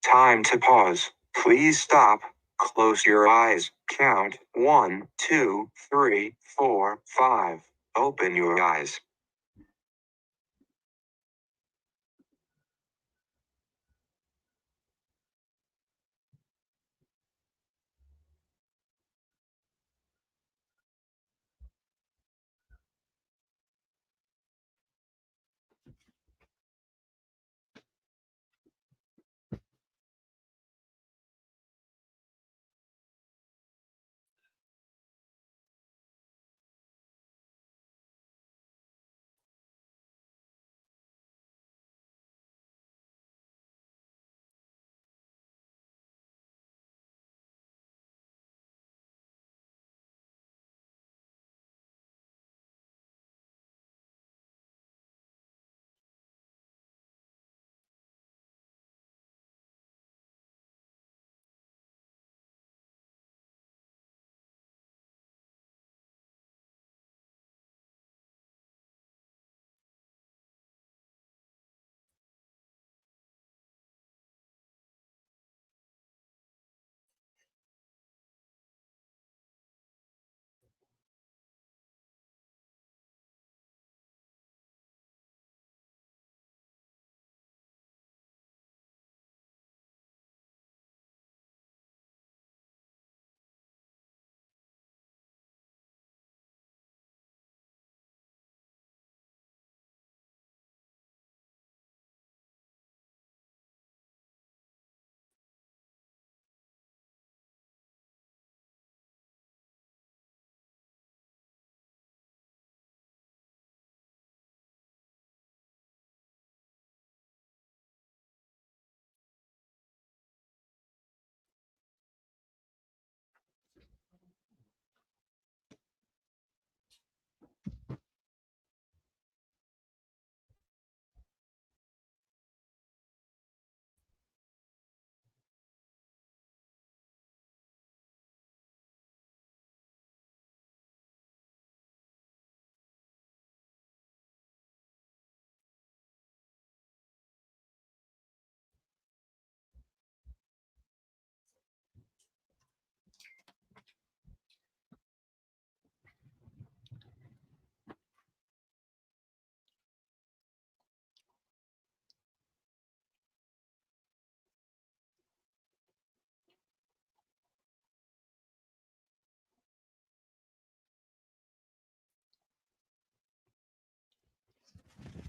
Time to pause. Please stop. Close your eyes. Count 1, 2, 3, 4, 5. Open your eyes.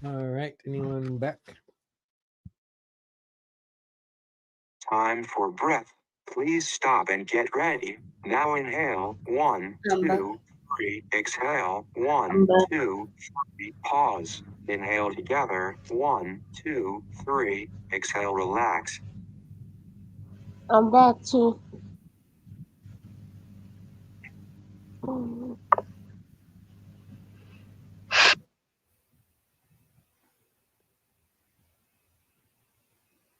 All right. Anyone back? Time for breath. Please stop and get ready. Now inhale. One, I'm back. two, three. Exhale. I'm One, back. two, three. Pause. Inhale together. One, two, three. Exhale, relax. I'm back too. Mm,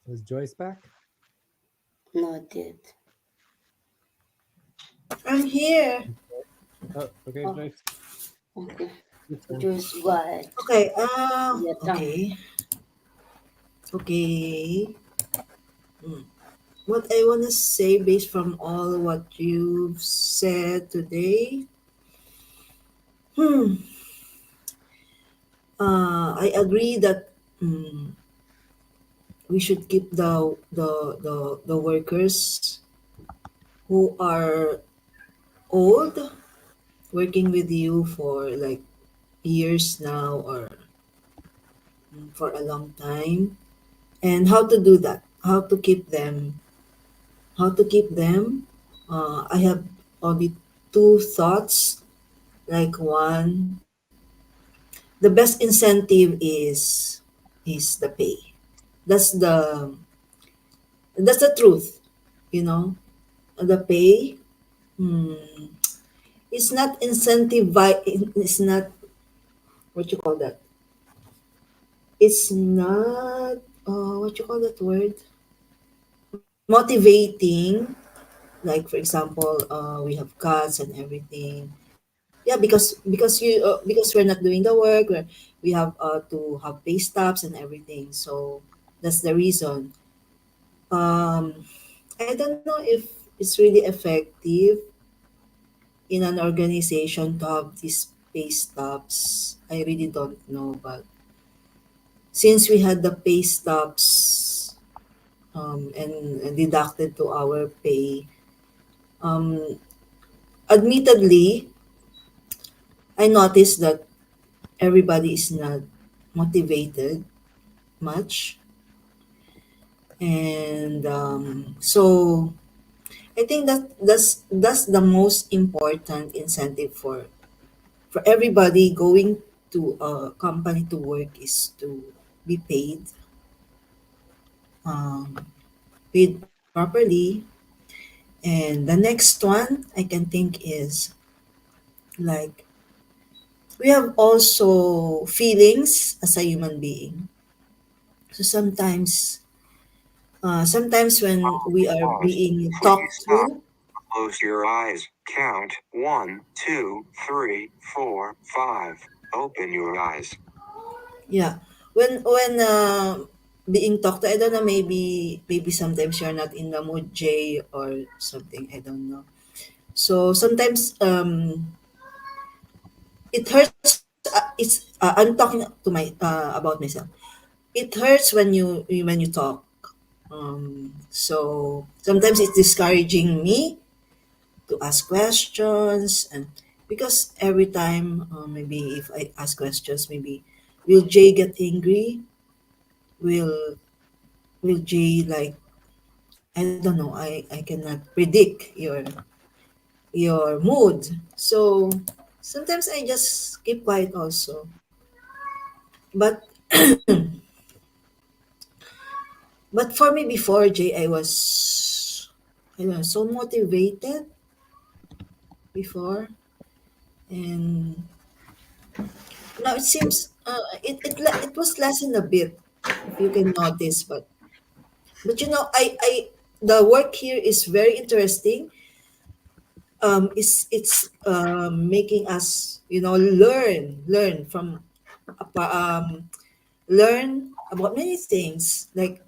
Is Joyce back? Not yet. I'm here. Oh, okay, Oh, Joyce. okay. Your turn. Just go ahead. Okay. Your turn. Okay. Okay. Hmm. What I want to say based from all what you've said today. Hmm. I agree that we should keep the workers who are old working with you for like years now or for a long time, and how to do that, how to keep them. I have only two thoughts. Like one, the best incentive is the pay. That's the that's the truth, you know. The pay, hmm, it's not it's not, what you call that, it's not, what you call that word, motivating. Like for example, we have cuts and everything. Yeah, because we're not doing the work. We have to have pay stubs and everything. So that's the reason. Um, I don't know if it's really effective in an organization to have these pay stubs. I really don't know, but since we had the pay stubs and deducted to our pay, um, admittedly, I noticed that everybody is not motivated much, and so I think that's the most important incentive for everybody going to a company to work is to be um, paid properly. And the next one I can think is like we have also feelings as a human being. So sometimes when we are Pause. being Please talked stop. to, Close your eyes. Count. One, two, three, four, five. Open your eyes. yeah, when being talked to, I don't know, maybe sometimes you're not in the mood, Jay, or something. I don't know. So sometimes it hurts. I'm talking to my about myself. It hurts when you talk. So sometimes it's discouraging me to ask questions, and because every time maybe if I ask questions, maybe will Jay get angry? Will will Jay like, I don't know. I cannot predict your mood. So sometimes I just keep quiet also. But but for me before, Jay, I was, I don't know, so motivated before, and now it seems it was lessened a bit, if you can notice. But I the work here is very interesting. It's making us learn from apa- um learn about many things, like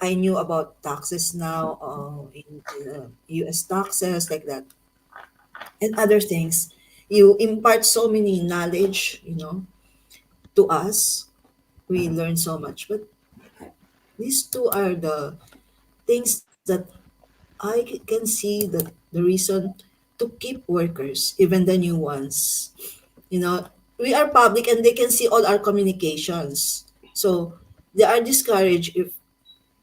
I knew about taxes now, in US taxes, like that, and other things. You impart so many knowledge, to us. We learn so much, but these two are the things that can see that the reason to keep workers, even the new ones, you know we are public and they can see all our communications. So they are discouraged if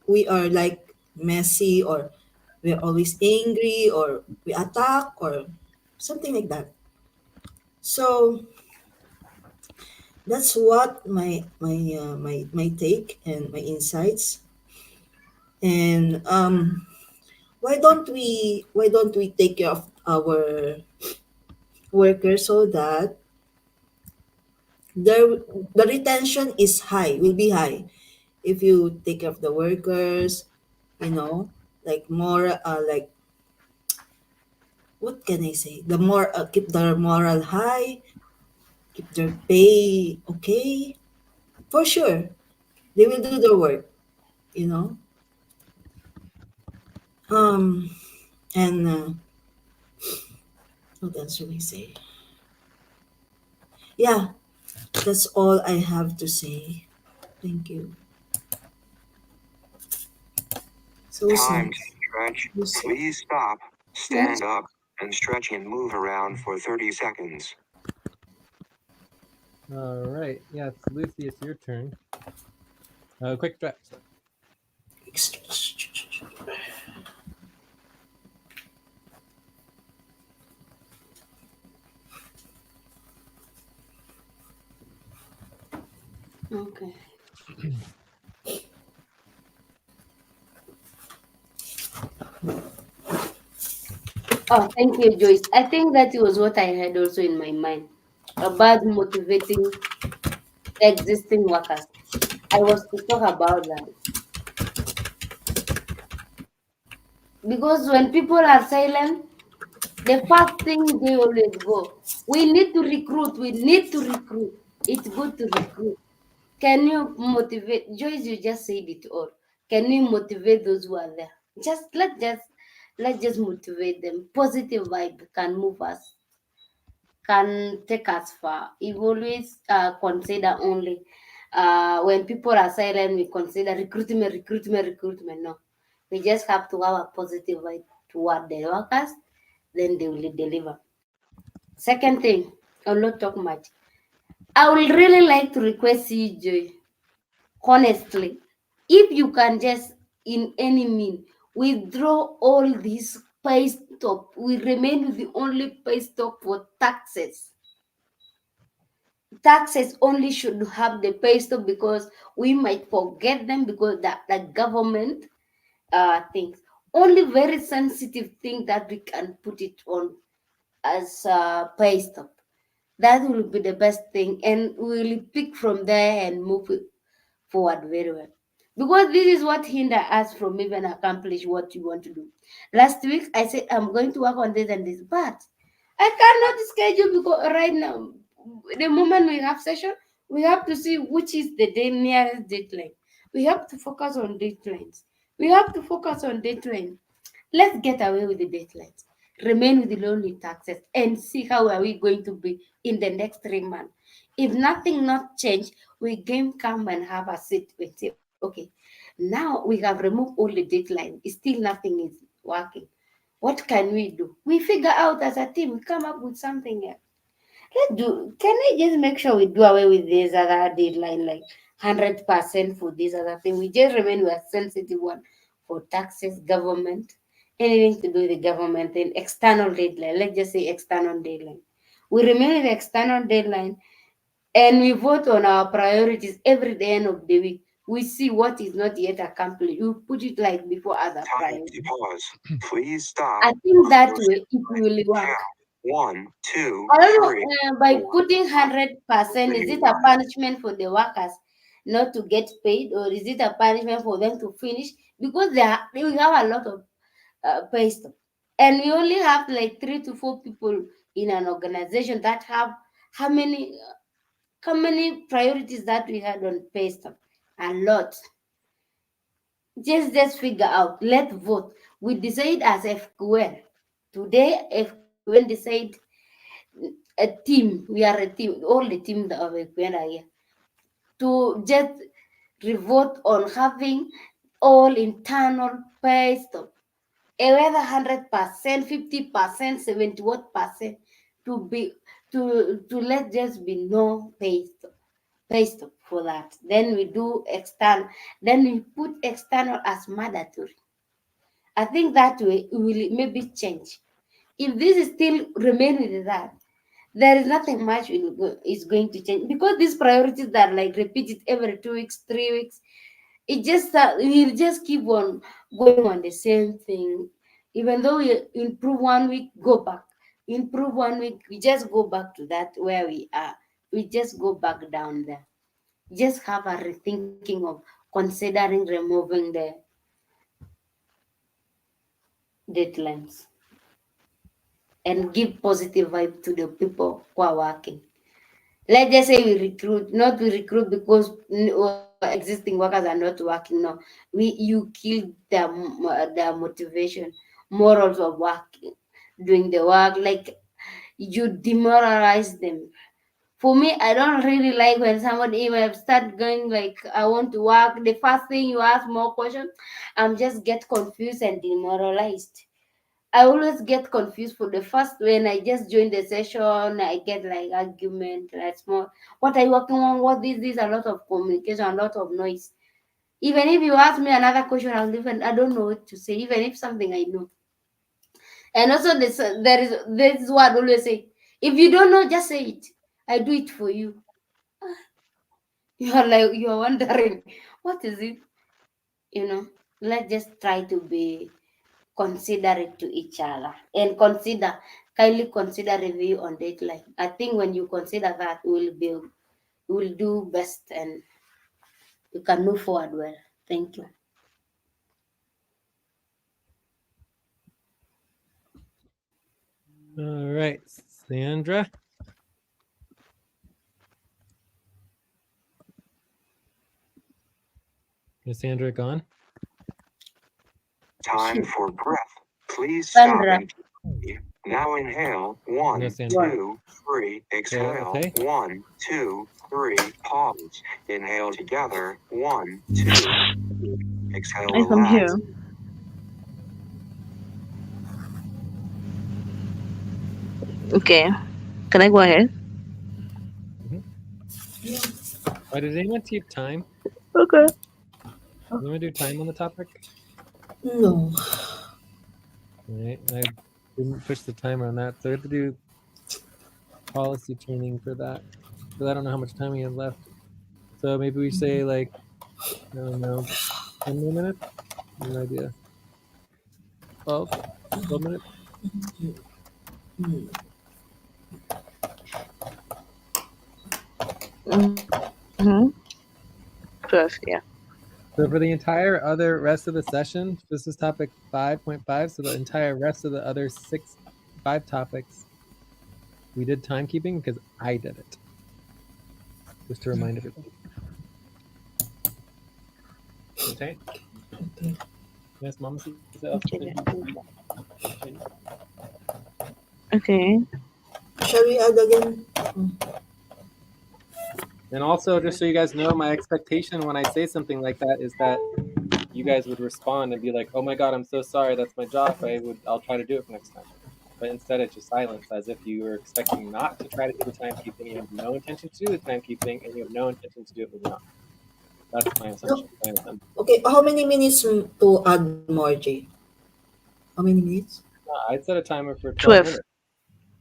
we are like messy, or we're always angry, or we attack, or something like that. So that's what my take and my insights. And why don't we take care of our workers so that there the retention is high, will be high, if you take care of the workers, you know, like more like, what can I say, the more keep their moral high, keep their pay okay, for sure they will do their work, you know. um and what else should we say? Yeah, that's all I have to say. Thank you. So who's Time to next? stretch. Who's Please stop, Yes. stand up, and stretch and move around for 30 seconds. All right. Yeah, it's Lucy. It's your turn. Quick stretch. Okay. Oh, thank you, Joyce. I think that was what I had also in my mind about motivating the existing workers. I was to talk about that because when people are silent, the first thing they always go, we need to recruit, we need to recruit. It's good to recruit. Can you motivate, Joyce? You just said it all. Can you motivate those who are there? Let's just motivate them. Positive vibe can move us, can take us far. If always consider only when people are silent, we consider recruitment, recruitment, recruitment. No, we just have to have a positive vibe toward the workers, then they will deliver. Second thing, I'll not talk much. I would really like to request you, Joy, honestly, if you can just, in any mean, withdraw all these pay stop, we remain with the only pay stop for taxes. Taxes only should have the pay stop because we might forget them because the government things. Only very sensitive thing that we can put it on as pay stop. That will be the best thing, and we'll pick from there and move it forward very well. Because this is what hinder us from even accomplish what you want to do. Last week I said I'm going to work on this and this, but I cannot schedule because right now, the moment we have session, we have to see which is the nearest deadline. We have to focus on deadlines. We have to focus on deadline. Let's get away with the deadlines. Remain with the lonely taxes and see how are we going to be in the next 3 months. If nothing not change, we can come and have a sit and say, okay, now we have removed all the deadline. Still nothing is working. What can we do? We figure out as a team, we come up with something else. Let's do. Can I just make sure we do away with this other deadline, like 100% for this other thing? We just remain with a sensitive one for taxes, government, anything to do with the government, and external deadline. Let's just say external deadline. We remain with the external deadline, and we vote on our priorities every day end of the week. We see what is not yet accomplished. We put it like before other Time to priorities. pause. Please stop. I think that Close way it will count. work. 1, 2, I don't 3, know, by 4, putting 5. 100%, is it a punishment for the workers not to get paid, or is it a punishment for them to finish? Because they will have a lot of pay stub. And we only have like 3 to 4 people in an organization that have how many how many priorities that we had on pay stub? A lot. Just figure out. Let's vote. We decide as FQN. Today FQN decide a team. We are a team. All the team that are FQN are here to just revote on having all internal pay stop. Whether 100%, 50%, 70 what percent to be to let just be no paste for that. Then we do external. Then we put external as mandatory. I think that way it will maybe change. If this is still remain with that, there is nothing much is going to change because these priorities that like repeated every 2 weeks, 3 weeks, it just we'll just keep on going on the same thing. Even though we improve 1 week, go back. Improve 1 week, we just go back to that where we are. We just go back down there. Just have a rethinking of considering removing the deadlines and give positive vibe to the people who are working. Let's just say we recruit, not we recruit because existing workers are not working. No, you kill their motivation, morals of working, doing the work. Like you demoralize them. For me, I don't really like when somebody even start going like I want to work. The first thing you ask more questions, I'm just get confused and demoralized. I always get confused for the first when I just join the session. I get like argument, like small. What are you working on? What this? A lot of communication, a lot of noise. Even if you ask me another question, I don't know what to say. Even if something I know. And also this is what I always say. If you don't know, just say it. I do it for you. You're wondering what is it? Let's just try to be considerate to each other and kindly consider review on deadline. I think when you consider that, will do best and you can move forward well. Thank you. All right, Sandra. Is Sandra gone? Time for breath. Please stop Sandra, and breathe. Now inhale. One, No, Sandra. 2, 3. Exhale. Okay. 1, 2, 3. Pause. Inhale together. 1, 2. Exhale. Yes, I'm Relax. here. Okay. Can I go ahead? Why did anyone keep time? Okay. You want to do time on the topic? No. All right. I didn't push the timer on that, so I have to do policy training for that. Because I don't know how much time we have left. So maybe we say like, I don't know, 10 more minutes? No idea. 12? 12 minutes? Mm-hmm. 12, yeah. So for the entire other rest of the session, this is topic 5.5. So the entire rest of the other 5 topics, we did timekeeping because I did it. Just to remind everybody. Okay? Okay. Yes, Mama says Okay. Okay. Shall we add again? And also, just so you guys know, my expectation when I say something like that is that you guys would respond and be like, "Oh my God, I'm so sorry. That's my job. I'll try to do it for next time." But instead, it's just silence, as if you were expecting not to try to do the timekeeping. You have no intention to do the timekeeping, and you have no intention to do it moving on. That's my assumption. Okay, how many minutes to add more, Jay? How many minutes? I'd set a timer for 12 12. minutes.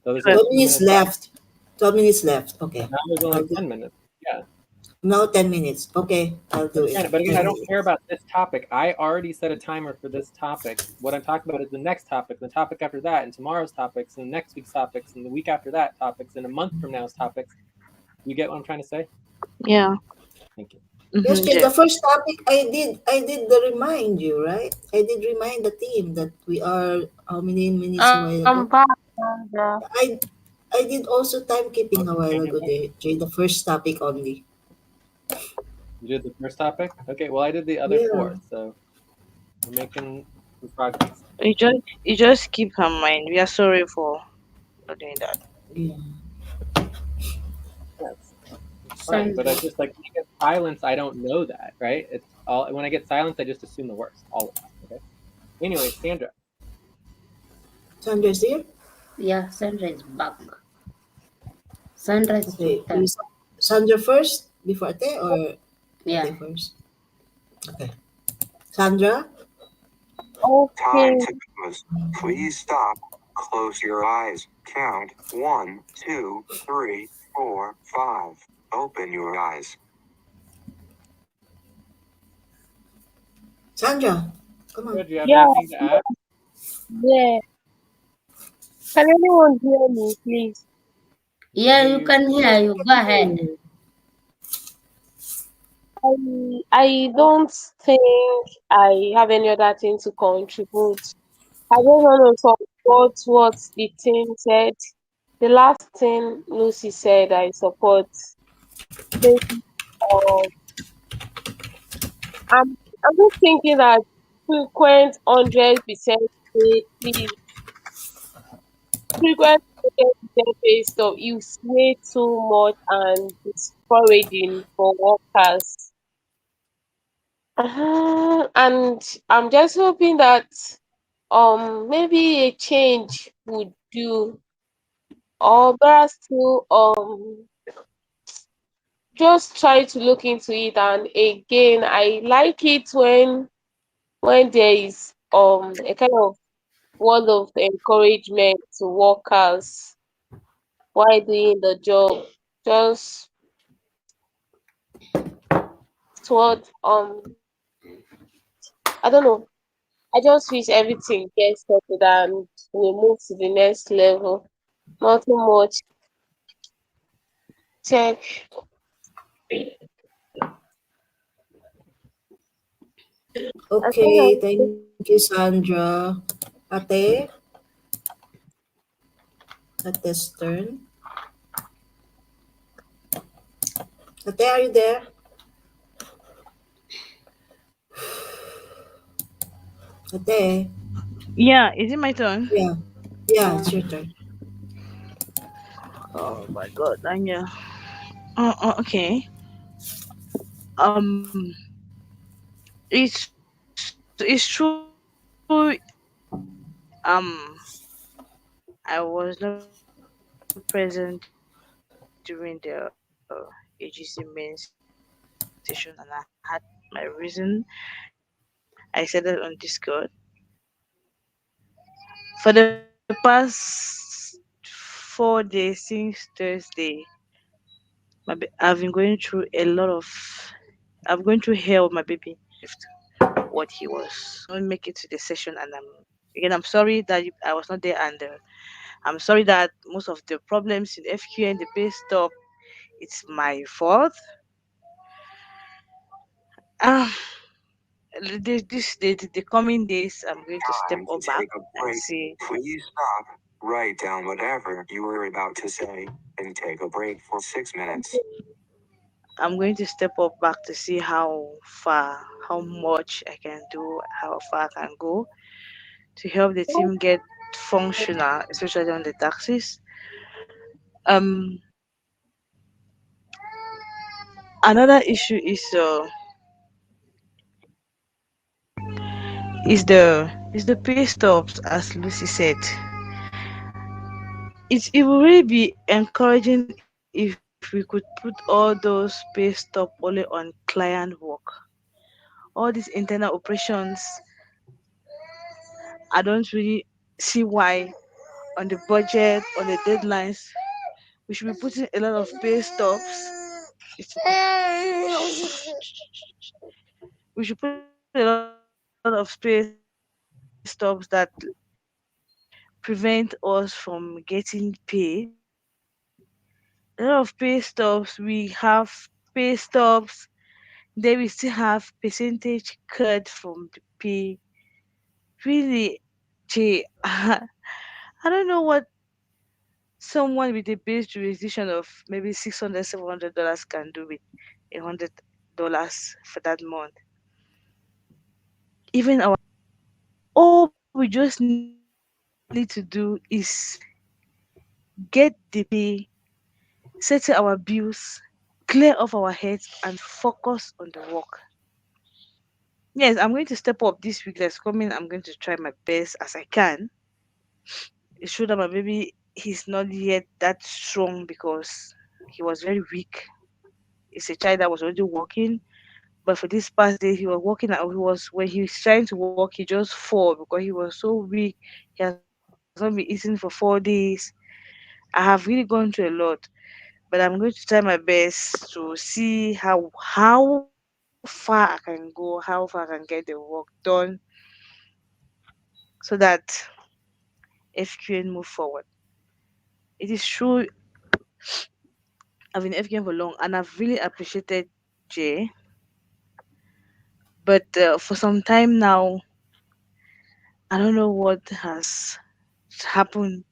So there's 12 like 2 minutes minutes left. left. 12 minutes left. Okay. Now there's only I'll do 10 minutes. Yeah. now 10 minutes. Okay, I'll do it. But again, 10 I don't care minutes. about this topic. I already set a timer for this topic. What I'm talking about is the next topic, the topic after that, and tomorrow's topics, and next week's topics, and the week after that topics, and a month from now's topics. You get what I'm trying to say? Yeah. Thank you. Yes, Mm-hmm. Jay, the first topic I did the remind you, right? I did remind the team that we are how many minutes a while ago? I'm back, Sandra. I I did also timekeeping a while ago, Jay, the first topic only. You did the first topic? Okay, well, I did the other Yeah. 4, so we're making some progress. You just keep her mind. We are sorry for not doing that. Yeah. Yes, it's fine. But I Sandra. just like when I get silence, I don't know that, right? It's all when I get silence, I just assume the worst, always. Okay. Anyway, Sandra. Sandra's here? Yeah, Sandra is back. Sandra, it's Okay, your turn. Sandra first before Ate or Yeah. Ate first? Okay. Sandra? Okay. Time to pause. Please stop. Close your eyes. Count 1, 2, 3, 4, 5. Open your eyes. Sandra, come Sandra, on. do you have Yeah, anything to add? yeah. Can anyone hear me, please? We can Yeah, hear you you. can hear you. Go ahead. I don't think I have any other thing to contribute. I just want to support what the team said. The last thing Lucy said, I support. Maybe, um, I'm just thinking that frequent 100% pay, please, frequent 100% pay stuff is way too much and discouraging for workers. And I'm just hoping that maybe a change would do, or better still, just try to look into it. And again, I like it when there is a kind of word of encouragement to workers while doing the job. Just what I don't know. I just wish everything gets settled and we move to the next level. Nothing much. Check. I think Okay, thank you, Sandra. Ate, Ate's turn. Ate, are you there? Ate? Yeah, is it my turn? Yeah. Yeah, it's your turn. Oh my god, Anya. Okay. It's true. I was not present during the AGC main session, and I had my reason. I said it on Discord. For the past 4 days since Thursday, I've been going through a lot of. I've going through hell with my baby. What he was. Don't make it to the session, and I'm sorry that I was not there, and I'm sorry that most of the problems in FQ and the base stop, it's my fault. Um, the coming days, I'm going to step Time to up back take a and break. see. Please stop. Write down whatever you were about to say and take a break for 6 minutes. I'm going to step up back to see how far, how much I can do, how far I can go to help the team get functional, especially on the taxis. Um, Another issue is the pay stubs, as Lucy said. It will really be encouraging if we could put all those pay stub only on client work. All these internal operations, I don't really see why on the budget, on the deadlines, we should be putting a lot of pay stubs. We should put a lot of pay stubs that prevent us from getting paid. A lot of pay stubs, we have pay stubs, then we still have percentage cut from the pay. Really, Jay, I don't know what someone with a base jurisdiction of maybe 600, $700 can do with $100 for that month. Even all we just need to do is get the pay, settle our bills, clear off our heads, and focus on the work. Yes, I'm going to step up this week that's coming. I'm going to try my best as I can. It should that my baby he's not yet that strong because he was very weak. It's a child that was already walking, but for this past day he was walking and he was when he was trying to walk he just fall because he was so weak. He has not been eating for 4 days. I have really gone through a lot, but I'm going to try my best to see how far I can go, how far I can get the work done, so that FQN move forward. It is true I've been FQN for long and I've really appreciated Jay, but for some time now, I don't know what has happened.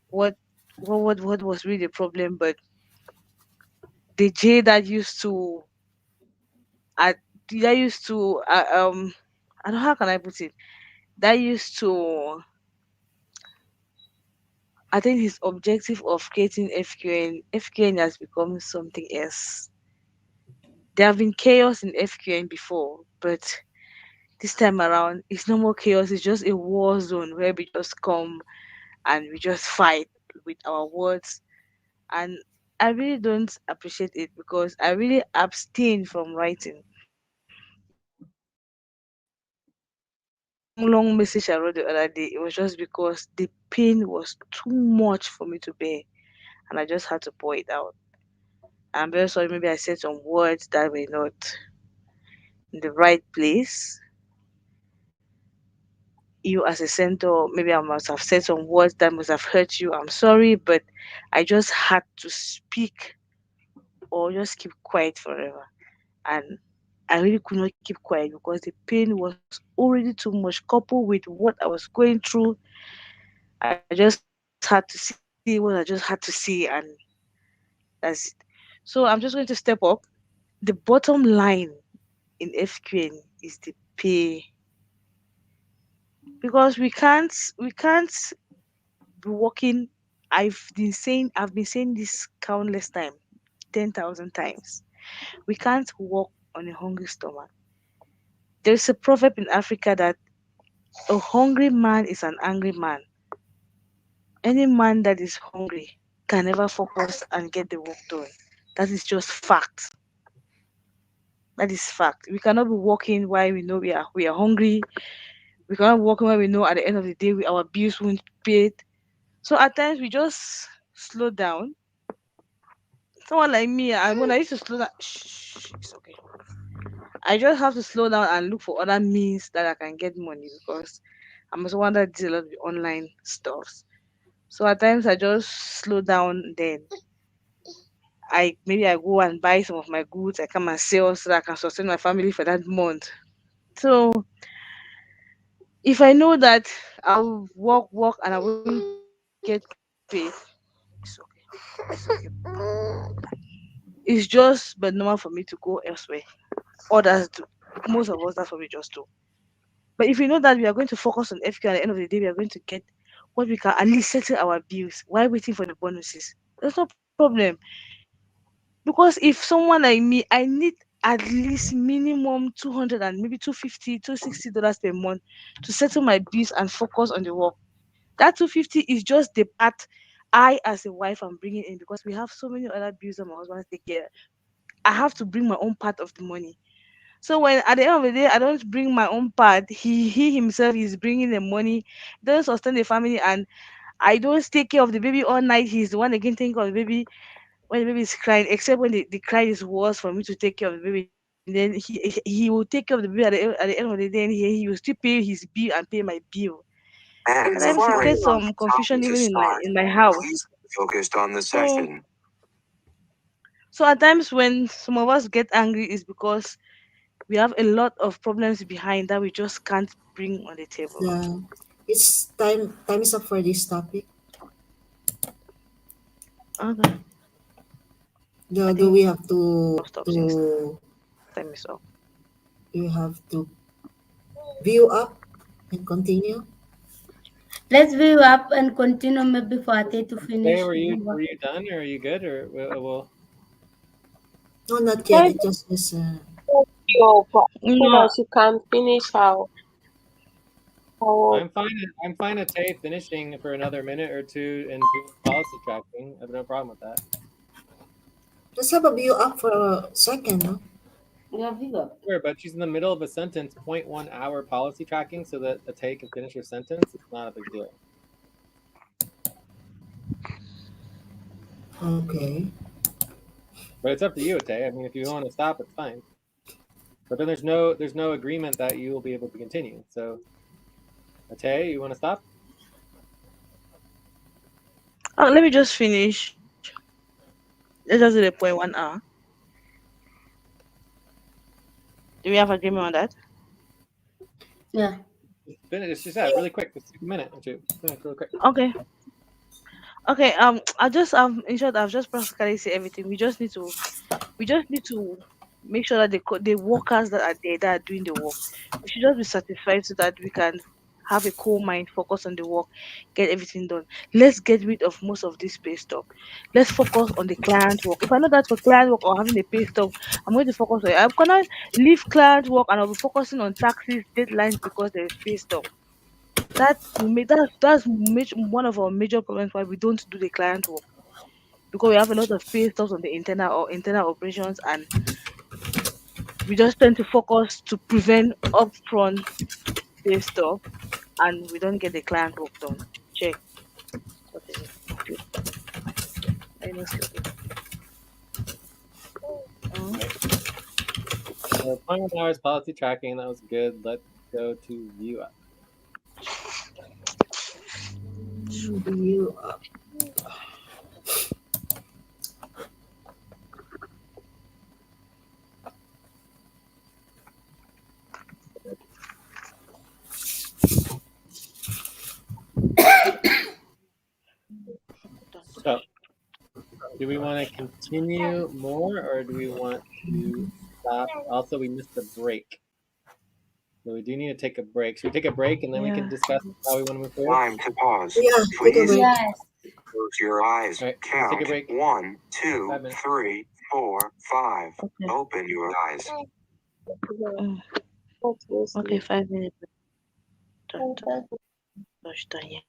What what was really the problem? But the Jay that used to, that used to, I don't, how can I put it? That used to, I think his objective of creating FQN has become something else. There have been chaos in FQN before, but this time around, it's no more chaos. It's just a war zone where we just come and we just fight with our words. And I really don't appreciate it because I really abstain from writing. The long message I wrote the other day, it was just because the pain was too much for me to bear, and I just had to pour it out. I'm very sorry. Maybe I said some words that were not in the right place. You as a center, maybe I must have said some words that must have hurt you. I'm sorry, but I just had to speak or just keep quiet forever. And I really could not keep quiet because the pain was already too much, coupled with what I was going through. I just had to see what I just had to see, and that's it. So I'm just going to step up. The bottom line in FQN is the pay, because we can't be working. I've been saying this countless times, 10,000 times. We can't work on a hungry stomach. There's a proverb in Africa that a hungry man is an angry man. Any man that is hungry can never focus and get the work done. That is just fact. That is fact. We cannot be working while we know we are hungry. We cannot be working while we know at the end of the day our bills won't be paid. So at times we just slow down. Someone like me, when I used to slow down, shh, it's okay. I just have to slow down and look for other means that I can get money because I'm also one that does a lot of the online stuff. So at times I just slow down. Then I go and buy some of my goods. I come and sell so that I can sustain my family for that month. So if I know that I'll work and I won't get paid, it's okay. It's okay. It's just but normal for me to go elsewhere. Others do. Most of us, that's what we just do. But if we know that we are going to focus on FQ, at the end of the day we are going to get what we can at least settle our bills while waiting for the bonuses. There's no problem. Because if someone like me, I need at least minimum 200 and maybe 250, $260 per month to settle my bills and focus on the work. That 250 is just the part I as a wife am bringing in because we have so many other bills that my husband has to take care. I have to bring my own part of the money. So when at the end of the day I don't bring my own part, he himself is bringing the money, doesn't sustain the family, and I don't take care of the baby all night. He's the one again taking care of the baby when the baby is crying, except when the cry is worse for me to take care of the baby. Then he will take care of the baby at the end of the day, and he will still pay his bill and pay my bill. And Sometimes it before creates anyone some is confusion talking to even in my start, house. please be focused on the So session. so at times when some of us get angry is because we have a lot of problems behind that we just can't bring on the table. Yeah. It's time. Time is up for this topic. Okay. I Do think we have I'll stop since to time is up. we have to view up and continue? Let's view up and continue maybe for Ate to Hey, finish. were you done or are you good or well? No, not yet. Thank It just was. you, but so No, that she can finish her. or I'm fine at Tay finishing for another minute or two and doing policy tracking. I have no problem with that. Let's have a view up for a second, no? You have you up. Sure, but she's in the middle of a sentence, 0.1 hour policy tracking so that a Tay can finish her sentence. It's not a big deal. Okay. But it's up to you, Tay. I mean, if you want to stop, it's fine. But then there's no agreement that you will be able to continue. So, Tay, you want to stop? Let me just finish. Let's just do the point 1 hour. Do we have agreement on that? Yeah. Just finish. It's just that really quick. Just take a minute or two. Finish really quick. Okay. Okay. I just in short, I've just practically said everything. We just need to make sure that the workers that are there that are doing the work, we should just be satisfied so that we can have a cool mind, focus on the work, get everything done. Let's get rid of most of this pay stuff. Let's focus on the client work. If I know that for client work or having a pay stuff, I'm going to focus on it. I'm gonna leave client work and I'll be focusing on taxes, deadlines because there is pay stuff. One of our major problems why we don't do the client work, because we have a lot of pay stuff on the internal operations, and we just tend to focus to prevent upfront pay stuff, and we don't get the client work done. Check. What is it? Good. I know sleeping. Oh, Right. So 0.1 hours policy tracking. That was good. Let's go to view up. View up. done. So, do we want to continue more or do we want to stop? Also, we missed a break. So we do need to take a break. Should we take a break and then we can Yeah. discuss how we want to move forward? Time to pause. Yeah, take a Please break. Yes. close your eyes. All right, let's take a Count break. 1, 2, 5 minutes. 3, 4, 5. Okay. Open your eyes. Mm, okay. 5 minutes. Done. Gosh, done. Yeah.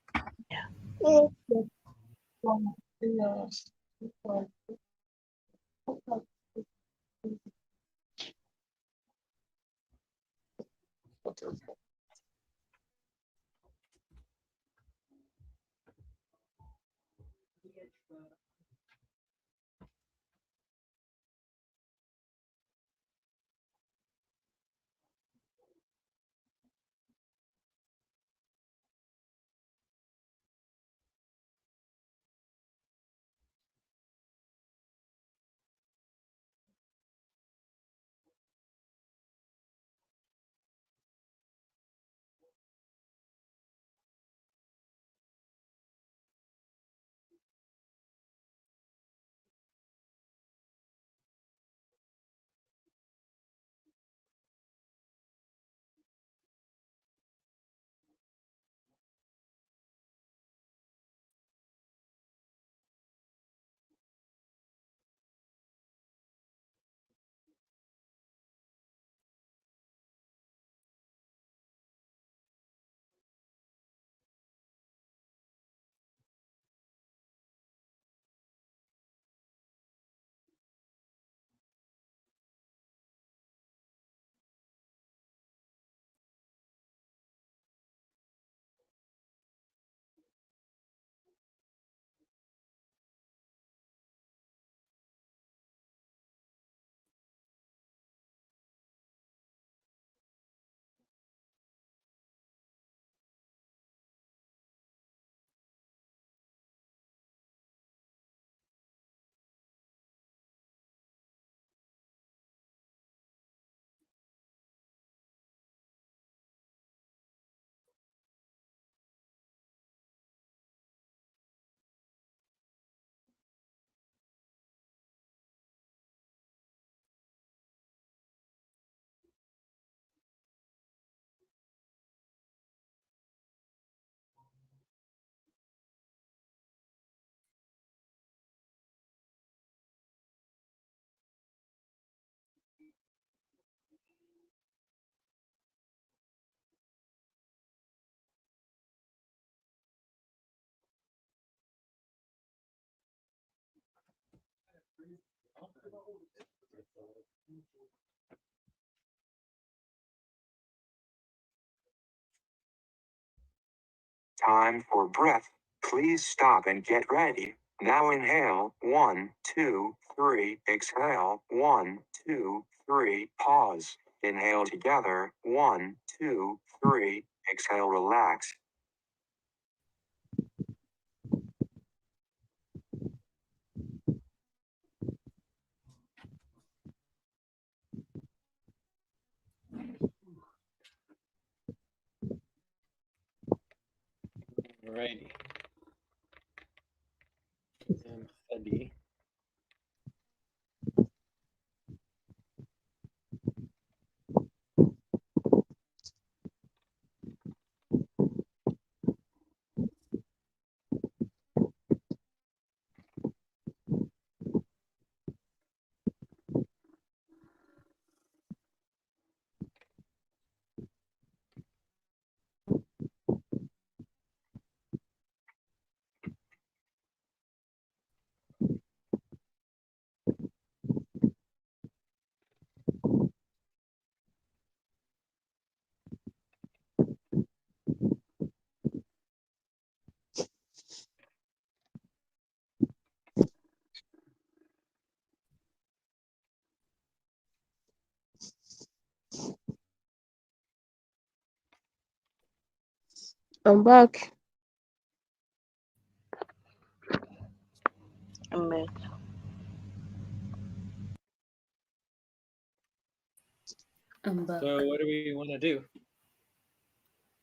Time for breath. Please stop and get ready. Now inhale, 1, 2, 3. Exhale, 1, 2, 3. Pause. Inhale together, 1, 2, 3. Exhale, relax. Alrighty. I'm ready. I'm back. Amen. I'm back. So what do we want to do?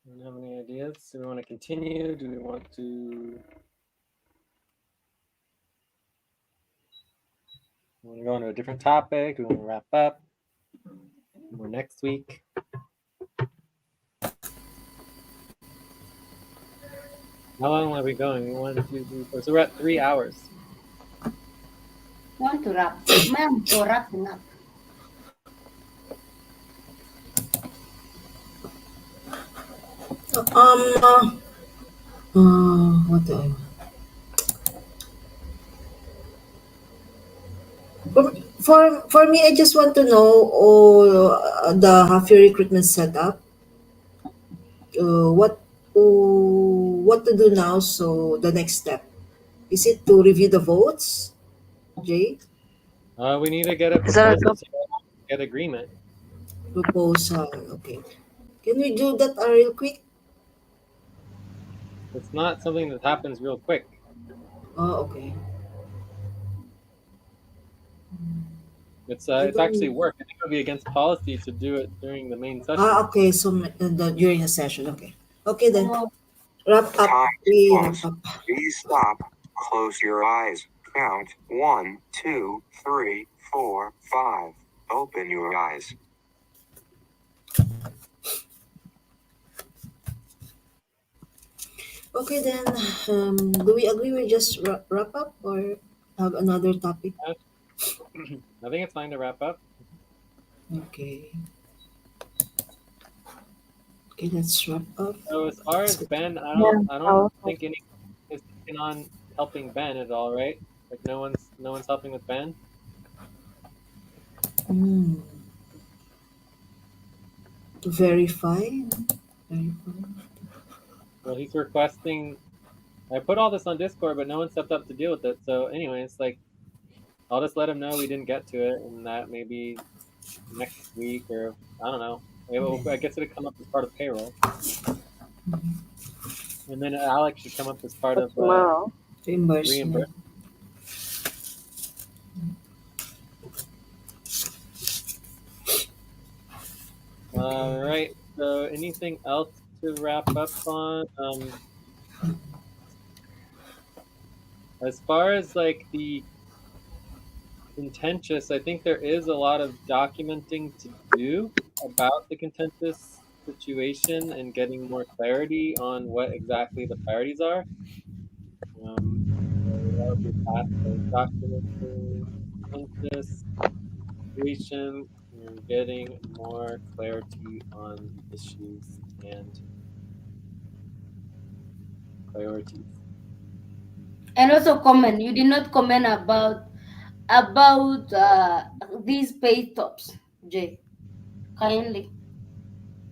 Do you have any ideas? Do we want to continue? Do we want to go into a different topic? Do we want to wrap up? More next week? How long are we going? 1, 2, 3, 4. So we're at 3 hours. Want to wrap? Ma'am, for wrapping up. What do I? For me, I just want to know the half year recruitment setup. What what to do now? So the next step is it to review the votes, Jay? We need to get a Is that a proposal top? to get agreement. Proposal. Okay. Can we do that real quick? It's not something that happens real quick. Oh, okay. I It's actually don't. work. I think it would be against policy to do it during the main session. Okay. So during a session. Okay. Okay then. Oh, Wrap up. Time to We wrap pause. up. Please stop. Close your eyes. Count 1, 2, 3, 4, 5. Open your eyes. Okay then. Do we agree we just wrap up or have another topic? I think it's fine to wrap up. Okay. Okay, let's wrap up. So as far Let's as go. Ben, Yeah, I I don't was like, think anyone is taking on helping Ben at all, right? Like no one's helping with Ben. Mm, verify. Verify. Well, he's requesting. I put all this on Discord, but no one stepped up to deal with it. So, anyways, like I'll just let him know we didn't get to it, and that maybe next week or I don't know. I guess it'd come up as part of payroll, and then Alex should come up as part for of tomorrow. Reimbursement. reimbursement. All right. So, anything else to wrap up on? As far as like the contentious, I think there is a lot of documenting to do about the contentious situation and getting more clarity on what exactly the priorities are. So that would be that. So documenting contentious situation and getting more clarity on the issues and priorities. and also comment. You did not comment about about these pay tops, Jay. Kindly.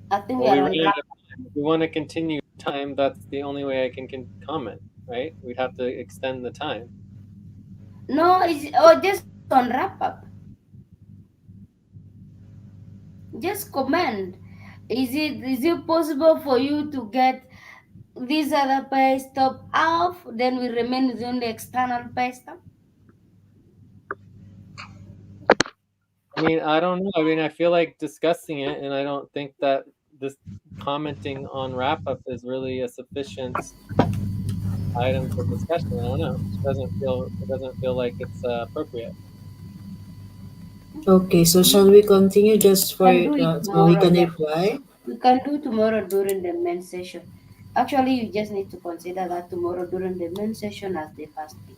I think we Well, we are ran on out wrap. of time. If we want to continue time, that's the only way I can comment, right? We'd have to extend the time. No, it's just on wrap up. Just comment. Is it possible for you to get these other pay stop off? Then we remain with only external pay stop. I mean, I don't know. I mean, I feel like discussing it, and I don't think that this commenting on wrap up is really a sufficient item for discussion. I don't know. It doesn't feel like it's appropriate. Okay, so shall we continue just We for can do it so we tomorrow. can Yeah, reply? we can do tomorrow during the main session. Actually, you just need to consider that tomorrow during the main session as the first thing.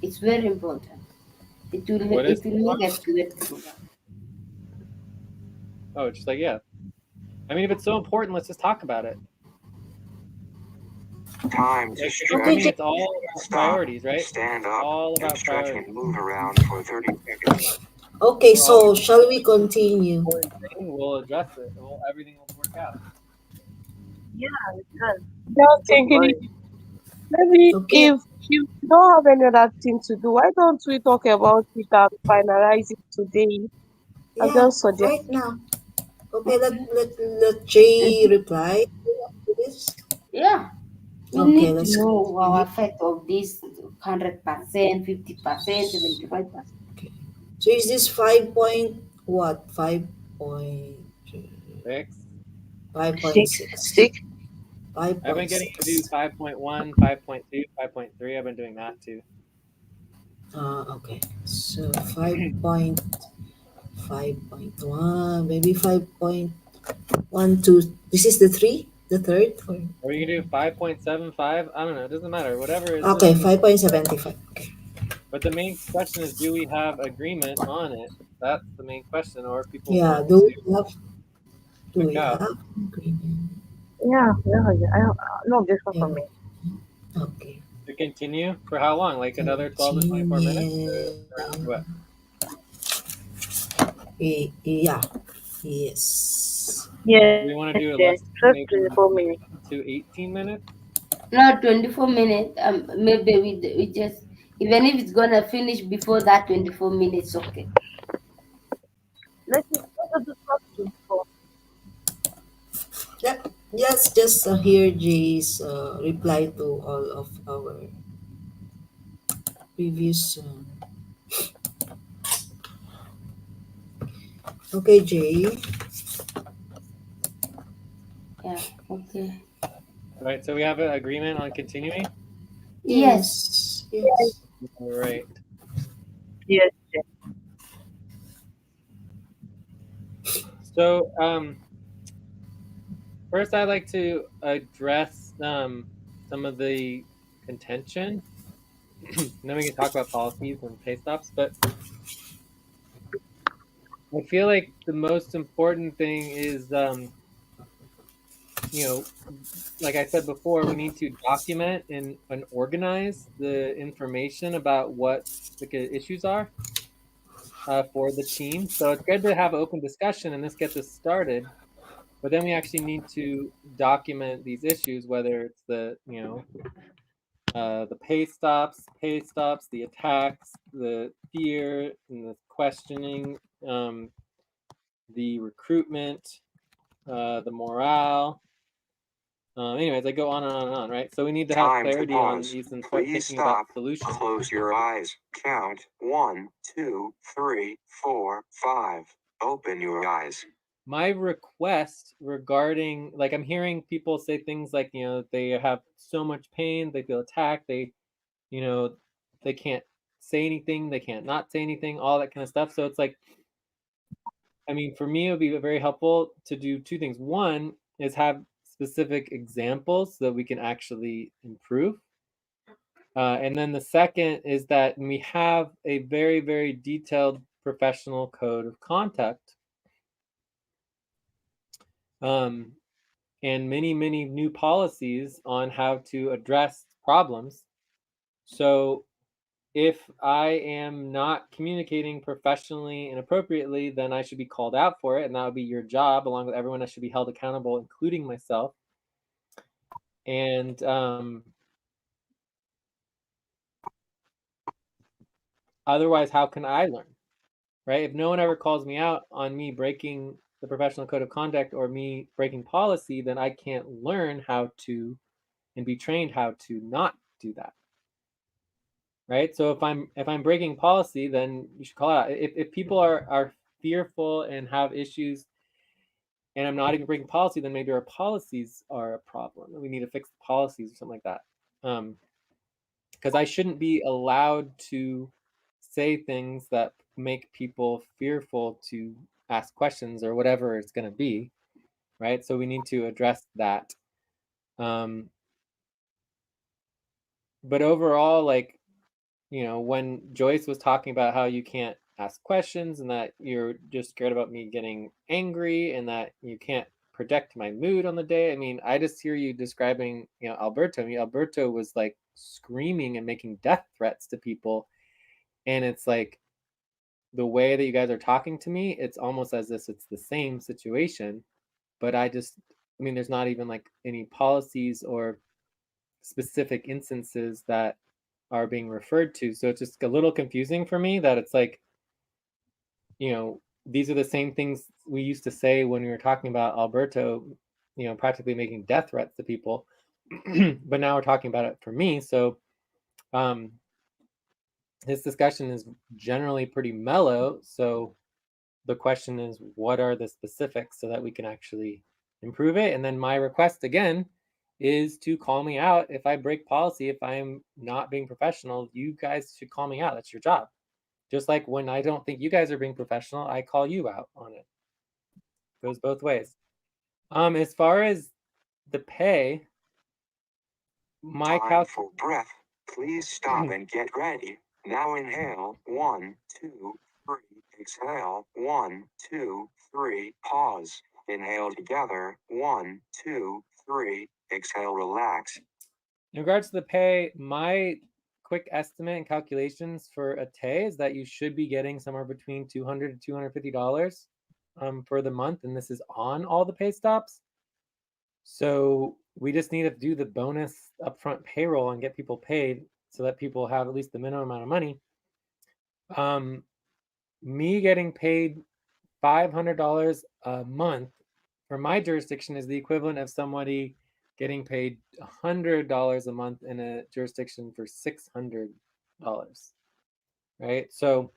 It's very important. What is? It will make a great thing. Oh, just like yeah. I mean, if it's so important, let's just talk about it. Time to Like, I Okay, mean, stretch. it's all about Stop. priorities, right? Stand It's up. all And about stretch priorities. and move around for 30 seconds. okay, We're always so shall we continue? important thing. We'll address it. Everything will work out. Yeah, we can. Just Don't thinking, worry. maybe Okay, if you don't have any other thing to do, why don't we talk about it and finalize it today? I yeah, just suggest. right now. Okay, Okay. let Jay Mhm. reply to this. Yeah, we Okay, need to let's know our continue. effect of this 100%, 50%, 75%. Okay. So is this 5 point what? 5 point Six. 6, 5.6. 6. I've been getting to do 5.6. 5.1, 5.2, 5.3. I've been doing that too. Okay. So 5.1, maybe 5.12. This is the three, the third. Or you can do 5.75. I don't know. It doesn't matter. Whatever is Okay, just. 5.75. Okay. But the main question is, do we have agreement on it? That's the main question. Or if people Yeah, want to do click we out. have agreement? Yeah, yeah, yeah. No objection from Yeah. me. Okay. To continue for how long? Like another 12 to 24 minutes? Continue. Around what? Yeah. Yes. Do we Yes, want to do a yes. less, Just maybe 24 minutes. to 18 minutes? Not 24 minutes. Maybe we just, even if it's gonna finish before that 24 minutes, okay. Let's do 24. Yep. Yes, just hear Jay's reply to all of our previous. Okay, Jay. Yeah, okay. All right. So we have an agreement on continuing. Yes. Yes. Yes. All right. Yes, yes. So first, I'd like to address some of the contention. And then we can talk about policies and pay stops. But I feel like the most important thing is, you know, like I said before, we need to document and organize the information about what the issues are for the team. So it's good to have open discussion and this gets us started. But then we actually need to document these issues, whether it's the pay stops, the attacks, the fear, and the questioning, the recruitment, the morale. Anyways, I go on and on and on, right? So we need to have Time to clarity on pause. these and start Please thinking about stop. solutions. Close your eyes. Count 1, 2, 3, 4, 5. Open your eyes. My request regarding, like, I'm hearing people say things like, they have so much pain, they feel attacked, you know, they can't say anything, they can't not say anything, all that kind of stuff. So it's like, I mean, for me, it would be very helpful to do two things. One is have specific examples so that we can actually improve. And then the second is that we have a very, very detailed professional code of conduct, um, and many, many new policies on how to address problems. So if I am not communicating professionally and appropriately, then I should be called out for it, and that would be your job, along with everyone that should be held accountable, including myself. And otherwise, how can I learn, right? If no one ever calls me out on me breaking the professional code of conduct or me breaking policy, then I can't learn how to and be trained how to not do that, right? So if I'm breaking policy, then you should call it out. If people are fearful and have issues, and I'm not even breaking policy, then maybe our policies are a problem, and we need to fix the policies or something like that. Because I shouldn't be allowed to say things that make people fearful to ask questions or whatever it's going to be, right? So we need to address that. But overall, like, when Joyce was talking about how you can't ask questions and that you're just scared about me getting angry and that you can't predict my mood on the day. I mean, I just hear you describing, Alberto. I mean, Alberto was like screaming and making death threats to people. And it's like the way that you guys are talking to me, it's almost as if it's the same situation. But I mean, there's not even like any policies or specific instances that are being referred to. So it's just a little confusing for me that it's like, these are the same things we used to say when we were talking about Alberto, practically making death threats to people. But now we're talking about it for me. So this discussion is generally pretty mellow. So the question is, what are the specifics so that we can actually improve it? And then my request again is to call me out if I break policy. If I'm not being professional, you guys should call me out. That's your job. Just like when I don't think you guys are being professional, I call you out on it. Goes both ways. As far as the pay, my Time for breath. Please stop and get ready. Now inhale. 1, 2, 3. Exhale. 1, 2, 3. Pause. Inhale together. 1, 2, 3. Exhale. Relax. in regards to the pay, my quick estimate and calculations for a TAY is that you should be getting somewhere between $200 to $250 for the month, and this is on all the pay stops. So we just need to do the bonus upfront payroll and get people paid so that people have at least the minimum amount of money. Me getting paid $500 a month for my jurisdiction is the equivalent of somebody getting paid $100 a month in a jurisdiction for $600, right? So,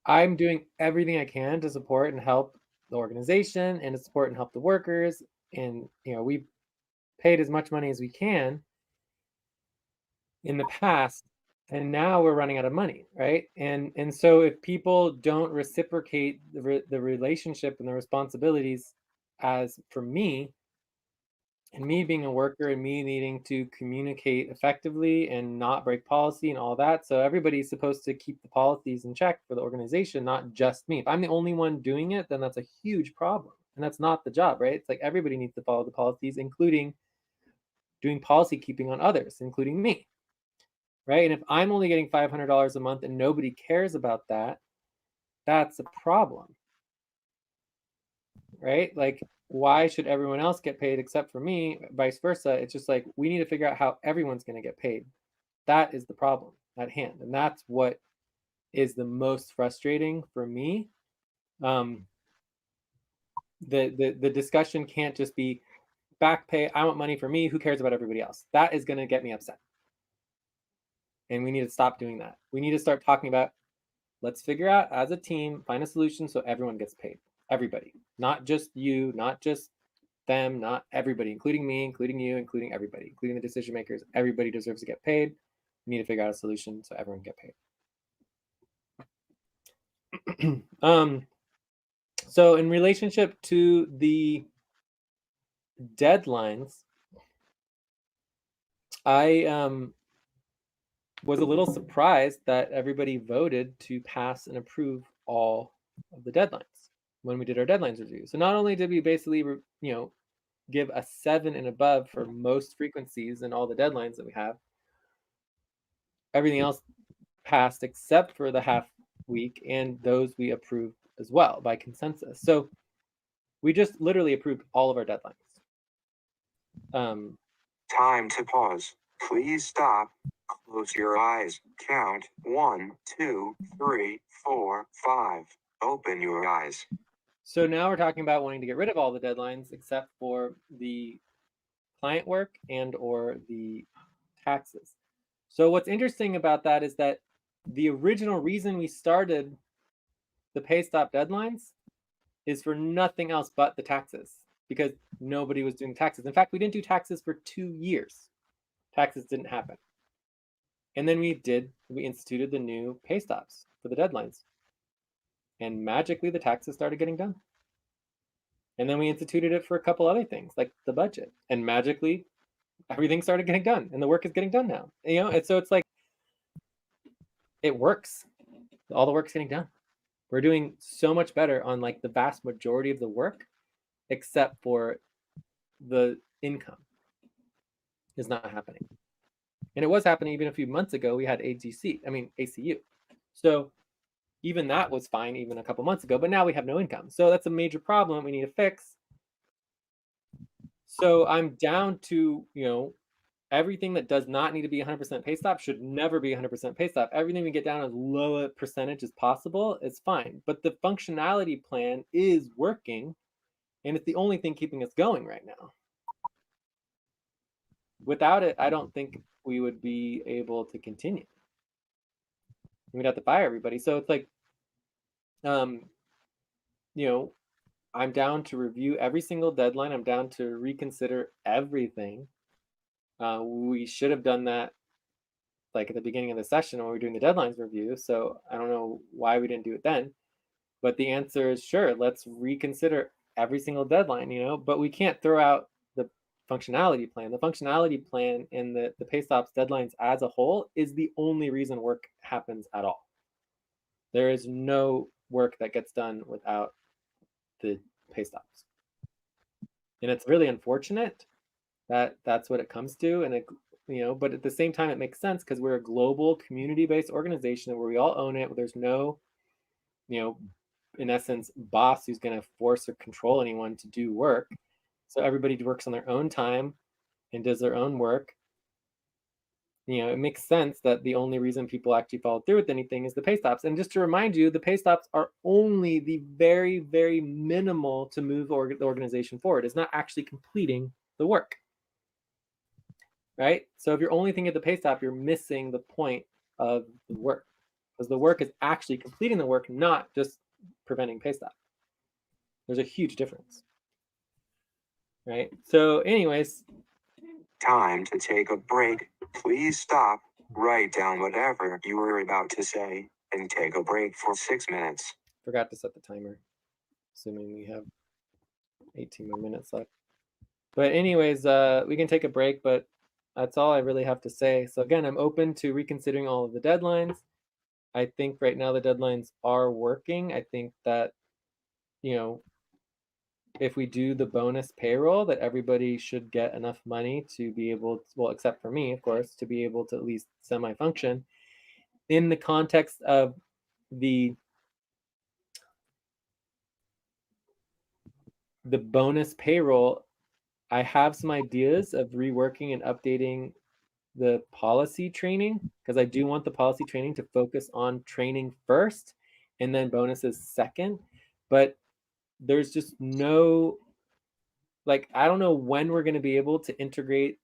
I'm doing everything I can to support and help the organization and to support and help the workers. And, we paid as much money as we can in the past, and now we're running out of money, right? And so if people don't reciprocate the relationship and the responsibilities as for me, and me being a worker and me needing to communicate effectively and not break policy and all that, so everybody's supposed to keep the policies in check for the organization, not just me. If I'm the only one doing it, then that's a huge problem, and that's not the job, right? It's like everybody needs to follow the policies, including doing policy keeping on others, including me, right? And if I'm only getting $500 a month and nobody cares about that, that's a problem, right? Like, why should everyone else get paid except for me? Vice versa. It's just like we need to figure out how everyone's going to get paid. That is the problem at hand, and that's what is the most frustrating for me. The discussion can't just be back pay. I want money for me. Who cares about everybody else? That is going to get me upset, and we need to stop doing that. We need to start talking about, let's figure out as a team, find a solution so everyone gets paid. Everybody, not just you, not just them, not everybody, including me, including you, including everybody, including the decision makers. Everybody deserves to get paid. We need to figure out a solution so everyone get paid. So in relationship to the deadlines, I was a little surprised that everybody voted to pass and approve all of the deadlines when we did our deadlines review. So not only did we basically, give a 7 and above for most frequencies and all the deadlines that we have, everything else passed except for the half week, and those we approved as well by consensus. So we just literally approved all of our deadlines. Time to pause. Please stop. Close your eyes. Count 1, 2, 3, 4, 5. Open your eyes. So now we're talking about wanting to get rid of all the deadlines except for the client work and or the taxes. So what's interesting about that is that the original reason we started the pay stop deadlines is for nothing else but the taxes, because nobody was doing taxes. In fact, we didn't do taxes for 2 years. Taxes didn't happen. And then we instituted the new pay stops for the deadlines. And magically the taxes started getting done. And then we instituted it for a couple other things like the budget. And magically everything started getting done and the work is getting done now. And so it's like it works. All the work's getting done. We're doing so much better on like the vast majority of the work, except for the income is not happening. And it was happening even a few months ago. We had ACU. So even that was fine even a couple months ago, but now we have no income. So that's a major problem we need to fix. So I'm down to, everything that does not need to be 100% pay stop should never be 100% pay stop. Everything we get down as low a percentage as possible is fine. But the functionality plan is working, and it's the only thing keeping us going right now. Without it, I don't think we would be able to continue. We'd have to fire everybody. So it's like, I'm down to review every single deadline. I'm down to reconsider everything. We should have done that like at the beginning of the session when we were doing the deadlines review. So I don't know why we didn't do it then. But the answer is sure, let's reconsider every single deadline, but we can't throw out the functionality plan. The functionality plan and the pay stops deadlines as a whole is the only reason work happens at all. There is no work that gets done without the pay stops. And it's really unfortunate that that's what it comes to. And but at the same time, it makes sense because we're a global community-based organization where we all own it. There's no, in essence, boss who's going to force or control anyone to do work. So everybody works on their own time and does their own work. It makes sense that the only reason people actually follow through with anything is the pay stops. And just to remind you, the pay stops are only the very, very minimal to move the organization forward. It's not actually completing the work. Right? So if you're only thinking of the pay stop, you're missing the point of the work, because the work is actually completing the work, not just preventing pay stop. There's a huge difference. Right? So anyways. Time to take a break. Please stop, write down whatever you were about to say, and take a break for 6 minutes. Forgot to set the timer, assuming we have 18 more minutes left. But anyways, we can take a break, but that's all I really have to say. So again, I'm open to reconsidering all of the deadlines. I think right now the deadlines are working. I think that, if we do the bonus payroll, that everybody should get enough money to be able to, well, except for me, of course, to be able to at least semi-function. In the context of the bonus payroll, I have some ideas of reworking and updating the policy training, because I do want the policy training to focus on training first and then bonuses second. But there's just no, I don't know when we're going to be able to integrate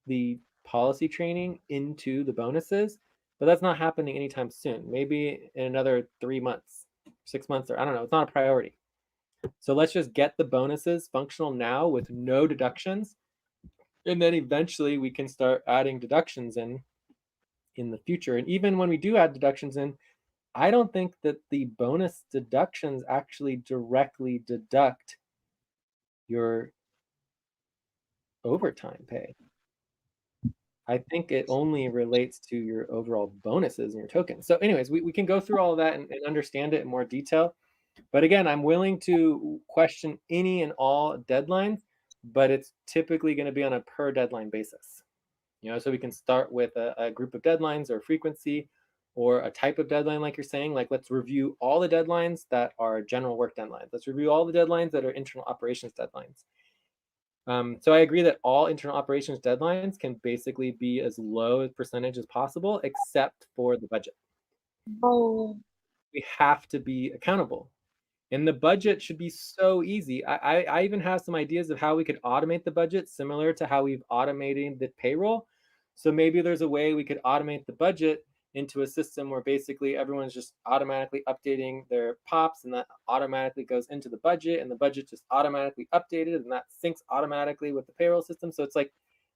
the policy training into the bonuses, but that's not happening anytime soon. Maybe in another 3 months, 6 months, or I don't know. It's not a priority. So let's just get the bonuses functional now with no deductions. And then eventually we can start adding deductions in the future. And even when we do add deductions in, I don't think that the bonus deductions actually directly deduct your overtime pay. I think it only relates to your overall bonuses and your tokens. So anyways, we can go through all of that and understand it in more detail. But again, I'm willing to question any and all deadlines, but it's typically going to be on a per deadline basis. So we can start with a group of deadlines or frequency or a type of deadline, like you're saying. Like, let's review all the deadlines that are general work deadlines. Let's review all the deadlines that are internal operations deadlines. So I agree that all internal operations deadlines can basically be as low a percentage as possible, except for the budget. Oh, We have to be accountable. And the budget should be so easy. I even have some ideas of how we could automate the budget, similar to how we've automated the payroll. So maybe there's a way we could automate the budget into a system where basically everyone's just automatically updating their pops, and that automatically goes into the budget, and the budget just automatically updated, and that syncs automatically with the payroll system. So it's like,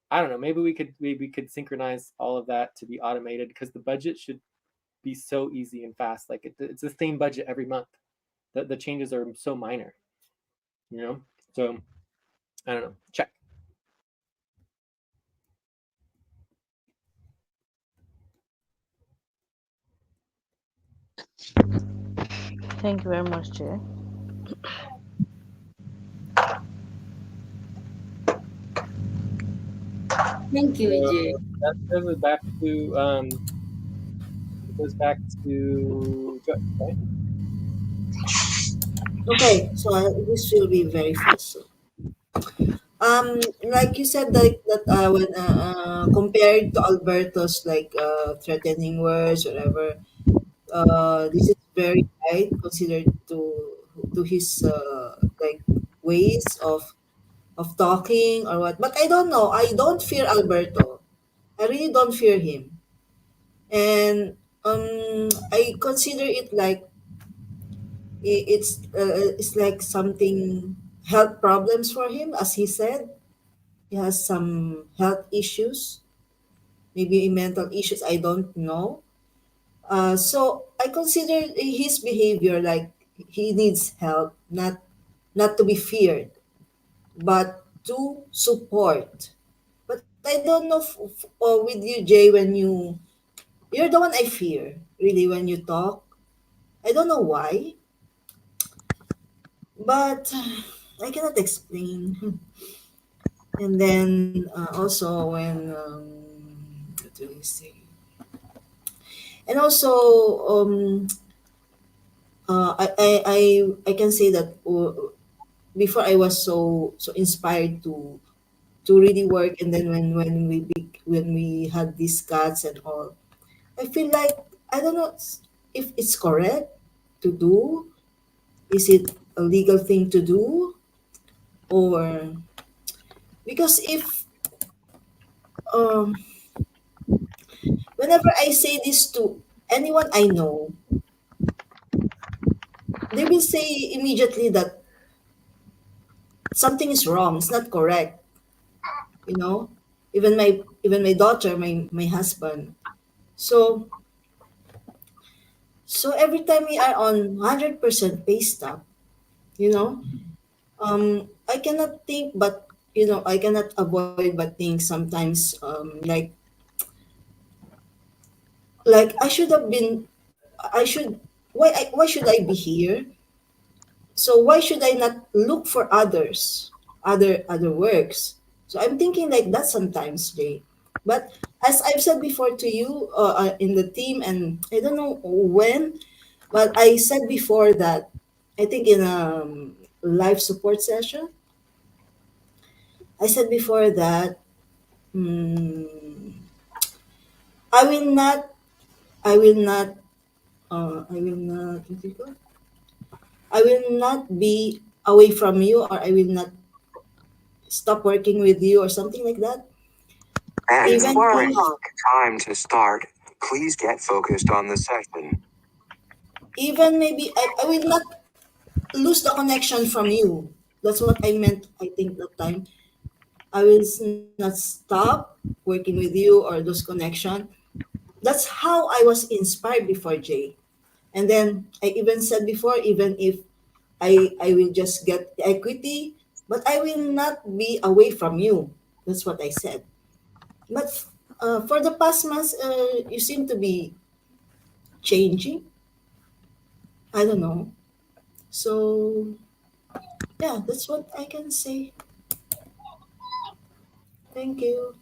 I don't know, maybe we could synchronize all of that to be automated, because the budget should be so easy and fast. Like it's the same budget every month. The changes are so minor, you know? So I don't know. Check. Thank you very much, Jay. Thank you, So Jay. that goes back to Joy, right? Okay, so this will be very fast. So, like you said, like that when compared to Alberto's like threatening words, whatever, this is very right considered to his like ways of talking or what. But I don't know. I don't fear Alberto. I really don't fear him, and I consider it like it's like something health problems for him, as he said. He has some health issues, maybe mental issues. I don't know. So I consider his behavior like he needs help, not to be feared, but to support. But I don't know with you, Jay, when you're the one I fear really when you talk. I don't know why, but I cannot explain. And then also when what do you say? And also I can say that before I was so inspired to really work, and then when we had these cuts and all, I feel like I don't know if it's correct to do. Is it a legal thing to do, or because if um whenever I say this to anyone I know, they will say immediately that something is wrong. It's not correct. You know, even my daughter, my husband. So so every time we are on 100% pay stop, you know, I cannot think, but I cannot avoid but think sometimes, like I should have been, I should, why should I be here? So why should I not look for other works? So I'm thinking like that sometimes, Jay. But as I've said before to you in the team, and I don't know when, but I said before that I think in a live support session, I said before that mm, I will not, I will not, I will not, what do you call it? I will not be away from you, or I will not stop working with you, or something like that. And Even if, time to start. Please get focused on the session. even maybe I will not lose the connection from you. That's what I meant, I think, that time. I will not stop working with you or lose connection. That's how I was inspired before, Jay. And then I even said before, even if I will just get equity, but I will not be away from you. That's what I said. But for the past months, you seem to be changing. I don't know. So yeah, that's what I can say. Thank you.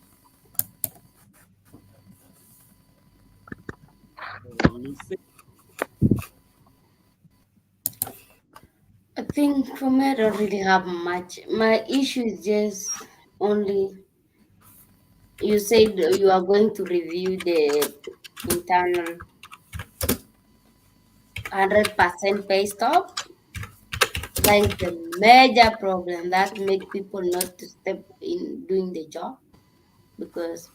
Lucy. I think for me, I don't really have much. My issue is just only you said you are going to review the internal 100% pay stop. That is the major problem that make people not to step in doing the job because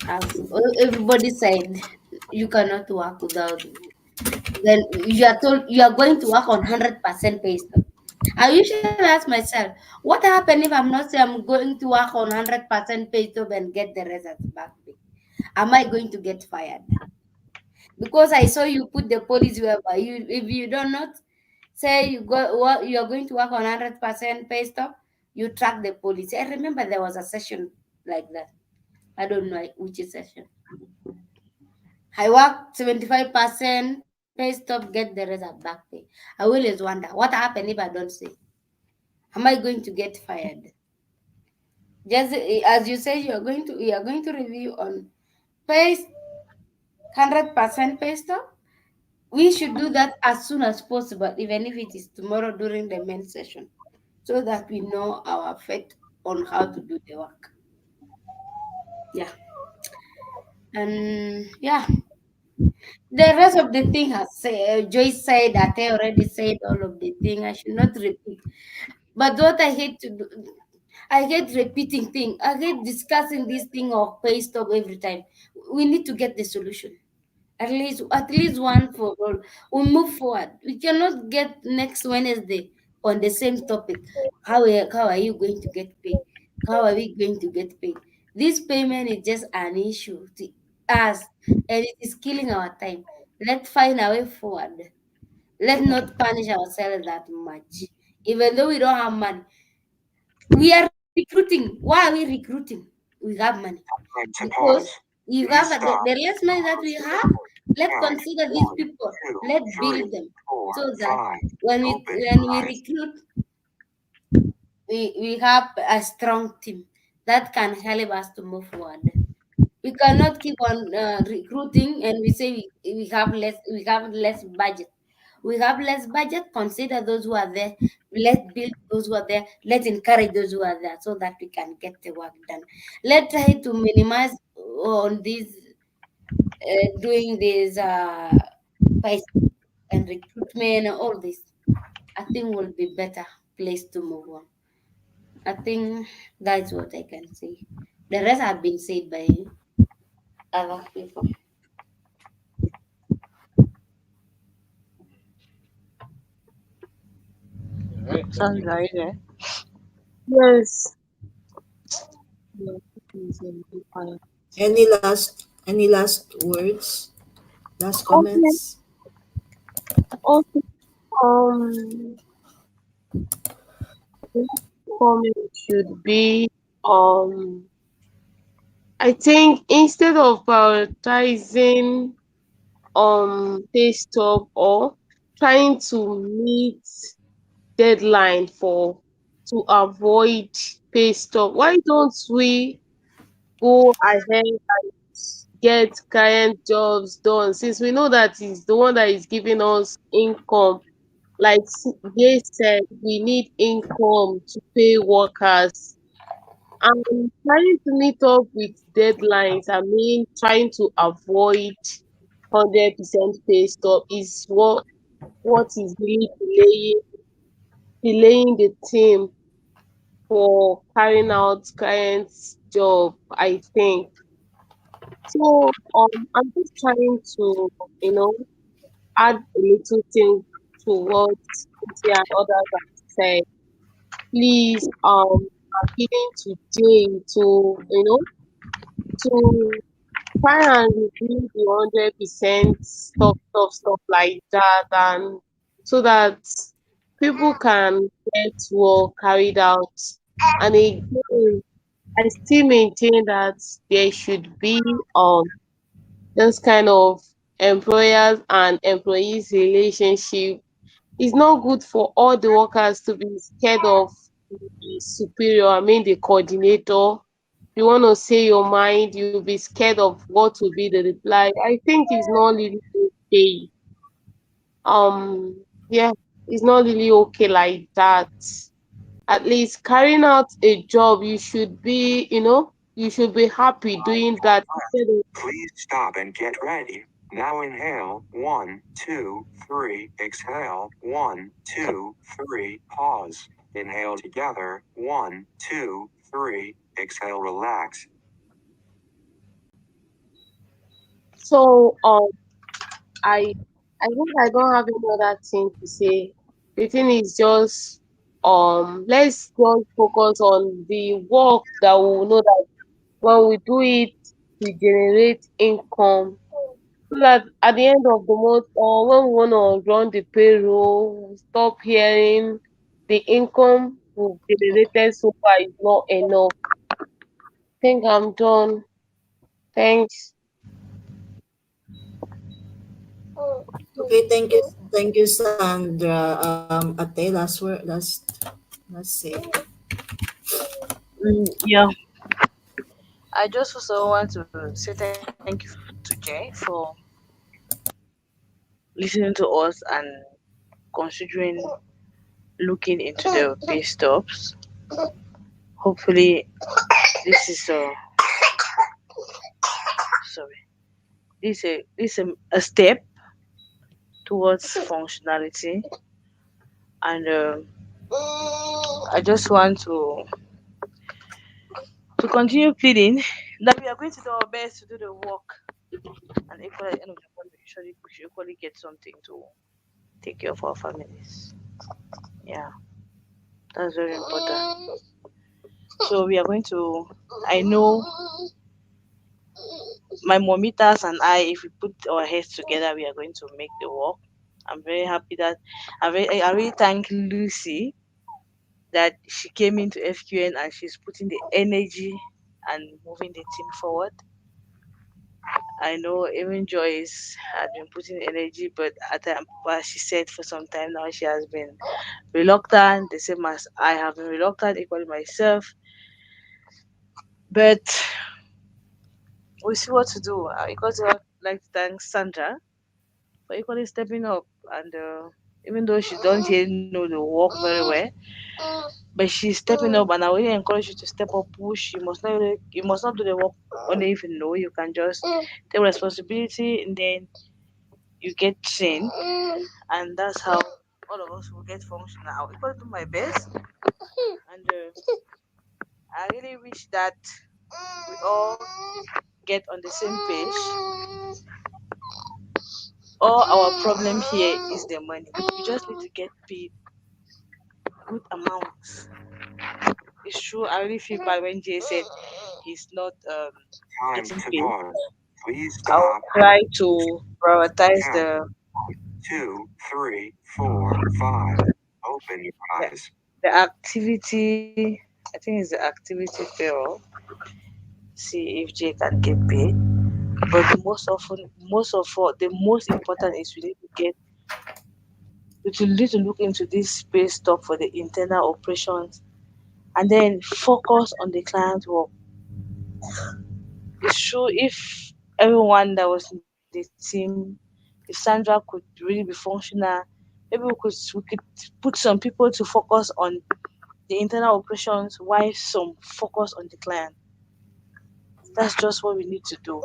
as everybody said, you cannot work without. Then you are told you are going to work on 100% pay stop. I usually ask myself, what happen if I'm not say I'm going to work on 100% pay stop and get the rest as back pay? Am I going to get fired? Because I saw you put the policy whereby you if you do not say you are going to work on 100% pay stop, you track the policy. I remember there was a session like that. I don't know which session. I work 75% pay stop, get the rest of back pay. I always wonder what happen if I don't say. Am I going to get fired? Just as you say, you are going to review on pay 100% pay stop. We should do that as soon as possible, even if it is tomorrow during the main session, so that we know our effect on how to do the work. Yeah, and yeah, the rest of the thing has Joyce said that I already said all of the thing. I should not repeat. But what I hate to do, I hate repeating thing. I hate discussing this thing of pay stop every time. We need to get the solution. At least one for all. We move forward. We cannot get next Wednesday on the same topic. How are you going to get paid? How are we going to get paid? This payment is just an issue to us, and it is killing our time. Let's find a way forward. Let's not punish ourselves that much. Even though we don't have money, we are recruiting. Why are we recruiting? We have money Time to because pause. you have Restart. the less money that we Pause have. recording. Let's Count. consider these 1, people. 2, Let's build 3, them 4, so that 5. when we Open when we eyes. recruit, we have a strong team that can help us to move forward. We cannot keep on recruiting and we say we have less budget. We have less budget. Consider those who are there. Let's build those who are there. Let's encourage those who are there so that we can get the work done. Let's try to minimize on these doing this price and recruitment and all this. I think will be better place to move on. I think that's what I can say. The rest have been said by other people. All right. Sounds like it. Yes. Yeah, please, be quiet. Any last words? Last Okay. comments? Okay. Um, comment should be I think instead of prioritizing pay stop or trying to meet deadline for to avoid pay stop, why don't we go ahead get client jobs done since we know that is the one that is giving us income. Like they said, we need income to pay workers. And trying to meet up with deadlines, I mean, trying to avoid 100% pay stop is what is really delaying the team for carrying out clients' job, I think. So I'm just trying to, you know, add a little thing to what Cynthia and others have said. Please, appealing to Jane to, to try and review the 100% stuff like that, and so that people can get work carried out. And again, I still maintain that there should be this kind of employers and employees relationship. It's not good for all the workers to be scared of the superior, I mean the coordinator, you want to say your mind, you'll be scared of what will be the reply. I think it's not really okay. Yeah, it's not really okay like that. At least carrying out a job, you should be, you should be happy doing that instead of. Please stop and get ready. Now inhale. One, two, three. Exhale. One, two, three. Pause. Inhale together. One, two, three. Exhale, relax. So I I think I don't have any other thing to say. The thing is just let's just focus on the work that we will know that when we do it, we generate income. So that at the end of the month, or when we want to run the payroll, we stop hearing the income we've generated so far is not enough. I think I'm done. Thanks. Okay, thank you, Sandra. Ate, last say. Yeah, I just also want to say thank you to Jay for listening to us and considering looking into the pay stubs. Hopefully, this is sorry, this a step towards functionality, and I just want to continue pleading that we are going to do our best to do the work, and equally at the end of the month, we should equally get something to take care of our families. Yeah, that's very important. So we are going to. I know my momitas and I, if we put our heads together, we are going to make the work. I'm very happy that I really thank Lucy that she came into FQN and she's putting the energy and moving the team forward. I know even Joyce had been putting energy, but as she said, for some time now, she has been reluctant, the same as I have been reluctant, equally myself. But we'll see what to do. Because I would like to thank Sandra for equally stepping up, and even though she don't yet know the work very well, but she's stepping up, and I really encourage you to step up, push. You must not do the work only if you know. You can just take responsibility, and then you get seen, and that's how all of us will get functional. I'll equally do my best, and I really wish that we all get on the same page. All our problem here is the money. We just need to get paid good amounts. It's true. I really feel bad when Jay said he's not Time getting to paid. pause. Please I will stop. try to prioritize Count. Two, three, four, five. Open your the, eyes. the activity. I think it's the activity fail. See if Jay can get paid. But most of all, the most important is we need to look into this space stuff for the internal operations, and then focus on the client work. It's true if everyone that was in the team, if Sandra could really be functional, maybe we could put some people to focus on the internal operations while some focus on the client. That's just what we need to do,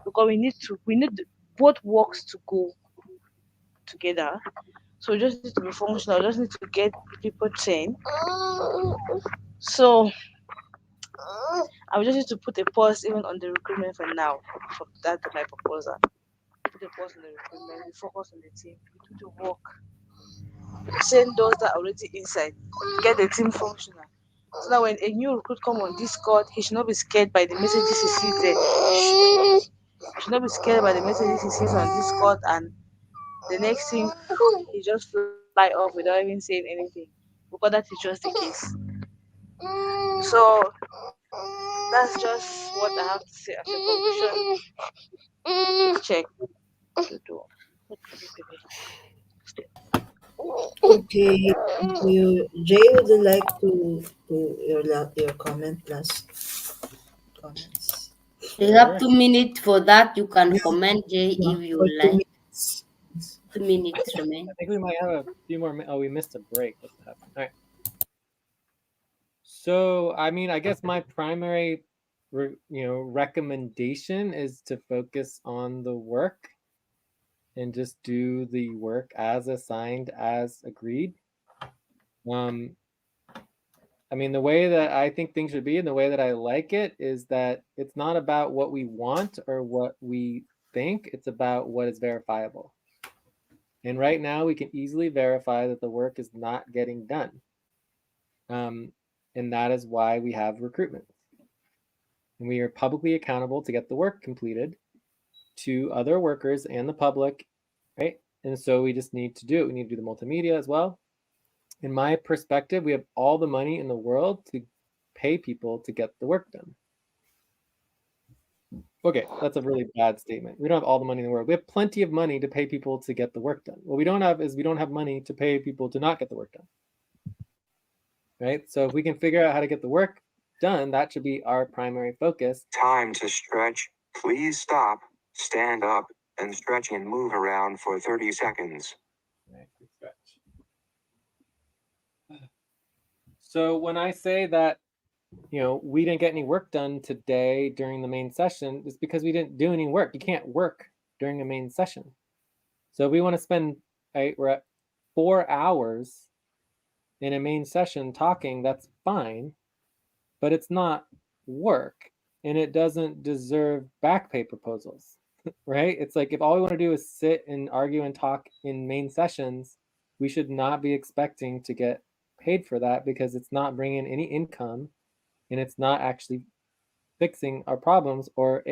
because we need both works to go together. So we just need to be functional. We just need to get people trained. So I would just need to put a pause even on the recruitment for now. For that, my proposal. Put a pause on the recruitment. We focus on the team. We do the work. Send those that are already inside. Get the team functional. So that when a new recruit come on Discord, he should not be scared by the messages he sees there. He should not be scared by the messages he sees on Discord, and the next thing he just fly off without even saying anything. Because that is just the case. So that's just what I have to say as a conclusion. Check to do. Okay, baby. Okay, thank you. Jay, would you like to your comment last? comments. You have 2 minutes for that. You can Yeah, comment, Jay, yeah, if you for two like. minutes. 2 minutes remain. I think we might have a few more. Oh, we missed a break. What's happening? All right. So, I mean, I guess my primary, recommendation is to focus on the work and just do the work as assigned, as agreed. I mean, the way that I think things should be and the way that I like it is that it's not about what we want or what we think, it's about what is verifiable. And right now, we can easily verify that the work is not getting done. And that is why we have recruitment. And we are publicly accountable to get the work completed to other workers and the public, right? And so we just need to do it. We need to do the multimedia as well. In my perspective, we have all the money in the world to pay people to get the work done. Okay, that's a really bad statement. We don't have all the money in the world. We have plenty of money to pay people to get the work done. What we don't have is we don't have money to pay people to not get the work done. Right? So if we can figure out how to get the work done, that should be our primary focus. Time to stretch. Please stop, stand up, and stretch and move around for 30 seconds. Right, good stretch. So when I say that, we didn't get any work done today during the main session, it's because we didn't do any work. You can't work during a main session. So if we want to spend, right, we're at 4 hours in a main session talking, that's fine, but it's not work and it doesn't deserve back pay proposals, right? It's like if all we want to do is sit and argue and talk in main sessions, we should not be expecting to get paid for that because it's not bringing any income and it's not actually fixing our problems or,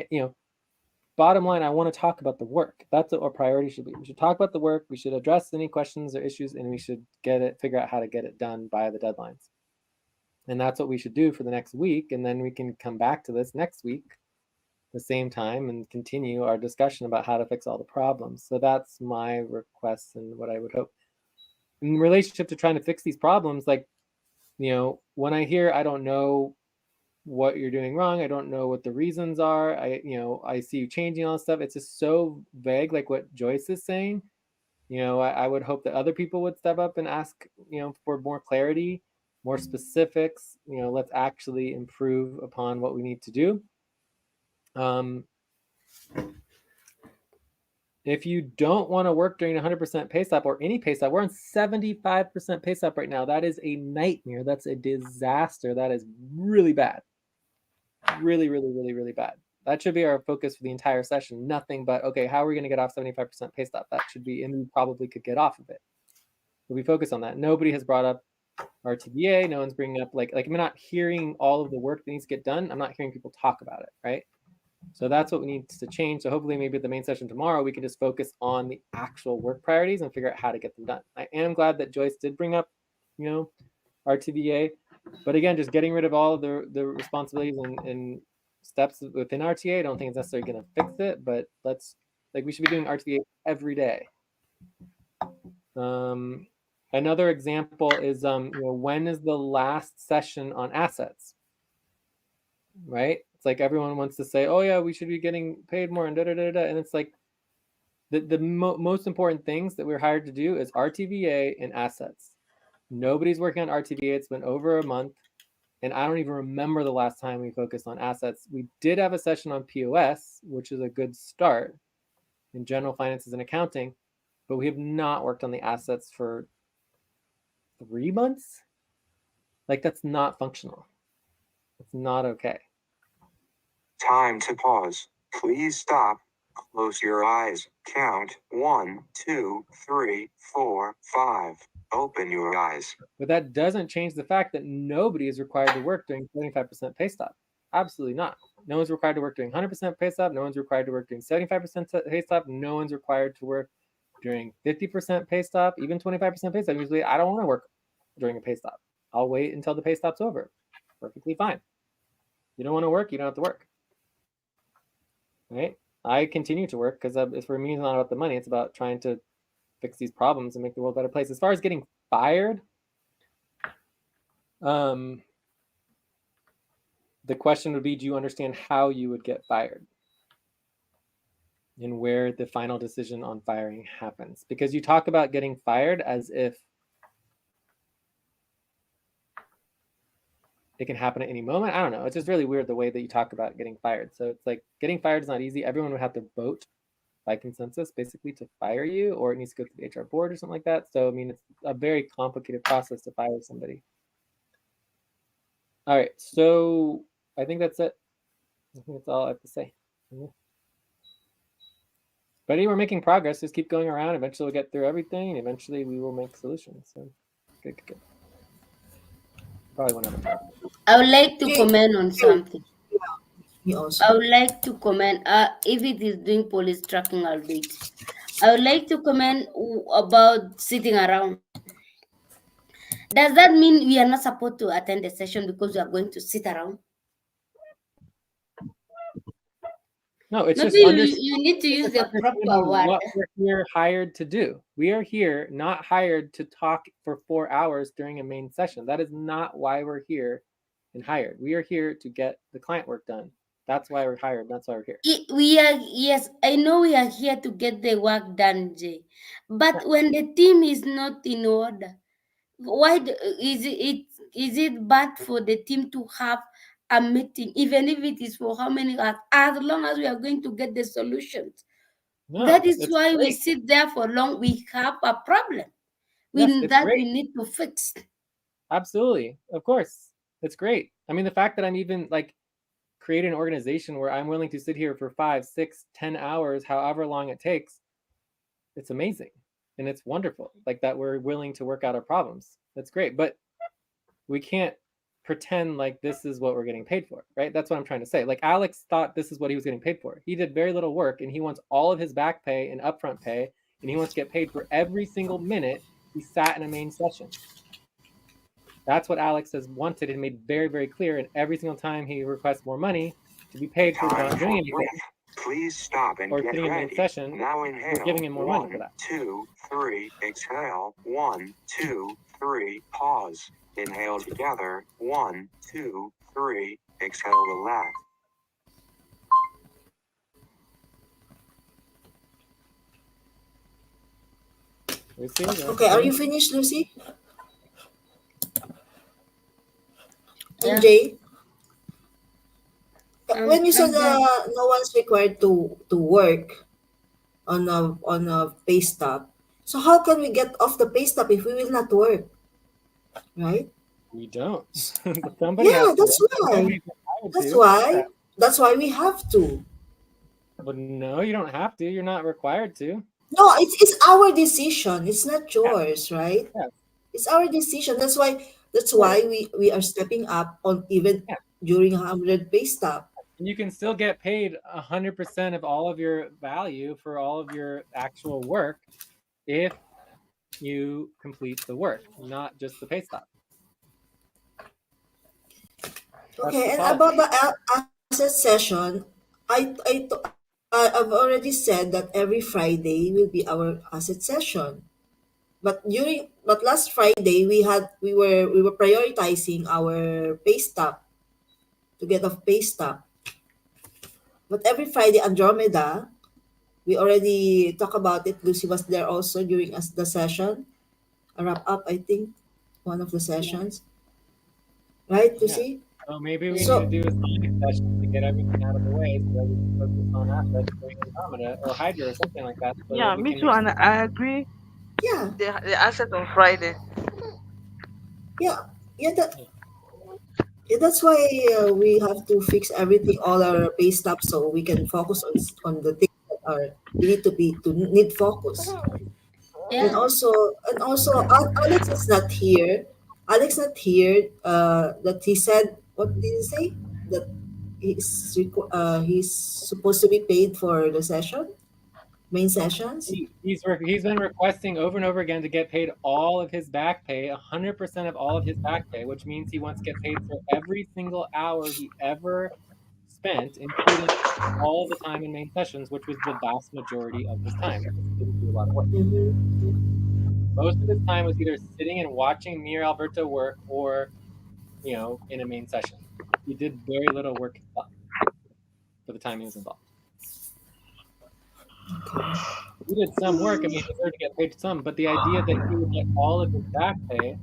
bottom line, I want to talk about the work. That's what our priority should be. We should talk about the work. We should address any questions or issues, and we should figure out how to get it done by the deadlines. And that's what we should do for the next week. And then we can come back to this next week, the same time, and continue our discussion about how to fix all the problems. So that's my request and what I would hope. In relationship to trying to fix these problems, like, when I hear I don't know what you're doing wrong, I don't know what the reasons are, I see you changing all this stuff, it's just so vague, like what Joyce is saying. I would hope that other people would step up and ask, for more clarity, more specifics. Let's actually improve upon what we need to do. If you don't want to work during 100% pay stop or any pay stop, we're on 75% pay stop right now. That is a nightmare. That's a disaster. That is really bad. Really, really, really, really bad. That should be our focus for the entire session. Nothing but, okay, how are we going to get off 75% pay stop? That should be, and we probably could get off of it. So we focus on that. Nobody has brought up RTBA. No one's bringing up, like I'm not hearing all of the work that needs to get done. I'm not hearing people talk about it, right? So that's what we need to change. So hopefully maybe at the main session tomorrow, we can just focus on the actual work priorities and figure out how to get them done. I am glad that Joyce did bring up, RTBA. But again, just getting rid of all of the responsibilities and steps within RTA, I don't think it's necessarily going to fix it, but we should be doing RTA every day. Another example is, when is the last session on assets, right? It's like everyone wants to say, oh yeah, we should be getting paid more and da-da-da-da. And it's like the most important things that we're hired to do is RTVA and assets. Nobody's working on RTVA. It's been over a month. And I don't even remember the last time we focused on assets. We did have a session on POS, which is a good start in general finances and accounting, but we have not worked on the assets for 3 months. Like, that's not functional. It's not okay. Time to pause. Please stop. Close your eyes. Count 1, 2, 3, 4, 5. Open your eyes. But that doesn't change the fact that nobody is required to work during 75% pay stop. Absolutely not. No one's required to work during 100% pay stop. No one's required to work during 75% pay stop. No one's required to work during 50% pay stop, even 25% pay stop. Usually, I don't want to work during a pay stop. I'll wait until the pay stop's over. Perfectly fine. You don't want to work, you don't have to work. Right? I continue to work because for me, it's not about the money. It's about trying to fix these problems and make the world a better place. As far as getting fired, the question would be, do you understand how you would get fired? And where the final decision on firing happens? Because you talk about getting fired as if it can happen at any moment. I don't know. It's just really weird the way that you talk about getting fired. So it's like getting fired is not easy. Everyone would have to vote by consensus basically to fire you, or it needs to go through the HR board or something like that. So I mean, it's a very complicated process to fire somebody. All right, so I think that's it. I think that's all I have to say. But anyway, we're making progress. Just keep going around. Eventually we'll get through everything, and eventually we will make solutions. So good. Probably won't have a problem. I would like to Okay, comment on something. me also. I would like to comment, if it is doing police tracking, I'll do it. I would like to comment about sitting around. Does that mean we are not supposed to attend the session because we are going to sit around? No, it's Maybe just understand. you need to use the proper Understanding word. what we're here hired to do. We are here not hired to talk for 4 hours during a main session. That is not why we're here and hired. We are here to get the client work done. That's why we're hired. That's why we're here. We are, yes, I know we are here to get the work done, Jay. But when the team is not in order, why is it bad for the team to have a meeting, even if it is for how many hours, as long as we are going to get the solutions? No, That is it's why we great. sit there for long. We have a problem Yes, it's that great. we need to fix. Absolutely. Of course. It's great. I mean, the fact that I'm even like create an organization where I'm willing to sit here for 5, 6, 10 hours, however long it takes, it's amazing. And it's wonderful. Like that we're willing to work out our problems. That's great. But we can't pretend like this is what we're getting paid for, right? That's what I'm trying to say. Like Alex thought this is what he was getting paid for. He did very little work and he wants all of his back pay and upfront pay, and he wants to get paid for every single minute he sat in a main session. That's what Alex has wanted and made very, very clear. And every single time he requests more money to be paid for not doing anything, please stop and or get sitting in main ready. session, Now we're inhale. giving him more money for 1, that. 2, 3. Exhale. 1, 2, 3. Pause. Inhale together. 1, 2, 3. Exhale. Relax. Lucy, Okay, are you finished, Lucy? Yeah. And Jay? When you said I'm done. no one's required to work on a pay stub, so how can we get off the pay stub if we will not work, right? We don't. Somebody Yeah, has to that's work. why. Nobody's required That's to. why. That's why we have to. But no, you don't have to. You're not required to. No, it's our decision. It's not Yeah. yours, right? Yeah. It's our decision. That's why Right. we are stepping up on even Yeah. during 100 pay stub. And you can still get paid 100% of all of your value for all of your actual work if you complete the work, not just the pay stop. Okay, and policy. about the asset session, I've already said that every Friday will be our asset session. But last Friday we were prioritizing our pay stub to get off pay stub. But every Friday Andromeda, we already talked about it. Lucy was there also during the session, a wrap up, I think, one of the sessions, right, Yeah. Lucy? So maybe we need So to do a sonic session to get everything out of the way so that we can focus on assets during Andromeda or Hydra or something like that, so Yeah, that we me can too, make and I agree. yeah, The asset on Friday. yeah, yeah. Yeah, that's why we have to fix everything, all our pay stubs, so we can focus on the things that are need to be to need focus. And Yeah. also, Alex is not here. Alex not here. That he said, what did he say? That he's supposed to be paid for the session, main sessions. He's been requesting over and over again to get paid all of his back pay, 100% of all of his back pay, which means he wants to get paid for every single hour he ever spent, including all the time in main sessions, which was the vast majority of his time because he didn't do a lot of work. Mm-hmm. Most of his time was either sitting and watching me or Alberto work or, in a main session. he did very little work himself for the time he was involved. Okay. He did some work. I mean, he deserved to get paid some, but the idea that he would get all of his back pay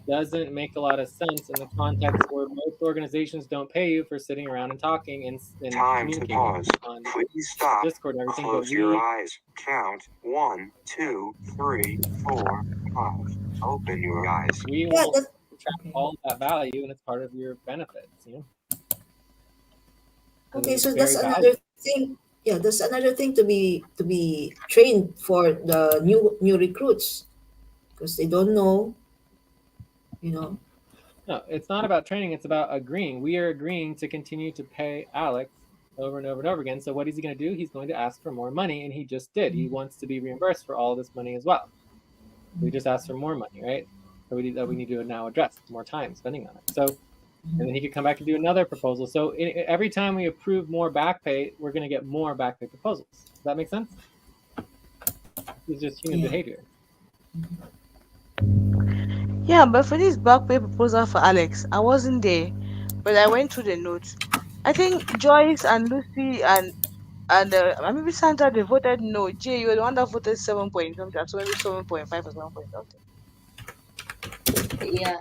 doesn't make a lot of sense in the context where most organizations don't pay you for sitting around and talking and Time to communicating pause. on Please stop. Discord and everything. Close your eyes. Count 1, 2, 3, 4, 5. Open your eyes. We Yeah, want that to track okay. all that value, and it's part of your benefits. Okay, It's so that's very another valuable. thing. Yeah, that's another thing to be trained for the new recruits because they don't know, you know. No, it's not about training. It's about agreeing. We are agreeing to continue to pay Alex over and over and over again. So what is he going to do? He's going to ask for more money, and he just did. He wants to be reimbursed for all of this money as well. So he just asked for more money, right? So we need to now address more time spending on it. So and then he could come back and do another proposal. So every time we approve more back pay, we're going to get more back pay proposals. Does that make sense? It's just human Yeah. behavior. Yeah, but for this back pay proposal for Alex, I wasn't there, but I went through the notes. I think Joyce and Lucy and maybe Sandra they voted no. Jay, you were the one that voted 7 point something, so maybe 7.5 or 7 point something. Yeah.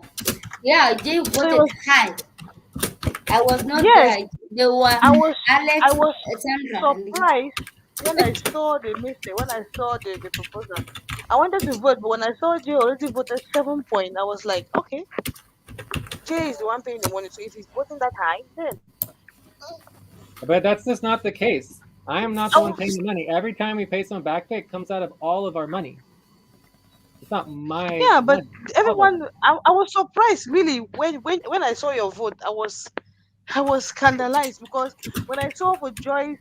Yeah, Jay So it voted was high. I was not yes, there. They were I was I Alex, was Sandra, and Lisa. surprised when I saw the mistake, when I saw the proposal. I wanted to vote, but when I saw Jay already voted 7 point, I was like, okay, Jay is the one paying the money, so if he's voting that high, then But that's just not the case. I am not I the one paying was the money. Every time we pay someone back pay, it comes out of all of our money. It's not my yeah, but money. It's all of our everyone, money. I was surprised really when I saw your vote. I was scandalized because when I saw for Joyce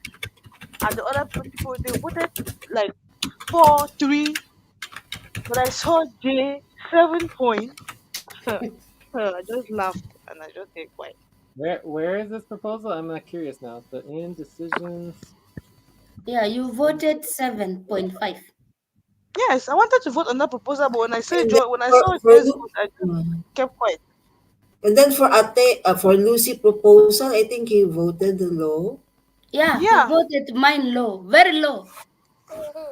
and the other people, they voted like 4-3, but I saw Jay 7 point. I just laughed and I just stayed quiet. Where is this proposal? I'm curious now. So in decisions, Yeah, you voted 7.5. Yes, I wanted to vote on that proposal, but And then When I saw for Joy's vote, I just uh, kept quiet. and then for Lucy proposal, I think he voted low. Yeah, he Yeah, voted mine low, very low.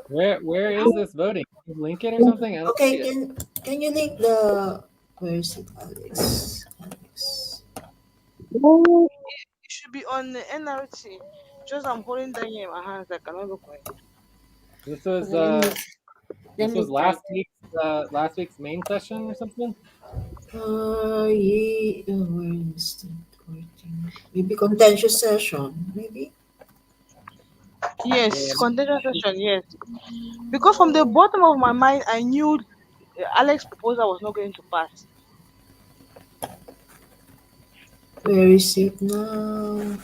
where is this voting? Can you link it or something? I don't Okay, see it. can you link the where is it, Alex? Alex. it should be on the NRT. Just I'm holding down here in my hands. I cannot look for it. This was Okay, let this me was try. last week's main session or something. Yeah, where is the recording? Maybe contentious session, maybe. Yes, Yeah, contentious session. Yes, because from the bottom of my mind, I knew Alex's proposal was not going to pass. Where is it now?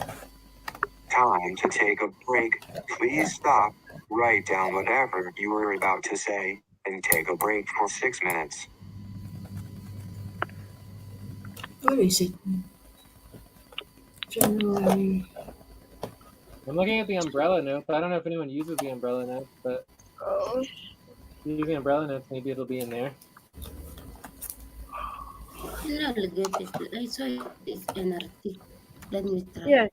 Time to take a break. Please stop. Write down whatever you were about to say and take a break for 6 minutes. Where is it? January. I'm looking at the umbrella notes. I don't know if anyone uses the umbrella notes, but Oh, if you use the umbrella notes, maybe it'll be in there. I'll get it. I saw it is NRT. Let me try. yes,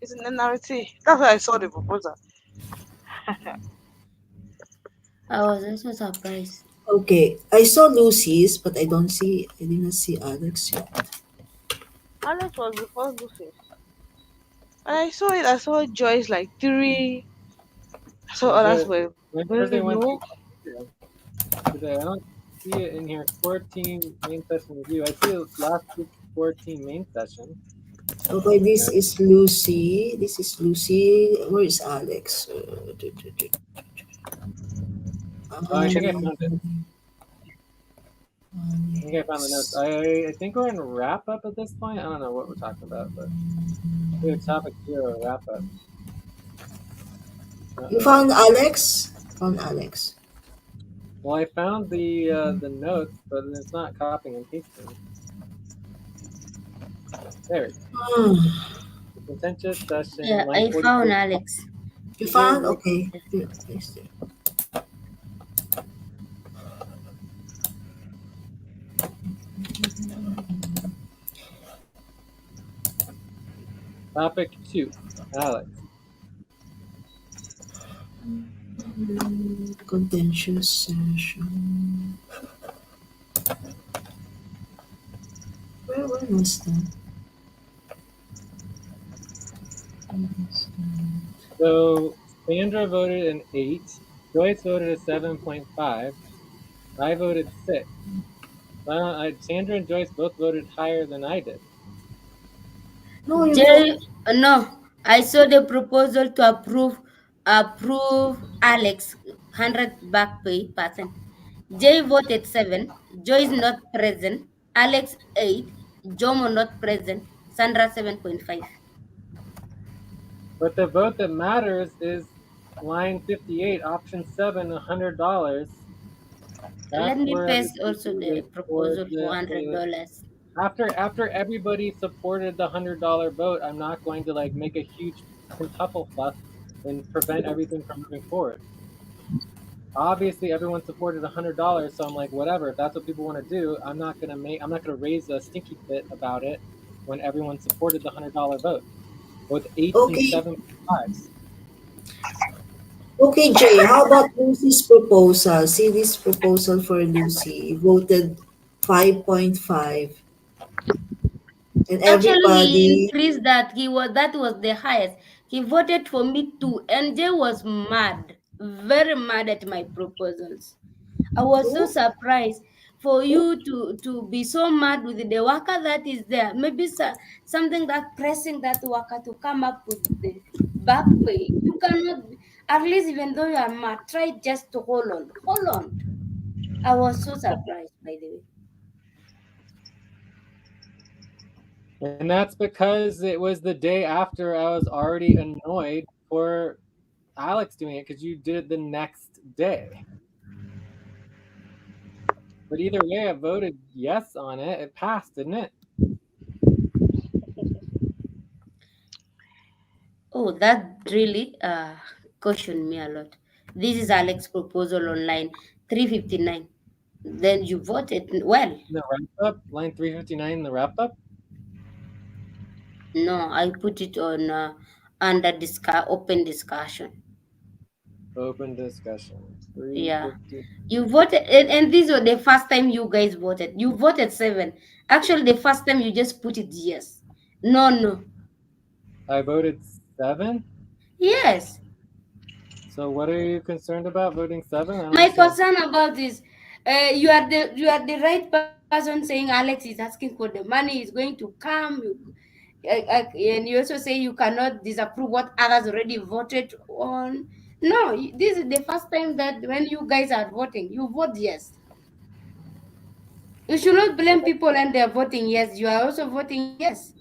it's in NRT. That's why I saw the proposal. I was also surprised. Okay, I saw Lucy's, but I did not see Alex yet. Alex was before Lucy. When I saw it, I saw Joyce like 3. I saw Was others it were when very Thursday went low. to? Today, I don't see it in here. Core team main session review. I see it last week's core team main session. Okay, this is Lucy. This is Lucy. Where is Alex? Oh, I think I found it. I think I found the notes. Alex. I think we're in wrap up at this point. I don't know what we're talking about, but we're topic 0 wrap up. You found Alex? Found Alex. Well, I found the notes, but it's not copying and pasting. There, Hmm. the contentious session, Yeah, line I found 44. Alex. You Jay found? voted. Okay. Here, paste it. Topic 2. Alex. Contentious session. Where was that? So Sandra voted an 8. Joyce voted a 7.5. I voted 6. Sandra and Joyce both voted higher than I did. No, you vote. Jay, no, I saw the proposal to approve Alex 100 back pay percent. Jay voted 7. Joy is not present. Alex 8. Jomo not present. Sandra 7.5. But the vote that matters is line 58, option 7, $100. Let That's me where paste everybody also the voted for proposal for the $100. after everybody supported the $100 vote. I'm not going to like make a huge quintuple fuss and prevent everything from moving forward. Obviously, everyone supported $100, so I'm like, whatever. If that's what people want to do, I'm not gonna raise a stinky fit about it when everyone supported the $100 vote, both eights and Okay, 7.5s. okay, Jay. How about Lucy's proposal? See this proposal for Lucy voted 5.5, and Actually, he everybody. increased that. That was the highest. He voted for me too, and Jay was mad, very mad at my proposals. I was so Oh, surprised for you to be so mad with the worker that is there. Maybe something that pressing that worker to come up with the back pay. You cannot, at least even though you are mad, try just to hold on. Hold on. I was so surprised, by the way. And that's because it was the day after I was already annoyed for Alex doing it because you did it the next day. But either way, I voted yes on it. It passed, didn't it? Oh, that really cautioned me a lot. This is Alex's proposal on line 359. Then you voted well. In the wrap up, line 359 in the wrap up. No, I put it on under open discussion. Open discussion. Yeah. 350. You voted, and this was the first time you guys voted. You voted 7. Actually, the first time you just put it yes. No, no. I voted 7. Yes. So what are you concerned about voting 7? I don't My understand. concern about this, you are the right person saying Alex is asking for the money, is going to come. And you also say you cannot disapprove what others already voted on. No, this is the first time that when you guys are voting, you vote yes. You should not blame people and they're voting yes. You are also voting yes.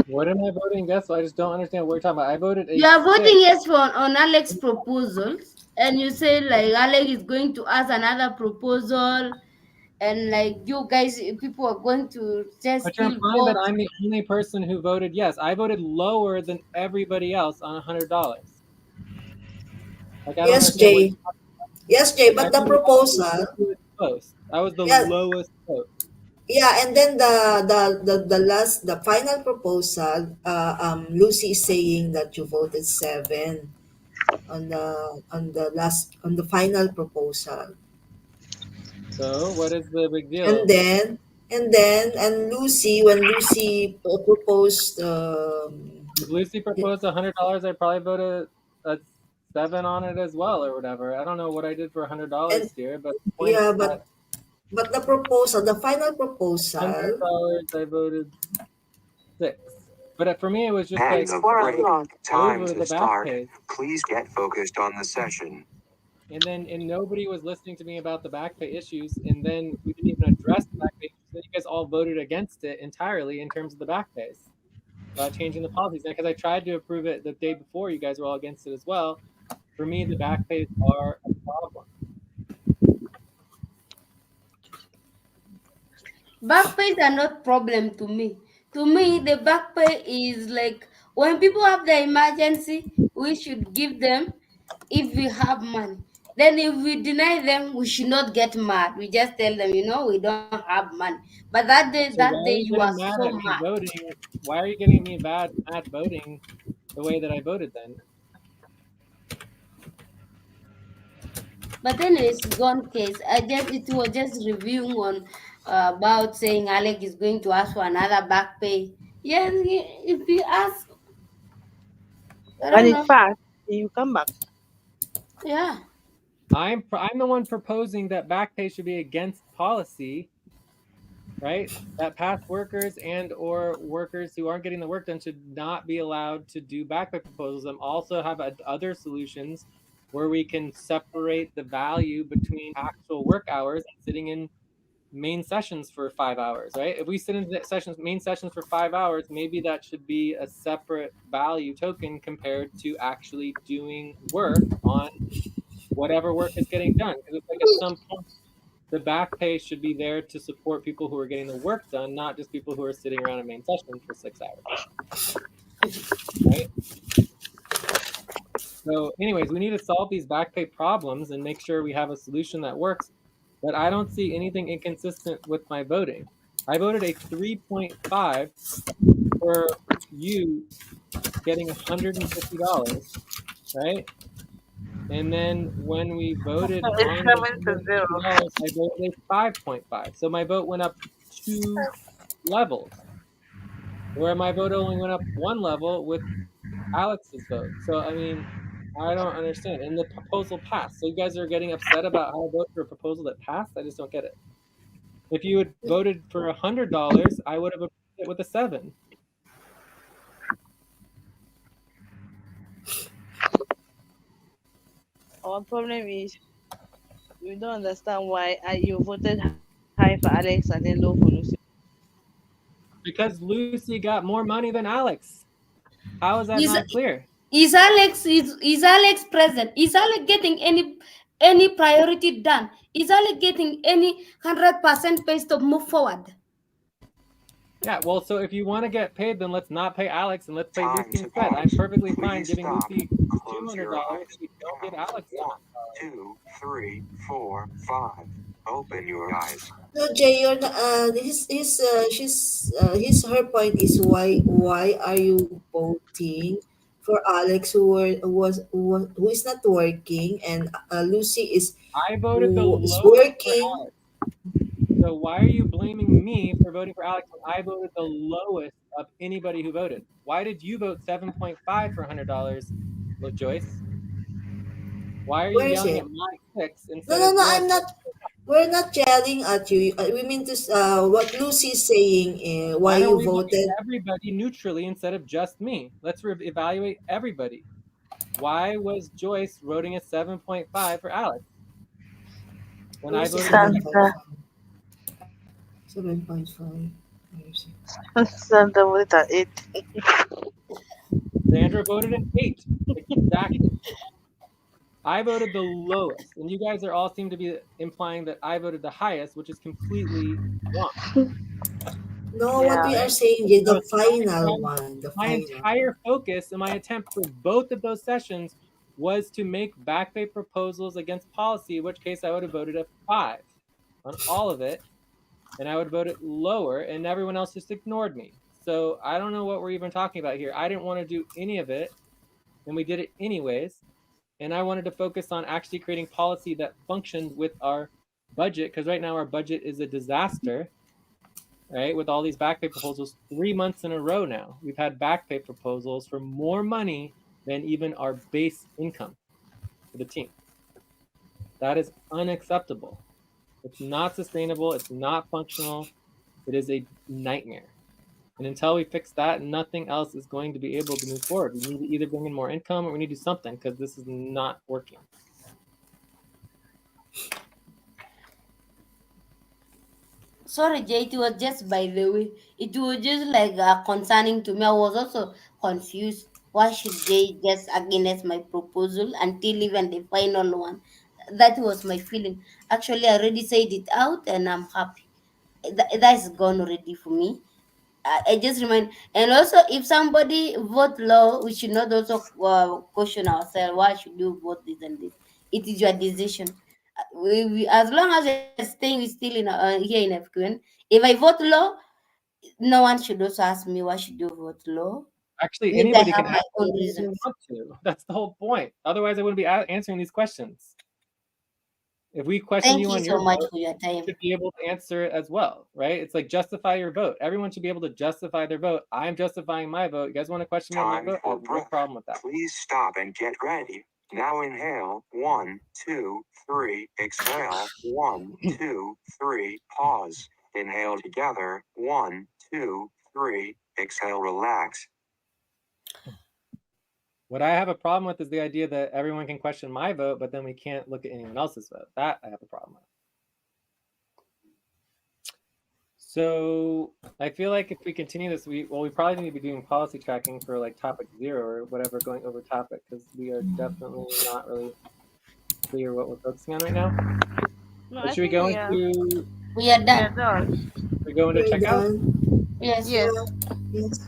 What am I voting yes? I just don't understand what you're talking about. I voted a You are voting 6. yes for on Alex's proposals, and you say like Alex is going to ask another proposal, and like you guys, people are going to just But you're still implying that vote. I'm the only person who voted yes. I voted lower than everybody else on $100. Like I don't yes, understand what Jay. Yes, Jay. But the everybody else was proposal, the lowest vote. I was the yeah, lowest vote. yeah, and then the final proposal, Lucy is saying that you voted 7 on the final proposal, So what is the big and deal? then and Lucy, when Lucy proposed, If Lucy proposed $100, I'd probably vote a 7 on it as well or whatever. I don't know what I did for and $100 here, but the point yeah, is that but the proposal, the final proposal, $100 I voted 6. But for me, it was just End like of break. Time over to the back start. pay. Please get focused on the session. And nobody was listening to me about the back pay issues. And then we didn't even address the back pay issues. Then you guys all voted against it entirely in terms of the back pays, changing the policies. Because I tried to approve it the day before, you guys were all against it as well. For me, the back pays are a problem. Back pays are not problem to me. To me, the back pay is like when people have the emergency, we should give them if we have money. Then if we deny them, we should not get mad. We just tell them, we don't have money. But So that why day are you you are getting so mad at me mad. voting? Why are you getting me mad voting the way that I voted then? But then it's gone case. It was just reviewing on about saying Alec is going to ask for another back pay. Yes, if you ask, I When don't it know. passed, you come back. Yeah. I'm the one proposing that back pay should be against policy, right? That past workers and or workers who aren't getting the work done should not be allowed to do back pay proposals. And also have other solutions where we can separate the value between actual work hours and sitting in main sessions for 5 hours, right? If we sit in main sessions for 5 hours, maybe that should be a separate value token compared to actually doing work on whatever work is getting done. Because it's like at some point, the back pay should be there to support people who are getting the work done, not just people who are sitting around a main session for 6 hours, right? So, anyways, we need to solve these back pay problems and make sure we have a solution that works. But I don't see anything inconsistent with my voting. I voted a 3.5 for you getting $150, right? And then when we voted It's on the 7-0. $150, I voted a 5.5. So my vote went up 2 levels, where my vote only went up 1 level with Alex's vote. So, I mean, I don't understand. And the proposal passed. So you guys are getting upset about how I vote for a proposal that passed? I just don't get it. If you had voted for $100, I would have approved it with a 7. Our problem is we don't understand why you voted high for Alex and then low for Lucy. Because Lucy got more money than Alex. How is that Is not clear? is Alex present? Is Alex getting any priority done? Is Alex getting any 100% pace to move forward? Yeah, well, so if you want to get paid, then let's not pay Alex and let's pay Time Lucy to instead. I'm pause. perfectly fine Please giving stop. Lucy Close your $200 eyes. if we don't give Count Alex one, $100. two, three, four, five. Open your eyes. No, Jay, you're not, his her point is why are you voting for Alex who is not working, and Lucy I voted the who is lowest for working. Alex. So why are you blaming me for voting for Alex when I voted the lowest of anybody who voted? Why did you vote 7.5 for $100, Joyce? Why are you Where is yelling it? at my 6 No, instead no, of no. your I'm 6? not. We're not yelling at you. We mean to what Lucy is saying. Why Why don't you we look voted? at everybody neutrally instead of just me? Let's evaluate everybody. Why was Joyce voting a 7.5 for Alex when Where I is the voted a 6? seven point Santa, five? 7.5. Where is it? Santa voted at 8. Sandra voted an 8. Exactly. I voted the lowest, and you guys are all seem to be implying that I voted the highest, which is completely wrong. No, what Yeah. we are Right? saying is So the final one. The my final. entire focus and my attempt for both of those sessions was to make back pay proposals against policy, in which case I would have voted a 5 on all of it, and I would vote it lower, and everyone else just ignored me. So I don't know what we're even talking about here. I didn't want to do any of it, and we did it anyways. And I wanted to focus on actually creating policy that functioned with our budget, because right now our budget is a disaster, right? With all these back pay proposals, 3 months in a row now, we've had back pay proposals for more money than even our base income for the team. That is unacceptable. It's not sustainable. It's not functional. It is a nightmare. And until we fix that, nothing else is going to be able to move forward. We need to either bring in more income or we need to do something because this is not working. Sorry, Jay, it was just by the way. It was just like concerning to me. I was also confused. Why should Jay just against my proposal until even the final one? That was my feeling. Actually, I already said it out and I'm happy. That's gone already for me. I just remind, and also if somebody vote low, we should not also question ourselves. Why should you vote this and this? it is your decision. As long as you're staying still in here in FQN, if I vote low, no one should also ask me why should you vote low. Actually, Maybe I anybody have can my ask own whatever they reasons. want to. That's the whole point. Otherwise, I wouldn't be answering these questions. If we question Thank you you on your so much vote, for your you time. should be able to answer it as well, right? It's like justify your vote. Everyone should be able to justify their vote. I'm justifying my vote. You guys want to question me on my Time vote? I for have no breath. problem with that. Please stop and get ready. Now inhale. 1, 2, 3. Exhale. 1, 2, 3. Pause. Inhale together. 1, 2, 3. Exhale. Relax. What I have a problem with is the idea that everyone can question my vote, but then we can't look at anyone else's vote. That I have a problem with. So I feel like if we continue this, we probably need to be doing policy tracking for like topic 0 or whatever, going over topic, because we are definitely not really clear what we're focusing on right now. No, But I should we think go we are. into We are We are done. done. We're checkout? done. Yes. Yes. Yeah. Yes.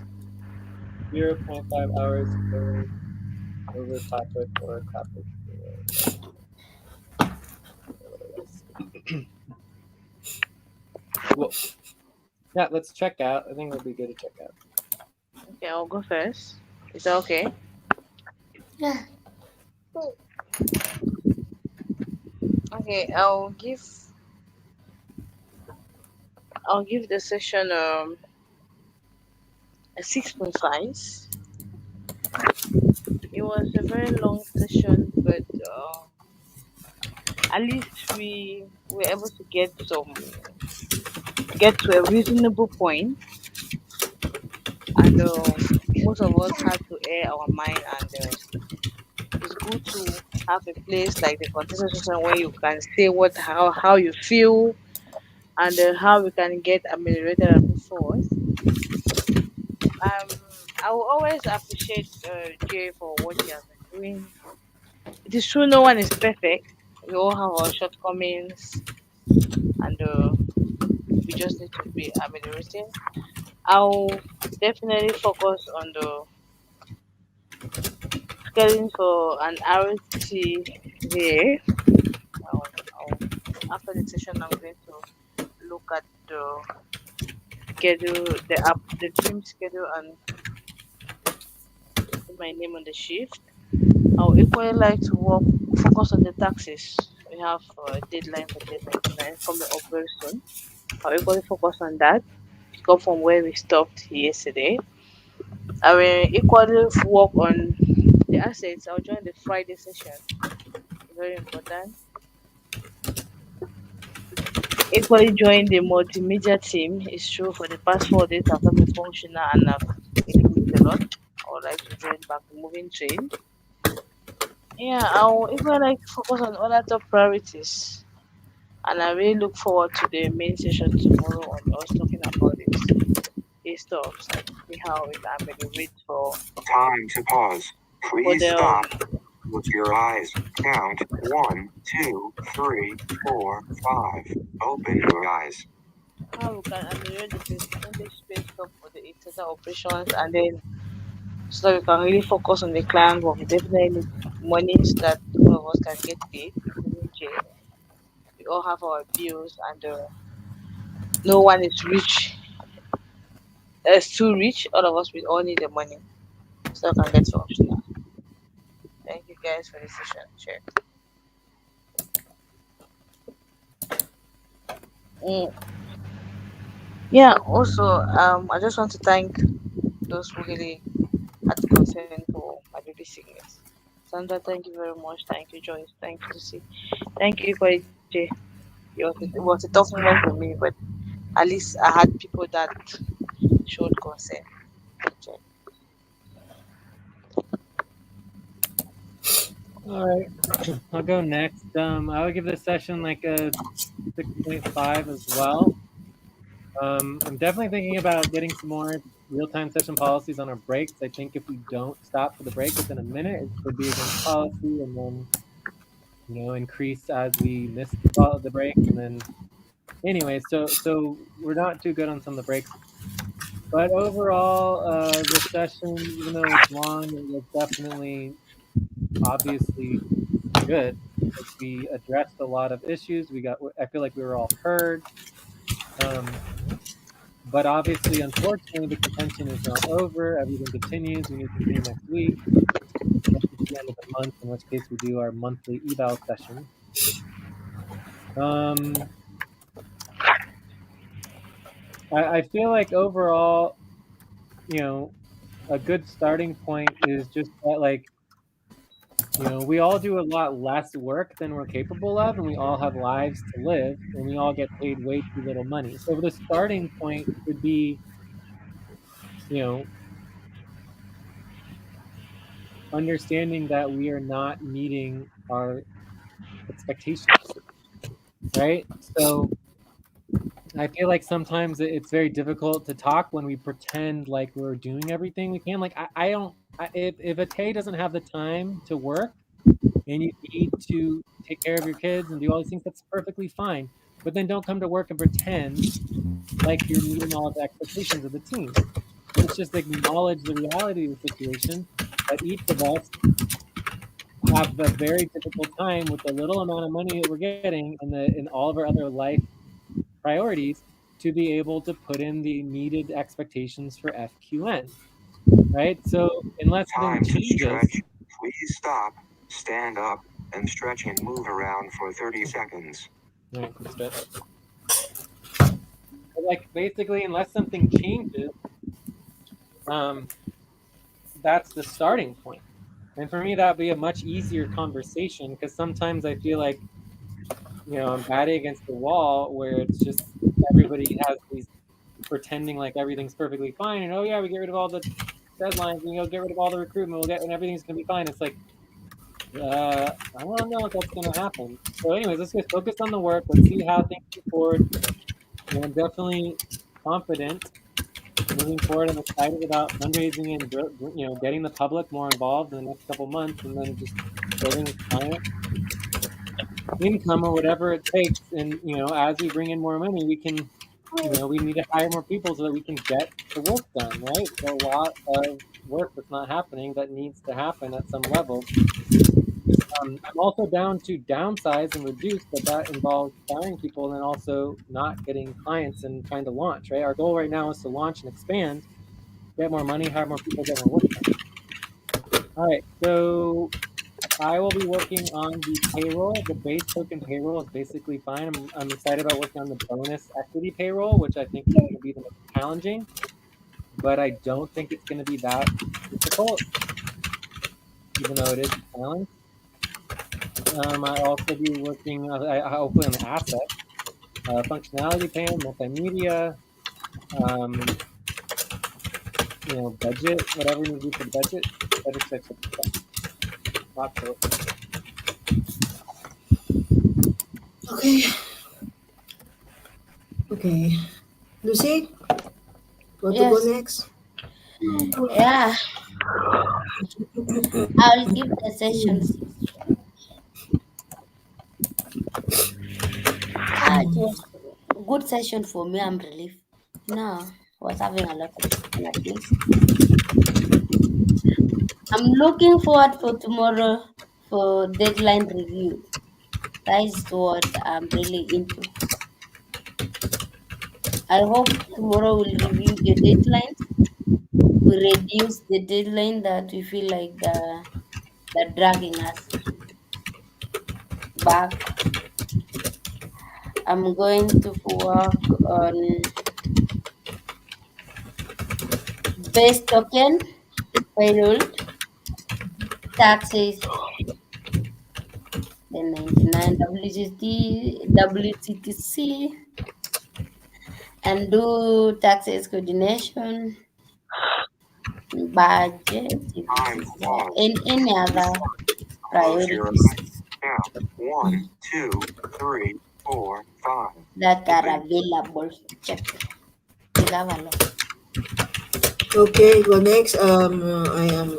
0.5 hours going over topic or topic 0. Well, yeah, let's check out. I think it'll be good to check out. Okay, I'll go first. Is that okay? Yeah. Okay, I'll give the session a 6.5. It was a very long session, but at least we were able to get to a reasonable point, and most of us had to air our mind, and it's good to have a place like the contestation session where you can say how you feel, and how we can get ameliorated and move forward. Um, I will always appreciate Jay for what he has been doing. It is true, no one is perfect. We all have our shortcomings, and we just need to be ameliorating. I'll definitely focus on the scheduling for an RT here. I'll, after the session, I'm going to look at the schedule, the team schedule, and put my name on the shift. I would equally like to focus on the taxes. We have a deadline for 1099 coming up very soon. I'll equally focus on that, pick up from where we stopped yesterday. I will equally work on the assets. I'll join the Friday session. Very important. Equally join the multimedia team. It's true for the past 4 days I've not been functional and I've really missed a lot. I would like to join back the moving train. Yeah, I'll even like to focus on other top priorities. And I really look forward to the main session tomorrow on us talking about these stuff and see how we can ameliorate Time to pause. for Please the stop. Close your eyes. Count 1, 2, 3, 4, 5. Open your eyes. how we can ameliorate the percentage space stuff for the internal operations, and then so that we can really focus on the client work. We definitely need money so that all of us can get paid, including Jay. We all have our bills, and no one is rich. It's too rich. All of us, we all need the money so I can get functional. Thank you guys for the session. Sure. Mm, yeah. Also, I just want to thank those who really had concern for my baby sickness. Sandra, thank you very much. Thank you, Joyce. Thank you, Lucy. Thank you, Kwaj. It was a tough moment for me, but at least I had people that showed concern. Okay. All right, I'll go next. I would give this session like a 6.5 as well. I'm definitely thinking about getting some more real-time session policies on our breaks. I think if we don't stop for the break within a minute, it could be against policy, and then increase as we miss the break, and then anyway, so we're not too good on some of the breaks. But overall, the session, even though it's long, it was definitely obviously good. like we addressed a lot of issues. I feel like we were all heard. Um, but obviously, unfortunately, the contention is not over. Everything continues. We need to see next week, at the end of the month, in which case we do our monthly eval session. Um, I feel like overall, you know, a good starting point is just that, like, we all do a lot less work than we're capable of, and we all have lives to live, and we all get paid way too little money. So the starting point should be, you know, understanding that we are not meeting our expectations, right? So I feel like sometimes it's very difficult to talk when we pretend like we're doing everything we can. Like I don't, if a Tay doesn't have the time to work and you need to take care of your kids and do all these things, that's perfectly fine. But then don't come to work and pretend like you're meeting all of the expectations of the team. Let's just acknowledge the reality of the situation that each of us have a very difficult time with the little amount of money that we're getting and all of our other life priorities to be able to put in the needed expectations for FQN, right? So unless something Time to changes, stretch. Please stop, stand up, and stretch and move around for 30 seconds. right, quick stretch. But like basically, unless something changes, um, that's the starting point. And for me, that'd be a much easier conversation because sometimes I feel like I'm batting against the wall where it's just everybody has these pretending like everything's perfectly fine and oh yeah, we get rid of all the deadlines and we'll get rid of all the recruitment, and everything's gonna be fine. It's like I don't know if that's gonna happen. So, anyways, let's just focus on the work. Let's see how things move forward. And I'm definitely confident moving forward. I'm excited about fundraising and getting the public more involved in the next couple months, and then just building client income or whatever it takes. And as we bring in more money, we can, we need to hire more people so that we can get the work done. Right? There's a lot of work that's not happening that needs to happen at some level. I'm also down to downsize and reduce, but that involves firing people and then also not getting clients and trying to launch, right? Our goal right now is to launch and expand, get more money, hire more people, get more work done. All right, so I will be working on the payroll. The base token payroll is basically fine. I'm excited about working on the bonus equity payroll, which I think is going to be the most challenging, but I don't think it's going to be that difficult, even though it is a challenge. I also be working, hopefully, on the asset. Functionality pane, multimedia, um, budget, whatever we need to do for the budget, et cetera, et cetera, et cetera. Lots of work. Okay. Okay. Lucy, want to go Yes. next? Yeah. I'll give the session 6. It was a good session for me. I'm relieved. I was having a lot of fun at least. I'm looking forward for tomorrow for deadline review. That is what I'm really into. I hope tomorrow we'll review the deadlines. We reduce the deadline that we feel like they're dragging us back. I'm going to work on base token, payroll, taxes, the 99 WTTC, and do taxes coordination, budget, if it Time is to there, pause. and any other Close your priorities eyes. Count 1, 2, 3, 4, 5. that are Open. available. Check. We have a lot. Okay, go next. I am.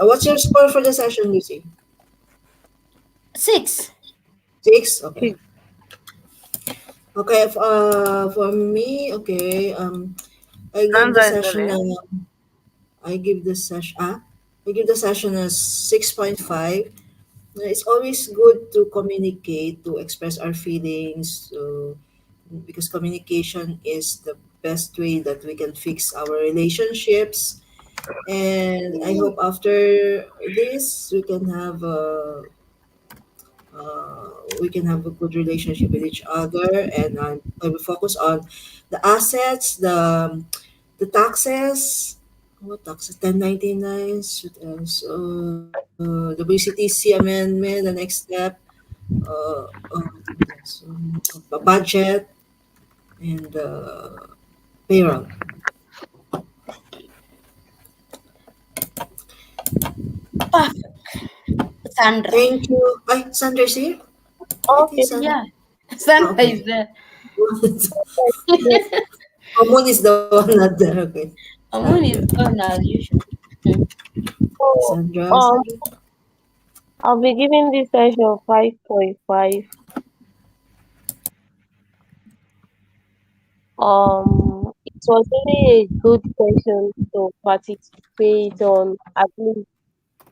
What's your score for the session, Lucy? 6. 6. Okay. Okay. For me, okay. I give the Sandra and session. Darling. I give the session. I give the session a 6.5. It's always good to communicate, to express our feelings, because communication is the best way that we can fix our relationships. And I hope after this we can have a good relationship with each other. And I will focus on the assets, the taxes. What taxes? 1099s. What else? The WCTC amendment. The next step. What else? A budget and payroll. Perfect. Sandra. Thank you. Ay, Sandra's here. I think Okay. Sandra. Yeah. Sandra Okay. is there. Common is the one not there. Okay. Amun Sandra. is gone as usual. Hmm. So, Sandra. um, Sandra. I'll be giving this session 5.5. It was really a good session to participate on. At least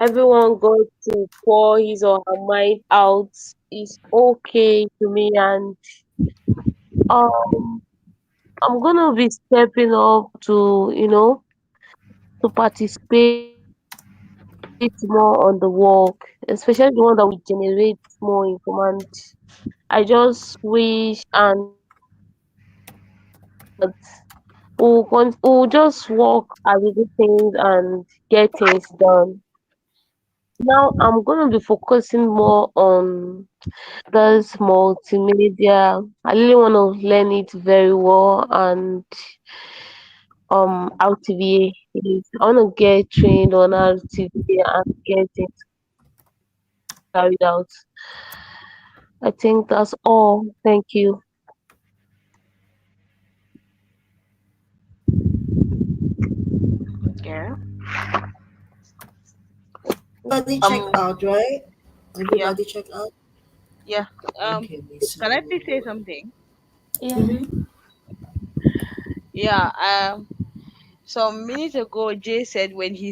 everyone got to pour his or her mind out. It's okay to me, and um, I'm gonna be stepping up to to participate more on the work, especially the one that will generate more income. And I just wish and pray that we'll just work at the good things and get things done. Now I'm gonna be focusing more on this multimedia. I really wanna learn it very well, and how TVA is. I wanna get trained on how TVA and get things carried out. I think that's all. Thank you. Yeah. Everybody check Um. out, right? Yeah. Everybody check out. Yeah. Um. Okay, so. Can I please say something? Yeah. Mm-hmm. Yeah. Some minutes ago, Jay said when he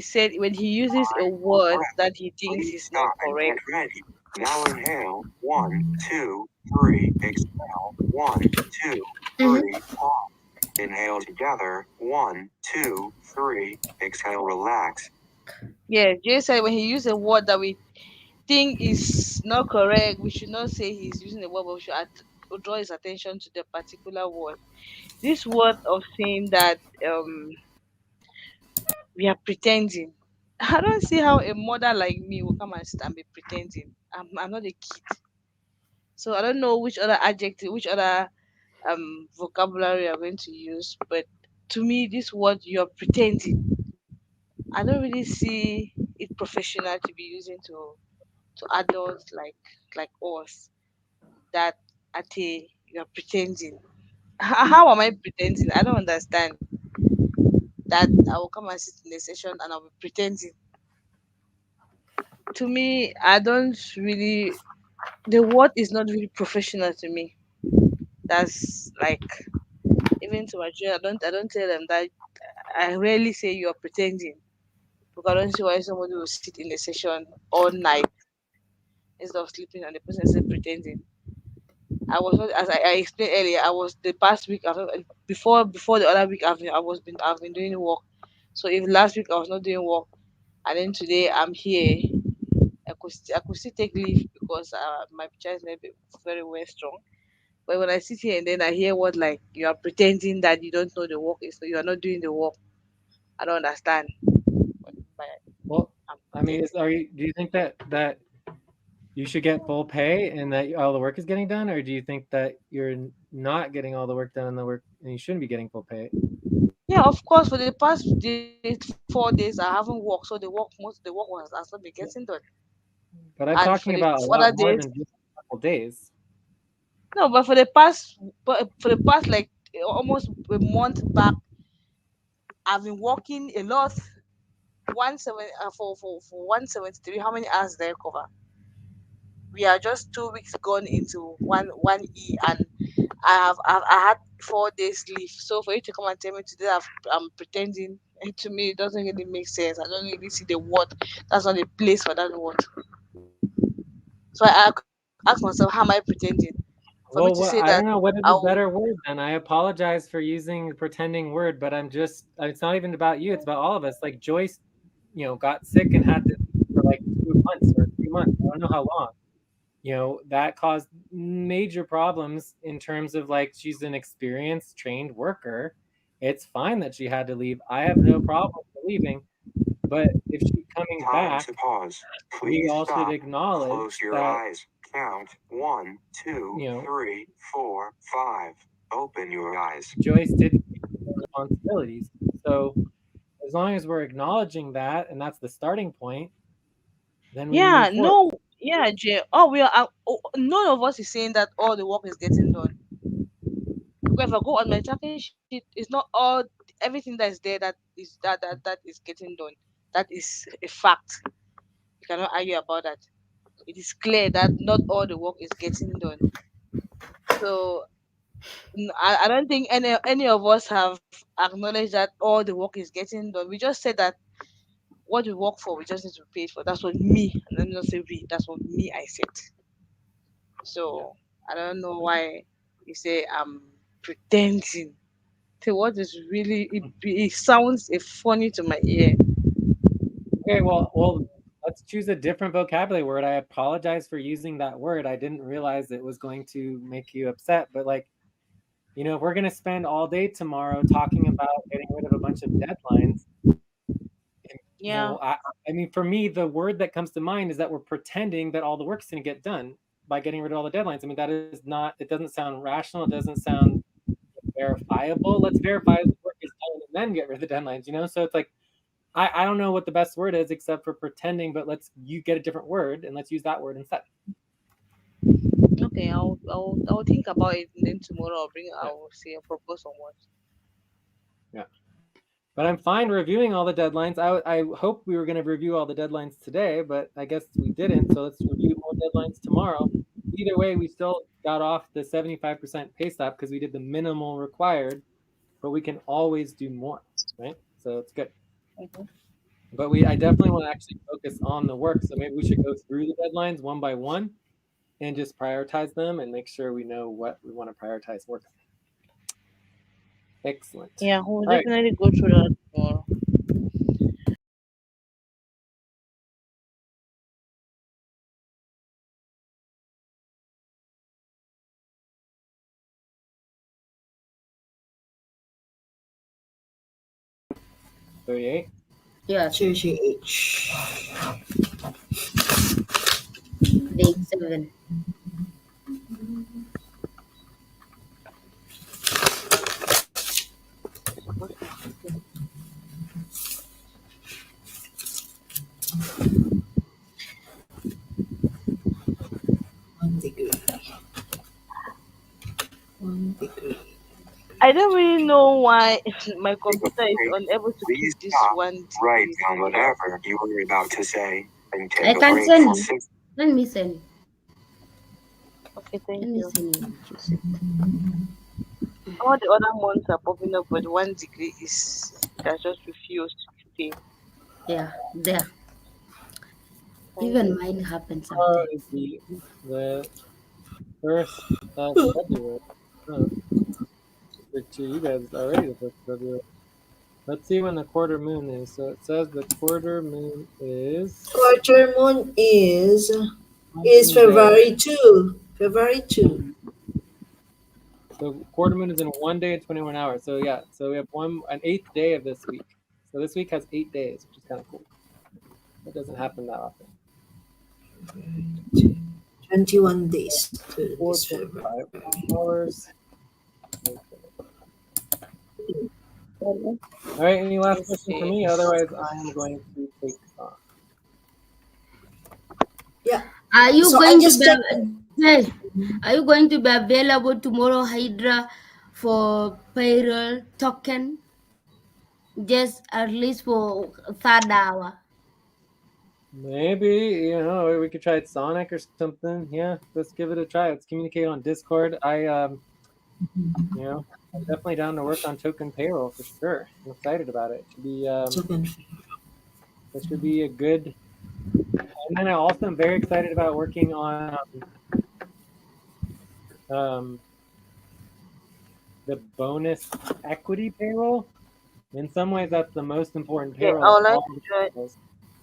uses a Time for word breath. that he thinks Please is not stop and get correct. ready. Now inhale. One, two, three. Exhale. One, two, Mm-hmm. three. Pause. Inhale together. One, two, three. Exhale. Relax. Yeah, Jay said when he uses a word that we think is not correct, we should not say he's using the word, but we should draw his attention to the particular word. This word of saying that we are pretending. I don't see how a mother like me will come and stand be pretending. I'm not a kid. So I don't know which other adjective, which other vocabulary you're going to use, but to me this word you're pretending. I don't really see it professional to be using to adults like us that at a you're pretending. How am I pretending? I don't understand that I will come and sit in a session and I'll be pretending. To me, I don't really the word is not really professional to me. That's like even to my children, I don't tell them that I rarely say you're pretending because I don't see why somebody will sit in a session all night instead of sleeping and the person is pretending. I was not, as I explained earlier, I was the past week before the other week I've been doing work. So if last week I was not doing work and then today I'm here, I could still take leave because my child is maybe very well strong. But when I sit here and then I hear what like you are pretending that you don't know the work is you are not doing the work, I don't understand. But Well, I'm I mean, pretending. do you think that you should get full pay and that all the work is getting done, or do you think that you're not getting all the work done and the work and you shouldn't be getting full pay? Yeah, of course. For the past 4 days, I haven't worked, so most of the work was has not been getting done. But I'm And for talking the about a two other lot more days, than just a couple days. no, but for the past like almost a month back, I've been working a lot. For 173. How many hours did I cover? We are just 2 weeks gone into one and I had 4 days leave. So for you to come and tell me today I'm pretending, to me it doesn't really make sense. I don't really see the word. That's not the place for that word. So I asked myself, how am I pretending? For me Well, to what say I that don't know what is a I'll better word then. I apologize for using the pretending word, but it's not even about you, it's about all of us. Like Joyce, got sick and had to for like 2 months or 3 months. I don't know how long. That caused major problems in terms of like she's an experienced, trained worker. It's fine that she had to leave. I have no problem with leaving, but if she's coming Time back, to pause. we Please all should stop. acknowledge Close your that, eyes. Count 1, 2, you know, 3, 4, 5. Open your eyes. Joyce didn't take her responsibilities. So as long as we're acknowledging that, and that's the starting point, then we move yeah, forward. no, yeah, Jay. Oh, none of us is saying that all the work is getting done. Because if I go on my tracking sheet, it's not all everything that is there that is getting done. That is a fact. You cannot argue about that. It is clear that not all the work is getting done. So I don't think any of us have acknowledged that all the work is getting done. We just said that what we work for, we just need to pay it for. That's what me, and let me not say we. That's what me I said. Yeah. So I don't know why you say I'm pretending. To what is really it sounds funny to my ear. Okay, well, let's choose a different vocabulary word. I apologize for using that word. I didn't realize it was going to make you upset, but like, if we're going to spend all day tomorrow talking about getting rid of a bunch of deadlines, and, Yeah. I mean, for me, the word that comes to mind is that we're pretending that all the work's going to get done by getting rid of all the deadlines. I mean, that is not, it doesn't sound rational. It doesn't sound verifiable. Let's verify the work is done and then get rid of the deadlines. So it's like, I don't know what the best word is except for pretending, but you get a different word and let's use that word instead. Okay, I'll think about it, and then tomorrow Yeah. I'll see a propose on what. Yeah. But I'm fine reviewing all the deadlines. I hope we were going to review all the deadlines today, but I guess we didn't. So let's review more deadlines tomorrow. Either way, we still got off the 75% pay stop because we did the minimal required, but we can always do more, right? So it's good. Mhm. But I definitely want to actually focus on the work. So maybe we should go through the deadlines one by one and just prioritize them and make sure we know what we want to prioritize work. Excellent. Yeah, we'll All right. definitely go through that tomorrow. 38. Yes, CH. day 7. Supposed to be. 1 degree. 1 degree. I don't really know why my Take a computer is break. unable to Please keep this stop. one Write degree down thing up. whatever you were about to say and I take a can break send for you. 6. Let me send you. Okay, Let thank me you. send you what you said. All the other months are popping up, but 1 degree has just refused to pay. Yeah, there. Thank Even you. mine happens Tomorrow sometimes. is the 1st of February. Oh, to you guys, it's already the 1st of February. Let's see when the quarter moon is. So it says the quarter moon is Quarter moon is Monday. February 2. February 2. So quarter moon is in 1 day and 21 hours. So yeah, so we have an eighth day of this week. So this week has 8 days, which is kind of cool. That doesn't happen that often. 21 days to this 4.5 February. hours. All right, any last Let's question for see. me? Otherwise, I am going to take off. Yeah. Are you So I going to just be checked. Jay, are you going to be available tomorrow, Hydra, for payroll token? Just at least for third hour. Maybe, we could try Sonic or something. Yeah, let's give it a try. Let's communicate on Discord. I'm definitely down to work on token payroll for sure. I'm excited about it. It should be a good And then I also am very excited about working on um, the bonus equity payroll. In some ways, that's the most important Yeah, payroll I of would like all to the join. payrolls.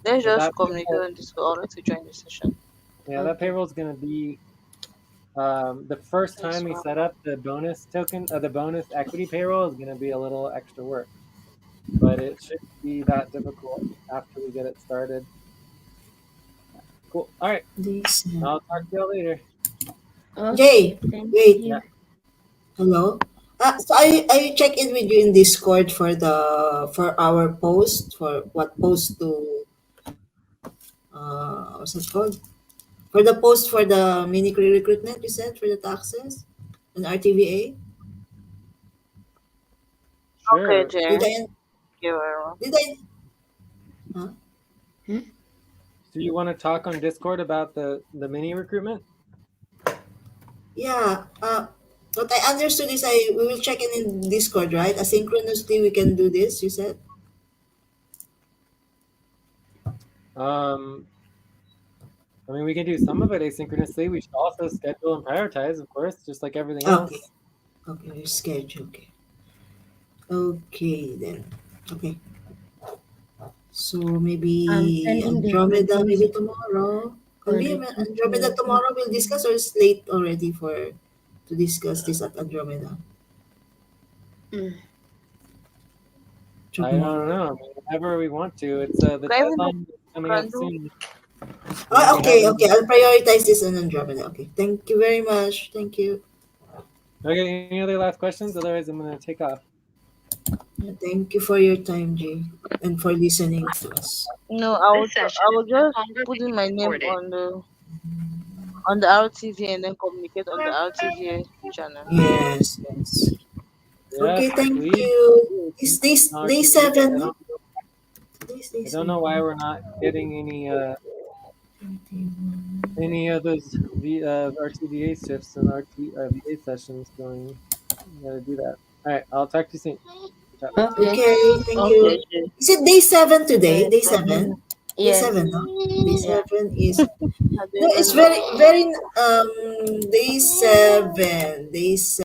Let's But just that communicate payroll, on this. I would like to join the session. yeah, that Okay. payroll is going to be the first That's time we fine. set up the bonus token, the bonus equity payroll is going to be a little extra work, but it shouldn't be that difficult after we get it started. Cool. All right. This. I'll talk to y'all later. Jay, Okay. Thank wait. Yeah. you. Hello. So I check in with you in Discord for the for our post for what post to what's it called? For the post for the mini career recruitment you said for the taxes and RTVA. Okay, Sure. Did Jay. I You're very did I huh? Hmm? So you want to talk on Discord about the mini recruitment? Yeah. What I understood is we will check in Discord, right? Asynchronously we can do this, you said? Um, I mean, we can do some of it asynchronously. We should also schedule and prioritize, of course, just like everything Okay. else. Okay, schedule. Okay. Okay then. Okay. So I'm maybe sending the Andromeda maybe invitation tomorrow. Can for be recruit Andromeda manager. tomorrow we'll discuss or it's late already for to discuss this at Andromeda Mm. I don't tomorrow. know. I mean, whenever we want to. It's the can even do deadline is coming can up do soon. When we have Okay, a okay. I'll prioritize this on Andromeda. Okay. Thank you very much. Thank you. Okay, any other last questions? Otherwise, I'm gonna take off. Thank you for your time, Jay, and for listening to us. no. I would just put in my name on the RTV and then communicate on the RTV channel. Yes, yes. Okay, Yes, thank please. you. Do. This Keep day, on our day TV. seven, no? Today's day I don't know why 7. we're not getting any of those RTVA shifts and VA sessions going. You gotta do that. All right, I'll talk to you soon. Ciao. Okay. Okay, thank Okay, you. Jay. Is it day 7 today? Alright, Day thank you. 7? Day Yes. 7, no? Day Yeah. 7 is I no, don't it's even know. very very day 7. Day